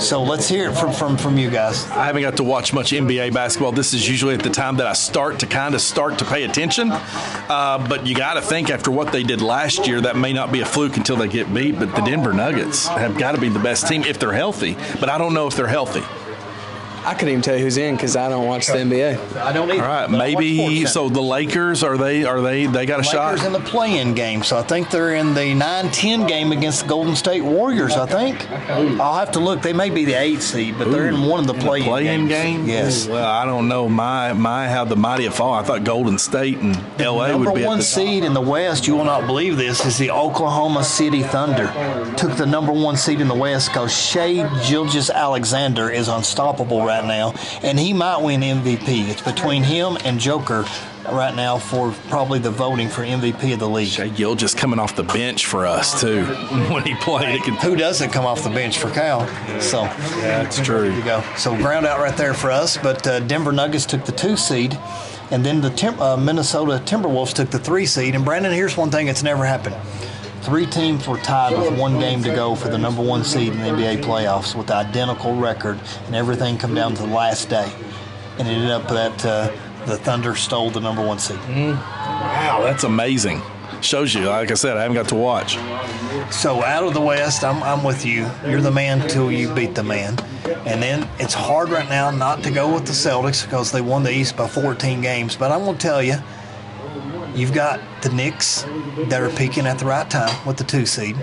So let's hear it from you guys. I haven't got to watch much NBA basketball. This is usually at the time that I start to pay attention. But you got to think after what they did last year, that may not be a fluke until they get beat. But the Denver Nuggets have got to be the best team if they're healthy. But I don't know if they're healthy. I couldn't even tell you who's in because I don't watch the NBA. I don't either. All right, but I watch maybe. Sports So the Lakers they got a shot? Lakers in the play-in game, so I think they're in the 9-10 game against the Golden State Warriors. I think I'll have to look. They may be the 8th seed, but they're in one of the play-in game. Yes. Well, I don't know. My how the mighty have fallen. I thought Golden State and LA would be Number at one the seed in the West, you will not believe this, is the Oklahoma City Thunder. Took the number one seed in the West because Shai Gilgeous-Alexander is unstoppable right now, and he might win MVP. It's between him and Joker right now for probably the voting for MVP of the league. Shai Gill just coming off the bench for us too when he played. Who doesn't come off the bench for Cal? So yeah, it's true. There you go. So ground out right there for us, but Denver Nuggets took the 2 seed. And then the Minnesota Timberwolves took the 3 seed. And, Brandon, here's one thing that's never happened. 3 teams were tied with 1 game to go for the number 1 seed in the NBA playoffs with the identical record, and everything come down to the last day. And it ended up that the Thunder stole the number 1 seed. Wow, that's amazing. Shows you, like I said, I haven't got to watch. So out of the West, I'm with you. You're the man till you beat the man. And then it's hard right now not to go with the Celtics because they won the East by 14 games. But I'm going to tell you, you've got the Knicks that are peaking at the right time with the 2 seed.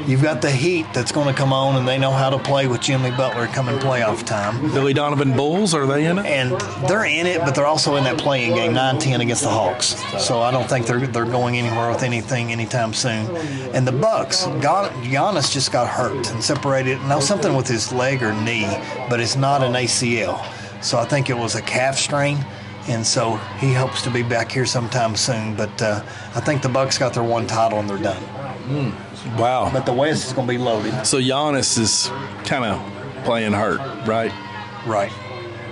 You've got the Heat that's going to come on, and they know how to play with Jimmy Butler coming playoff time. Billy Donovan Bulls, are they in it? And they're in it, but they're also in that playing game, 9-10 against the Hawks. So I don't think they're going anywhere with anything anytime soon. And the Bucks, Giannis just got hurt and separated. Now something with his leg or knee, but it's not an ACL. So I think it was a calf strain. And so he hopes to be back here sometime soon. But I think the Bucks got their 1 title and they're done. Wow. But the West is going to be loaded. So Giannis is kind of playing hurt, right? Right.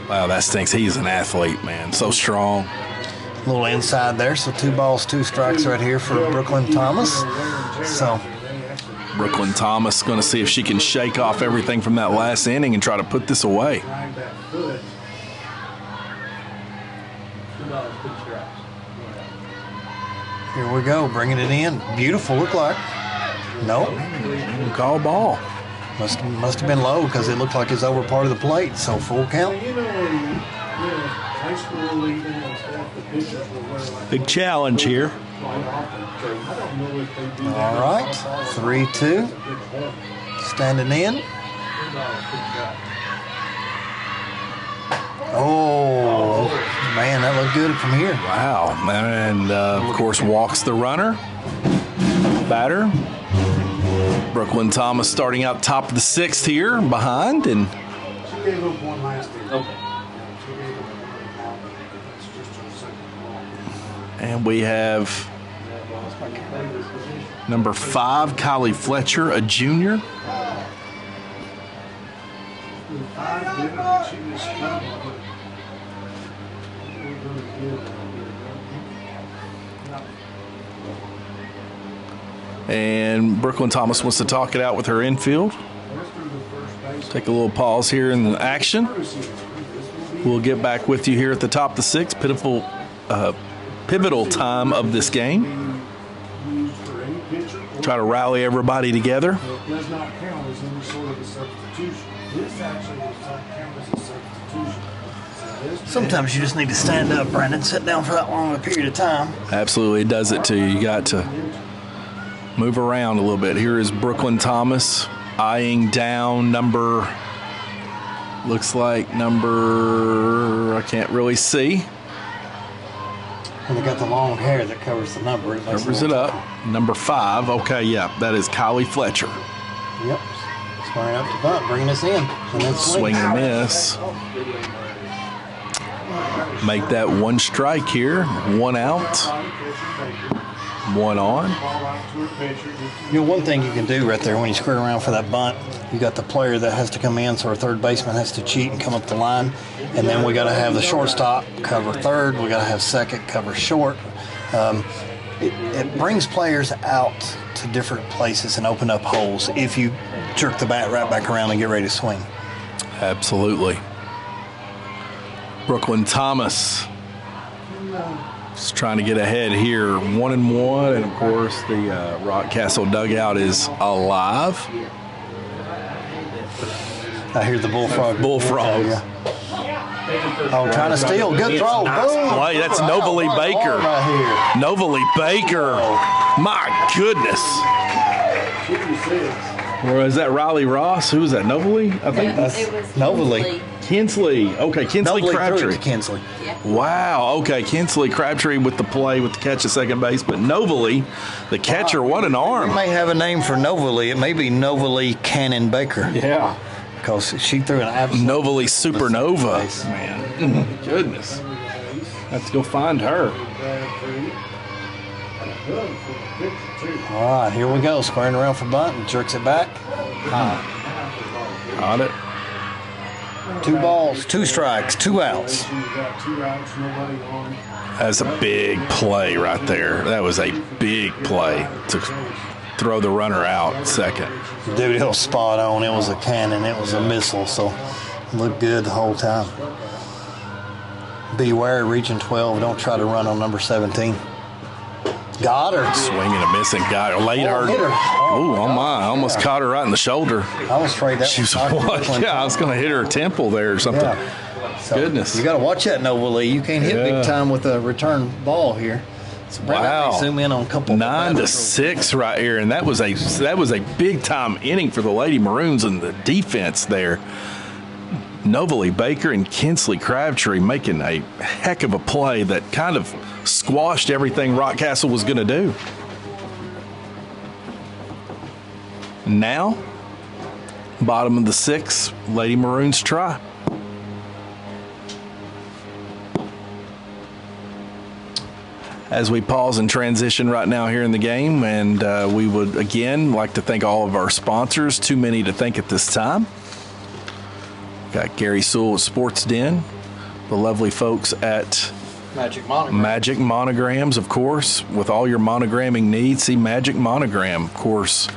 Wow, that stinks. He's an athlete, man. So strong. A little inside there. So 2 balls, 2 strikes right here for Brooklyn Thomas. So Brooklyn Thomas going to see if she can shake off everything from that last inning and try to put this away. Here we go, bringing it in. Beautiful, look like. Nope. Call ball. Must have been low because it looked like it's over part of the plate. So full count. Big challenge here. All right, 3-2. Standing in. Oh, man, that looked good from here. Wow. And, of course, walks the runner. Batter. Brooklyn Thomas starting out top of the 6th here, behind. And She gave up 1 last inning. Okay. And we have number 5, Kylie Fletcher, a junior. And Brooklyn Thomas wants to talk it out with her infield. Take a little pause here in the action. We'll get back with you here at the top of the 6th. Pivotal time of this game. Try to rally everybody together. It does not count as any sort of a substitution. This actually does not count as a substitution. Sometimes you just need to stand up, Brandon. Sit down for that long a period of time. Absolutely, it does it to you. You got to move around a little bit. Here is Brooklyn Thomas eyeing down looks like I can't really see. And they got the long hair that covers the number. Covers it up. Number 5. Okay, yeah, that is Kylie Fletcher. Yep. Squaring up to bunt, bringing us in. And then Swing and a miss. Make that 1 strike here. 1 out. 1 on. You know, one thing you can do right there when you square around for that bunt, you got the player that has to come in, so our third baseman has to cheat and come up the line. And then we got to have the shortstop cover third. We got to have second cover short. It brings players out to different places and open up holes if you jerk the bat right back around and get ready to swing. Absolutely. Brooklyn Thomas is trying to get ahead here. 1-1, and of course the Rockcastle dugout is alive. I hear the bullfrog. Bullfrogs. Oh, trying to steal. Good throw. Boom. Play. That's Novely Baker. Right here. Novely Baker. My goodness. Or is that Riley Ross? Who was that? Novely? I think that's It was Novely. Kinsley. Okay, Kinsley Nobly Crabtree. threw it to Kinsley. Wow. Okay, Kinsley Crabtree with the play, with the catch at second base, but Novely, the catcher, what an We arm. may have a name for Novely. It may be Novely Cannon Baker. Yeah. Because she threw an absolute. Novely Supernova. Nice. Man, goodness. Let's go find her. All right, here we go. Squaring around for bunt and jerks it back. Got it. 2 balls, 2 strikes, 2 outs. That's a big play right there. That was a big play to throw the runner out second. Dude, it was spot on. It was a cannon. It was a missile. So it looked good the whole time. Beware, region 12. Don't try to run on number 17. Got her. Swinging and missing. Got her. Laid her. Hit her. Ooh, oh my. I almost caught her right in the shoulder. I was afraid that She was, was yeah, I was going to hit her temple there or something. Yeah. So Goodness. You got to watch that, Novely. You can't hit big time with a return ball here. So Brandon, Wow. zoom in on a couple. 9-6 right here, and that was a big time inning for the Lady Maroons and the defense there. Novely Baker and Kinsley Crabtree making a heck of a play that kind of squashed everything Rockcastle was going to do. Now, bottom of the 6th, Lady Maroons try. As we pause and transition right now here in the game, and we would again like to thank all of our sponsors, too many to thank at this time. Got Gary Sewell at Sports Den, the lovely folks at Magic Monograms, of course, with all your monogramming needs. See Magic Monogram, of course.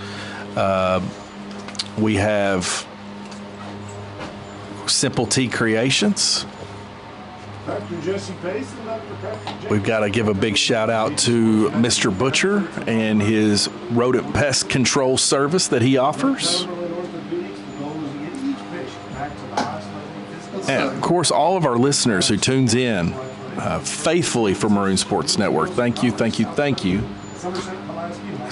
We have Simple Tea Creations. Dr. Jesse Pace and Dr. Patrick We've got to give a big shout out to Mr. Butcher and his rodent pest control service that he offers. And of course, all of our listeners who tunes in faithfully for Maroon Sports Network. Thank you, thank you, thank you.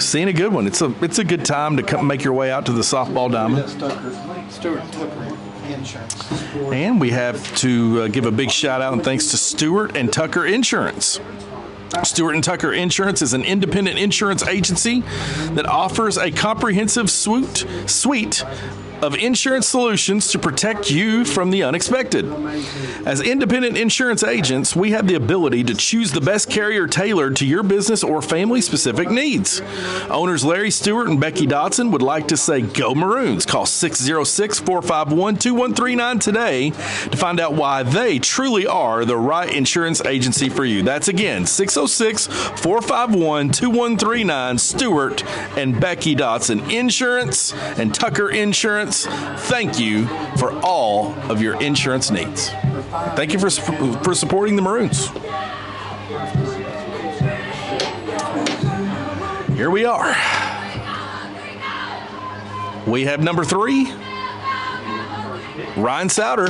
Seeing a good one. It's a good time to come make your way out to the softball diamond. And we have to give a big shout out and thanks to Stewart and Tucker Insurance. Stewart & Tucker Insurance is an independent insurance agency that offers a comprehensive suite of insurance solutions to protect you from the unexpected. As independent insurance agents, we have the ability to choose the best carrier tailored to your business or family-specific needs. Owners Larry Stewart and Becky Dodson would like to say go Maroons. Call 606-451-2139 today to find out why they truly are the right insurance agency for you. That's again, 606-451-2139, Stewart and Becky Dodson Insurance and Tucker Insurance. Thank you for all of your insurance needs. Thank you for supporting the Maroons. Here we are. We have number 3. Ryan Souter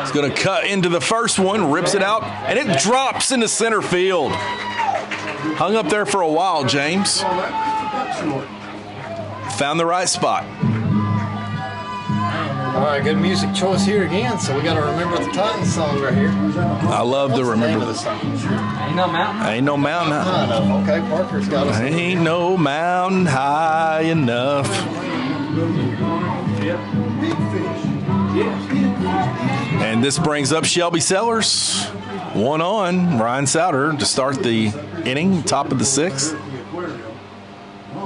is going to cut into the first one, rips it out, and it drops into center field. Hung up there for a while, James. Found the right spot. All right, good music choice here again. So we got to Remember the Titans song right here. I love to remember the this. song. Ain't no mountain. Ain't no mountain high. Okay, Parker's got us. Ain't no mountain high enough. And this brings up Shelby Sellers. 1 on. Ryan Souter to start the inning, top of the 6th.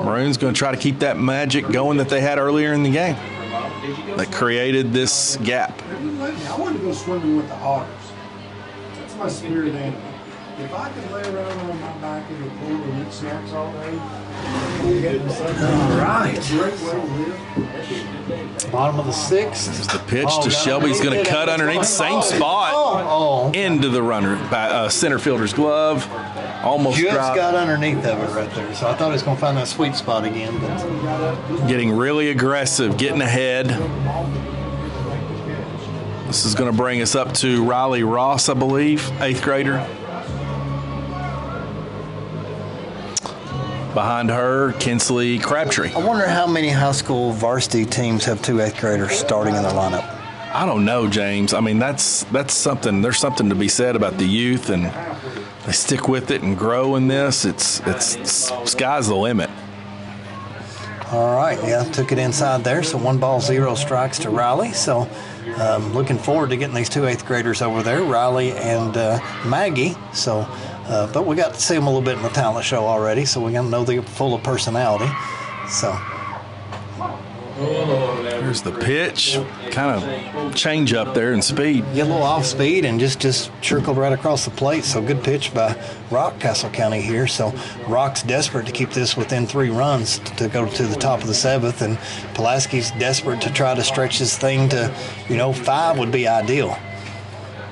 Maroons going to try to keep that magic going that they had earlier in the game that created this gap. I wanted to go swimming with the otters. That's my spirit animal. If I could lay around on my back in the pool and eat snacks all day, Right. great way to live. Bottom of the 6th. It's the pitch to Shelby's going to cut underneath, same spot, into the runner, center fielder's glove. Almost Just dropped. got underneath of it right there. So I thought he was going to find that sweet spot again. But Getting really aggressive, getting ahead. This is going to bring us up to Riley Ross, I believe, 8th grader. Behind her, Kinsley Crabtree. I wonder how many high school varsity teams have 2 8th graders starting in their lineup. I don't know, James. I mean, that's something. There's something to be said about the youth, and they stick with it and grow in this. It's sky's the limit. All right, yeah, took it inside there. So 1 ball, 0 strikes to Riley. So looking forward to getting these 2 8th graders over there, Riley and Maggie. So, but we got to see them a little bit in the talent show already, so we got to know they're full of personality. So. There's the pitch, kind of change up there in speed. Get a little off speed and just trickled right across the plate. So good pitch by Rockcastle County here. So Rock's desperate to keep this within 3 runs to go to the top of the 7th, and Pulaski's desperate to try to stretch this thing to, 5 would be ideal.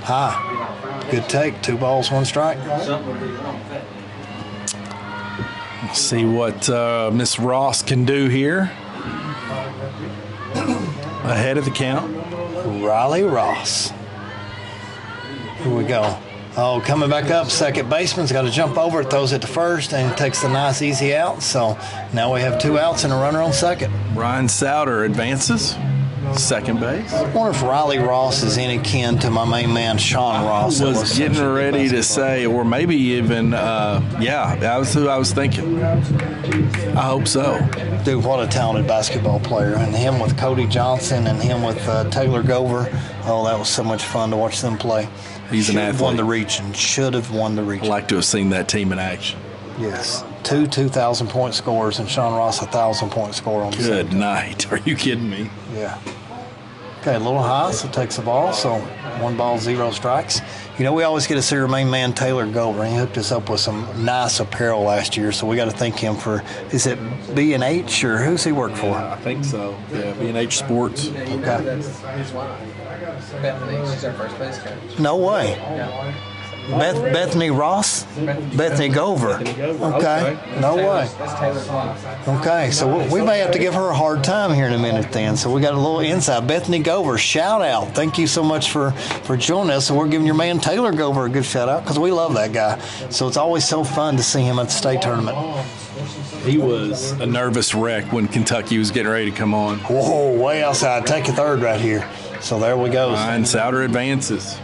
High. Good take. 2 balls, 1 strike. Let's see what Miss Ross can do here. Ahead of the count. Riley Ross. Here we go. Oh, coming back up, second baseman's got to jump over, throws it to first, and takes the nice easy out. So now we have 2 outs and a runner on second. Ryan Souter advances. Second base. I wonder if Riley Ross is any kin to my main man, Sean Ross. I was getting ready to say, or maybe even, that was who I was thinking. I hope so. Dude, what a talented basketball player. And him with Cody Johnson and him with Taylor Gover. Oh, that was so much fun to watch them play. He's an athlete. Won the region. Should have won the region. I'd like to have seen that team in action. Yes. 2 2,000-point scores, and Sean Ross a 1,000-point score on the Good second. night. Are you kidding me? Yeah. Okay, a little high, so takes the ball. So 1 ball, 0 strikes. We always get to see our main man, Taylor Gover. He hooked us up with some nice apparel last year, so we got to thank him for, is it B&H, or who's he work for? I think so. Yeah, B&H Sports. Okay. That's his wife. Bethany, she's our first base coach. No way. Yeah. Bethany Ross? Bethany Gover. Okay. No way. That's Taylor's wife. Okay, so we may have to give her a hard time here in a minute then. So we got a little inside. Bethany Gover, shout out. Thank you so much for joining us. So we're giving your man Taylor Gover a good shout out because we love that guy. So it's always so fun to see him at the state tournament. He was a nervous wreck when Kentucky was getting ready to come on. Whoa, way outside. Take a third right here. So there we go. Ryan Souter advances.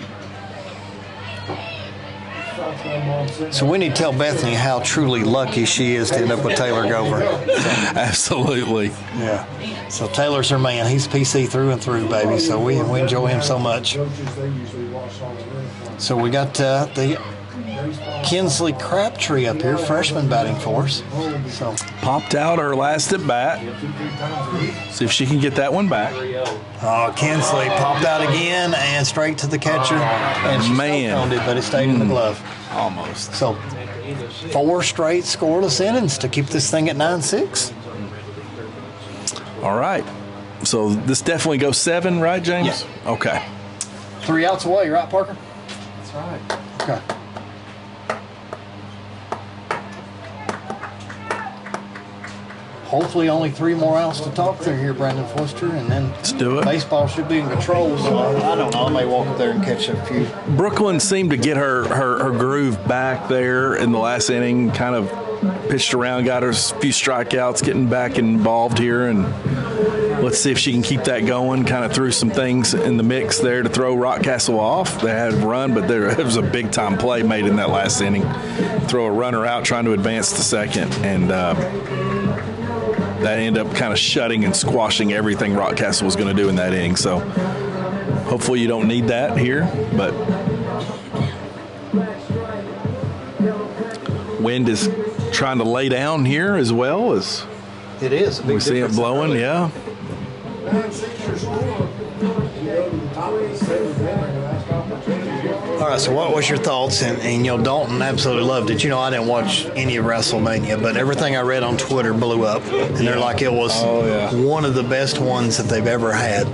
So we need to tell Bethany how truly lucky she is to end up with Taylor Gover. Absolutely. Yeah. So Taylor's her man. He's PC through and through, baby. So we enjoy him so much. So we got the Kinsley Crabtree up here, freshman batting for us. So Popped out her last at bat. See if she can get that one back. Oh, Kinsley popped out again and straight to the catcher. And she owned it, but it stayed in the glove. Almost. So 4 straight scoreless innings to keep this thing at 9-6. All right. So this definitely goes 7, right, James? Yeah. Okay. 3 outs away, right, Parker? That's right. Okay. Hopefully only 3 more outs to talk through here, Brandon Foster, and then Let's do it. Baseball should be in control, so I don't know. I may walk up there and catch a few. Brooklyn seemed to get her groove back there in the last inning, kind of pitched around, got her a few strikeouts, getting back involved here, and let's see if she can keep that going. Kind of threw some things in the mix there to throw Rockcastle off. They had a run, but there was a big-time play made in that last inning. Throw a runner out trying to advance to second, and that ended up kind of shutting and squashing everything Rockcastle was going to do in that inning. So hopefully you don't need that here, but wind is trying to lay down here as well as it is. We see it blowing, yeah. All right, so what was your thoughts? And Dalton absolutely loved it. I didn't watch any of WrestleMania, but everything I read on Twitter blew up. And they're like, it was one of the best ones that they've ever had.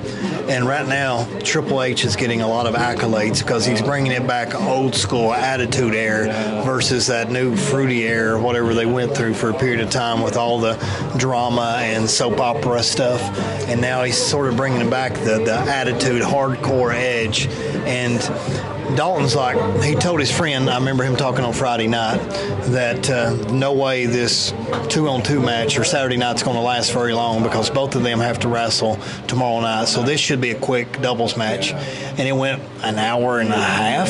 And right now, Triple H is getting a lot of accolades because he's bringing it back old school attitude era versus that new fruity era, whatever they went through for a period of time with all the drama and soap opera stuff. And now he's sort of bringing back the attitude, hardcore edge. And Dalton's like, he told his friend, I remember him talking on Friday night, that no way this 2-on-2 match or Saturday night's going to last very long because both of them have to wrestle tomorrow night. So this should be a quick doubles match. And it went an hour and a half.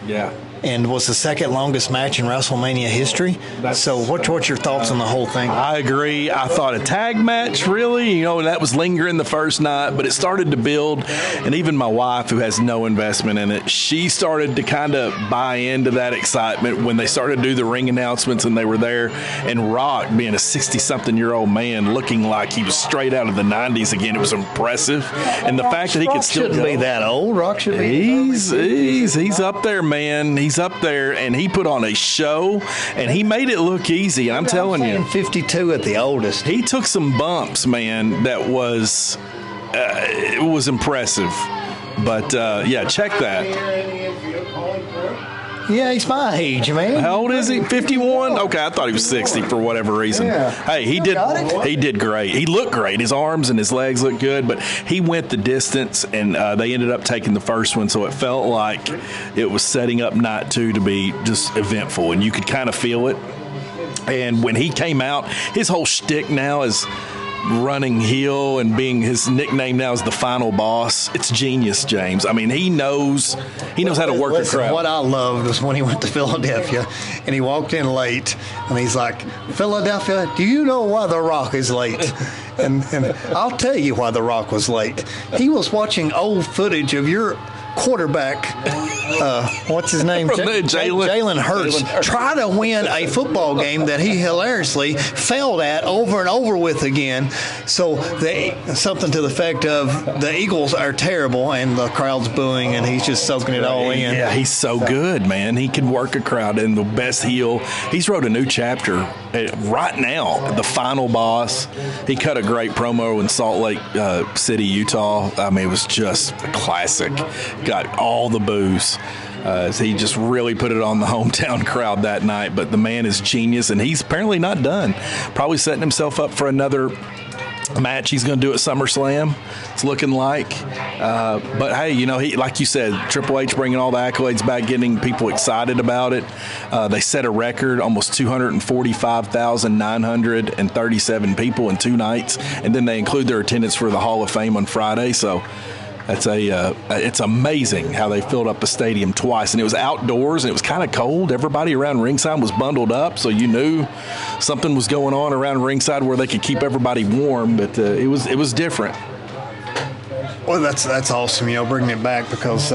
Yeah. And was the second longest match in WrestleMania history. So what's your thoughts on the whole thing? I agree. I thought a tag match, really, that was lingering the first night, but it started to build. And even my wife, who has no investment in it, she started to kind of buy into that excitement when they started to do the ring announcements and they were there. And Rock, being a 60-something-year-old man, looking like he was straight out of the 90s again, it was impressive. And the fact that he could still shouldn't be that old. Rock should be. He's up there, man. He's up there, and he put on a show, and he made it look easy. And I'm telling you, 52 at the oldest. He took some bumps, man. That was it was impressive. But yeah, check that. Yeah, he's my age, man. How old is he? 51? Okay, I thought he was 60 for whatever reason. Yeah. Hey, he did great. He looked great. His arms and his legs looked good, but he went the distance, and they ended up taking the first one, so it felt like it was setting up night 2 to be just eventful, and you could kind of feel it. And when he came out, his whole shtick now is running heel, and being his nickname now is the final boss. It's genius, James. I mean, he knows how to work a crowd. What I loved was when he went to Philadelphia and he walked in late and he's like, Philadelphia, do you know why The Rock is late? And I'll tell you why The Rock was late. He was watching old footage of your quarterback, what's his name? Jalen Hurts, try to win a football game that he hilariously failed at over and over with again. So something to the effect of the Eagles are terrible and the crowd's booing and he's just soaking it all in. Yeah, he's so good, man. He can work a crowd, and the best heel. He's wrote a new chapter right now, the final boss. He cut a great promo in Salt Lake City, Utah. I mean, it was just a classic. Got all the boos. He just really put it on the hometown crowd that night. But the man is genius, and he's apparently not done. Probably setting himself up for another match he's going to do at SummerSlam, it's looking like. But hey, he, like you said, Triple H bringing all the accolades back, getting people excited about it. They set a record, almost 245,937 people in 2 nights, and then they include their attendance for the Hall of Fame on Friday. So it's amazing how they filled up the stadium twice, and it was outdoors and it was kind of cold. Everybody around ringside was bundled up, so you knew something was going on around ringside where they could keep everybody warm. But it was different. Well, that's awesome. Bringing it back because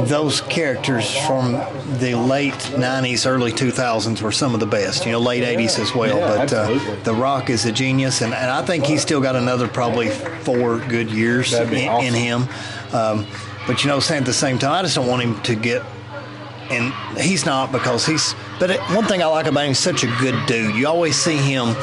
those characters from the late 90s, early 2000s were some of the best. Late 80s as well. Yeah, but The Rock is a genius, and I think he's still got another probably 4 good years in him. But saying at the same time, I just don't want him to get. And he's not, because But one thing I like about him, he's such a good dude. You always see him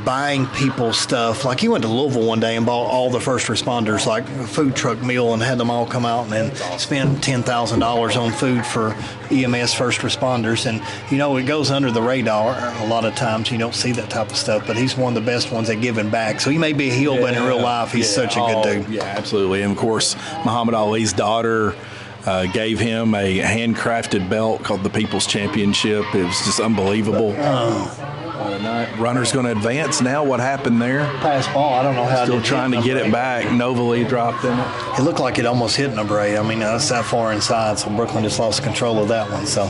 buying people stuff. Like he went to Louisville one day and bought all the first responders like a food truck meal and had them all come out and then spend $10,000 on food for EMS first responders. And it goes under the radar a lot of times. You don't see that type of stuff, but he's one of the best ones at giving back. So he may be a heel, but in real life he's such a good dude. Yeah, absolutely. And of course, Muhammad Ali's daughter gave him a handcrafted belt called the People's Championship. It was just unbelievable. Runner's going to advance now. What happened there? Pass ball. I don't know how. Still trying to get it back. Novely dropped in it. It looked like it almost hit number 8. I mean, that's that far inside, so Brooklyn just lost control of that one. So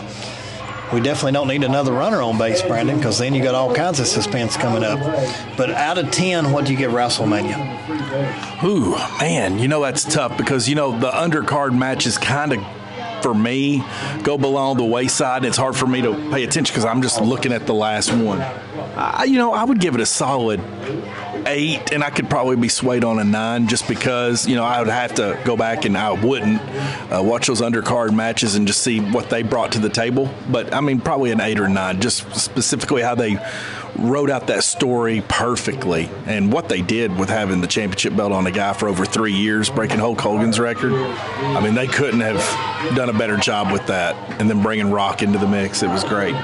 we definitely don't need another runner on base, Brandon, because then you got all kinds of suspense coming up. But out of 10, what do you get WrestleMania? Ooh, man, that's tough because, the undercard matches kind of, for me, go below the wayside, and it's hard for me to pay attention because I'm just looking at the last one. I would give it a solid 8, and I could probably be swayed on a 9 just because, I would have to go back and I wouldn't watch those undercard matches and just see what they brought to the table. But, I mean, probably an 8 or 9, just specifically how they wrote out that story perfectly. And what they did with having the championship belt on a guy for over 3 years, breaking Hulk Hogan's record, I mean, they couldn't have done a better job with that. And then bringing Rock into the mix, it was great.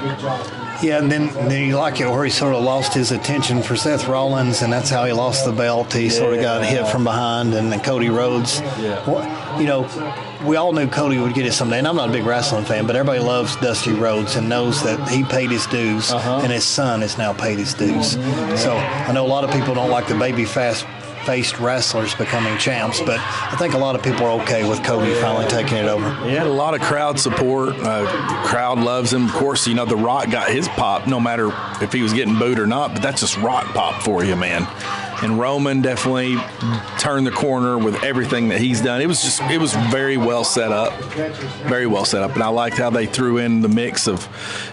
Yeah, and then you like it where he sort of lost his attention for Seth Rollins, and that's how he lost the belt. He sort of got hit from behind, and then Cody Rhodes. Yeah. You know, we all knew Cody would get it someday, and I'm not a big wrestling fan, but everybody loves Dusty Rhodes and knows that he paid his dues, and his son has now paid his dues. So I know a lot of people don't like the baby faced wrestlers becoming champs, but I think a lot of people are okay with Cody finally taking it over. He had a lot of crowd support. Crowd loves him. Of course, you know, The Rock got his pop no matter if he was getting booed or not, but that's just Rock pop for you, man. And Roman definitely turned the corner with everything that he's done. It was very well set up. Very well set up. And I liked how they threw in the mix of,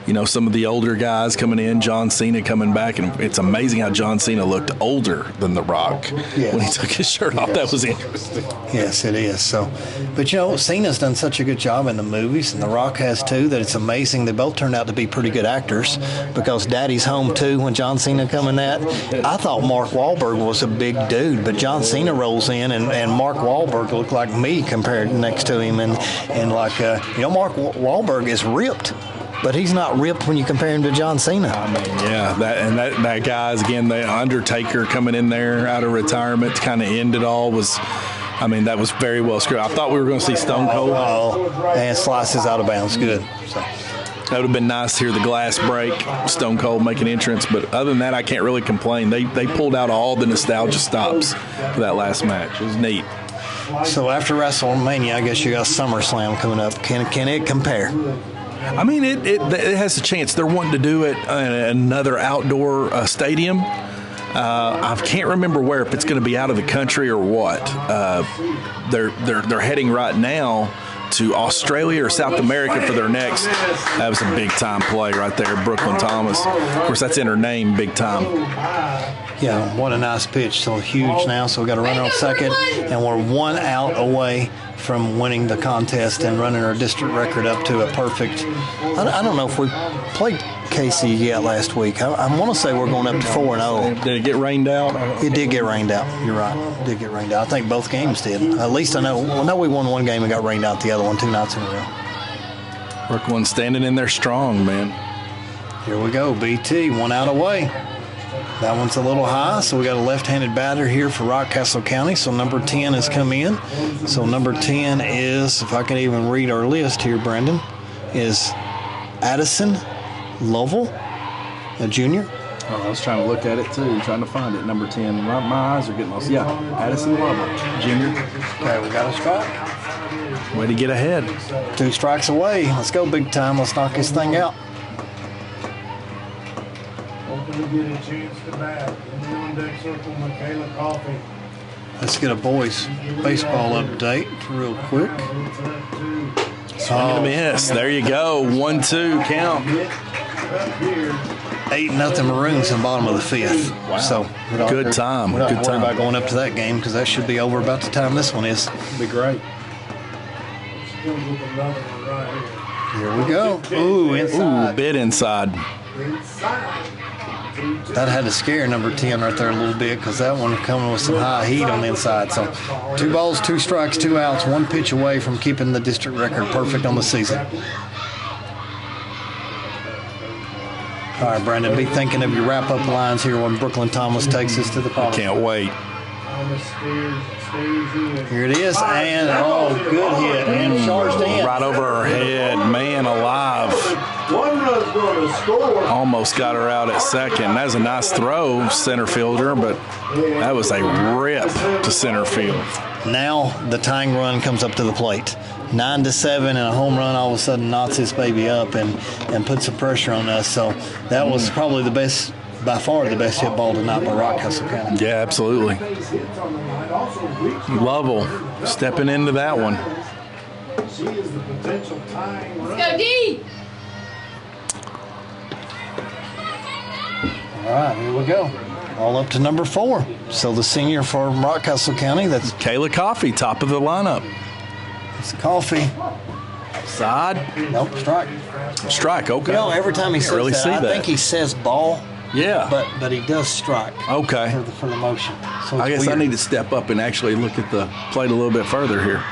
you know, some of the older guys coming in, John Cena coming back. And it's amazing how John Cena looked older than The Rock when he took his shirt off. That was interesting. Yes, it is. So, but, you know, Cena's done such a good job in the movies, and The Rock has too, that it's amazing. They both turned out to be pretty good actors, because Daddy's Home 2, when John Cena come in that, I thought Mark Wahlberg was a big dude, but John Cena rolls in, and Mark Wahlberg looked like me compared next to him, and like you know, Mark Wahlberg is ripped, but he's not ripped when you compare him to John Cena. I mean, yeah, that guy's, again, the Undertaker coming in there out of retirement to kind of end it all was. I mean, that was very well scripted. I thought we were going to see Stone Cold. And slices out of bounds. Good. So. That would have been nice to hear the glass break, Stone Cold make an entrance. But other than that, I can't really complain. They pulled out all the nostalgia stops for that last match. It was neat. So after WrestleMania, I guess you got SummerSlam coming up. Can it compare? I mean, it has a chance. They're wanting to do it in another outdoor stadium. I can't remember where, if it's going to be out of the country or what. They're heading right now to Australia or South America for their next. That was a big time play right there, Brooklyn Thomas. Of course, that's in her name, big time. Yeah, what a nice pitch. So huge now. So we got a runner on second, and we're 1 out away from winning the contest and running our district record up to a perfect. I don't know if we played Casey yet last week. I want to say we're going up to 4-0. Did it get rained out? It did get rained out. You're right. It did get rained out. I think both games did. At least I know. Well, no, we won one game and got rained out the other one 2 nights in a row. Brooklyn standing in there strong, man. Here we go. BT, 1 out away. That one's a little high, so we got a left-handed batter here for Rockcastle County. So number 10 has come in. So number 10 is, if I can even read our list here, Brendan, is Addison Lovell, a junior. Oh, I was trying to look at it too, trying to find it. Number 10. My eyes are getting lost. Yeah, Addison Lovell, junior. Okay, we got a strike. Way to get ahead. 2 strikes away. Let's go big time. Let's knock this thing out. Get a chance to bat. In the on-deck circle, Michaela Coffee. Let's get a boys baseball update real quick. Swing and a miss. There you go. 1-2 count. 8-0 Maroons in the bottom of the 5th. Wow. So good time. We're not Good worried time. about going up to that game, because that should be over about the time this one is. Be great. Here we go. Ooh, inside. Ooh, bit inside. That had to scare number 10 right there a little bit, because that one coming with some high heat on the inside. So 2 balls, 2 strikes, 2 outs, 1 pitch away from keeping the district record perfect on the season. All right, Brandon, be thinking of your wrap-up lines here when Brooklyn Thomas takes us to the ball. Can't wait. Here it is, and good hit, and charged in. Right over her head, man alive. One run's going to score. Almost got her out at second. That was a nice throw, center fielder, but that was a rip to center field. Now the tying run comes up to the plate. 9-7, and a home run all of a sudden knots this baby up and puts some pressure on us. So that was probably the best, by far the best hit ball tonight by Rockcastle County. Yeah, absolutely. Lovell stepping into that one. She is the potential tying run. Let's go, D! All right, here we go. All up to number 4. So the senior for Rockcastle County, that's Kayla Coffey, top of the lineup. it's Coffee. Side. Nope, strike. Strike, okay. You know, every time he says really that, see I that. think he says ball, Yeah. But he does strike. Okay. For the motion. So I guess weird. I need to step up and actually look at the plate a little bit further here.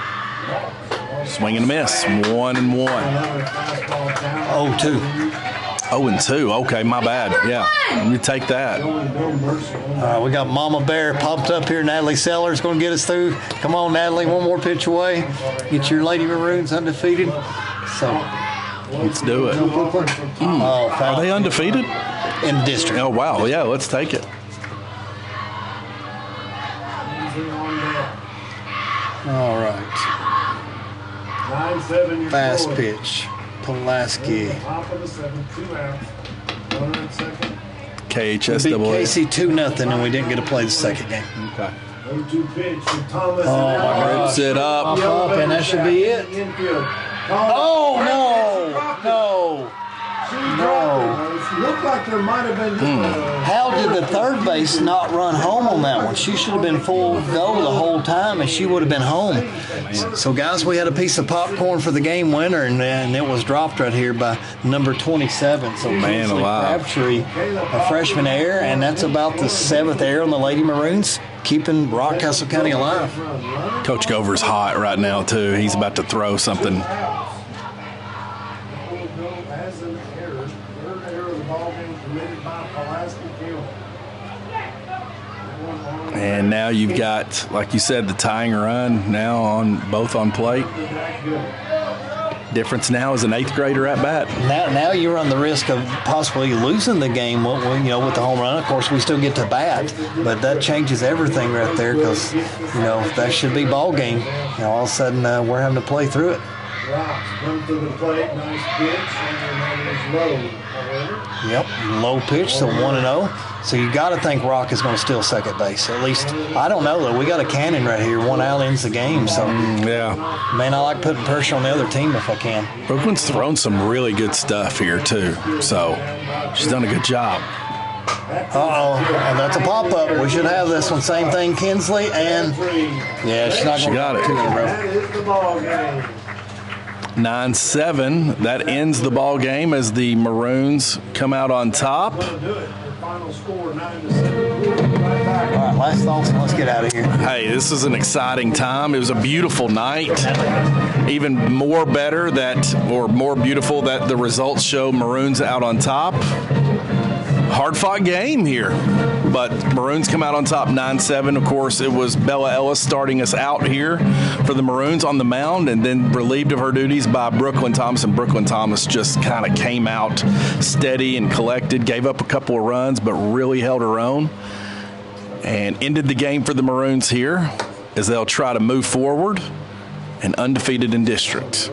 Swing and a miss. 1-1. 0-2. 0-2. Okay, my bad. Yeah. Let me take that. We got Mama Bear popped up here. Natalie Sellers going to get us through. Come on, Natalie. One more pitch away. Get your Lady Maroons undefeated. So let's do it. Are they undefeated? In the district. Oh, wow. Yeah, let's take it. All right. 9-7. Fast pitch. Pulaski. Top of the 7th, 2 outs. Runner at second. Beat KHSAA. Casey 2-0, and we didn't get to play the second game. Okay. 0-2 pitch from Thomas. Oh, my God. Rips it up. Up, and that should be it. Oh, no. It looked like there might have been. How did the third base not run home on that one? She should have been full go the whole time, and she would have been home. So, guys, we had a piece of popcorn for the game winner, and it was dropped right here by number 27. So, Man alive. Crabtree, a freshman error, and that's about the 7th error on the Lady Maroons, keeping Rockcastle County alive. Coach Gover's hot right now, too. He's about to throw something. As an error, third error of the ball game committed by Pulaski Field. And now you've got, like you said, the tying run now on both on plate. Difference now is an 8th grader at bat. Now you run the risk of possibly losing the game, with the home run. Of course, we still get to bat, but that changes everything right there because, that should be ball game. All of a sudden, we're having to play through it. Rocks come to the plate, nice pitch, and that is low. However, Yep, low pitch, so 1-0. So you got to think Rock is going to steal second base. At least, I don't know, though. We got a cannon right here. 1 out ends the game. So, Yeah. man, I like putting pressure on the other team if I can. Brooklyn's thrown some really good stuff here, too. So she's done a good job. Uh-oh, that's a pop-up. We should have this one. Same thing, Kinsley, and, yeah, she's not She going got to it. 2 in a row. that is the ball game. 9-7. That ends the ball game as the Maroons come out on top. Do it. Your final score 9-7. Right back. All right, last thoughts, and let's get out of here. Hey, this is an exciting time. It was a beautiful night. Even more beautiful that the results show Maroons out on top. Hard-fought game here, but Maroons come out on top 9-7. Of course, it was Bella Ellis starting us out here for the Maroons on the mound and then relieved of her duties by Brooklyn Thomas. And Brooklyn Thomas just kind of came out steady and collected, gave up a couple of runs, but really held her own and ended the game for the Maroons here as they'll try to move forward and undefeated in district.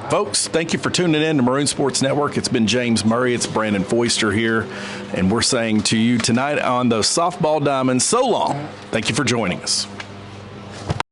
Folks, thank you for tuning in to Maroon Sports Network. It's been James Murray. It's Brandon Foister here. And we're saying to you tonight on those softball diamonds, so long. Thank you for joining us.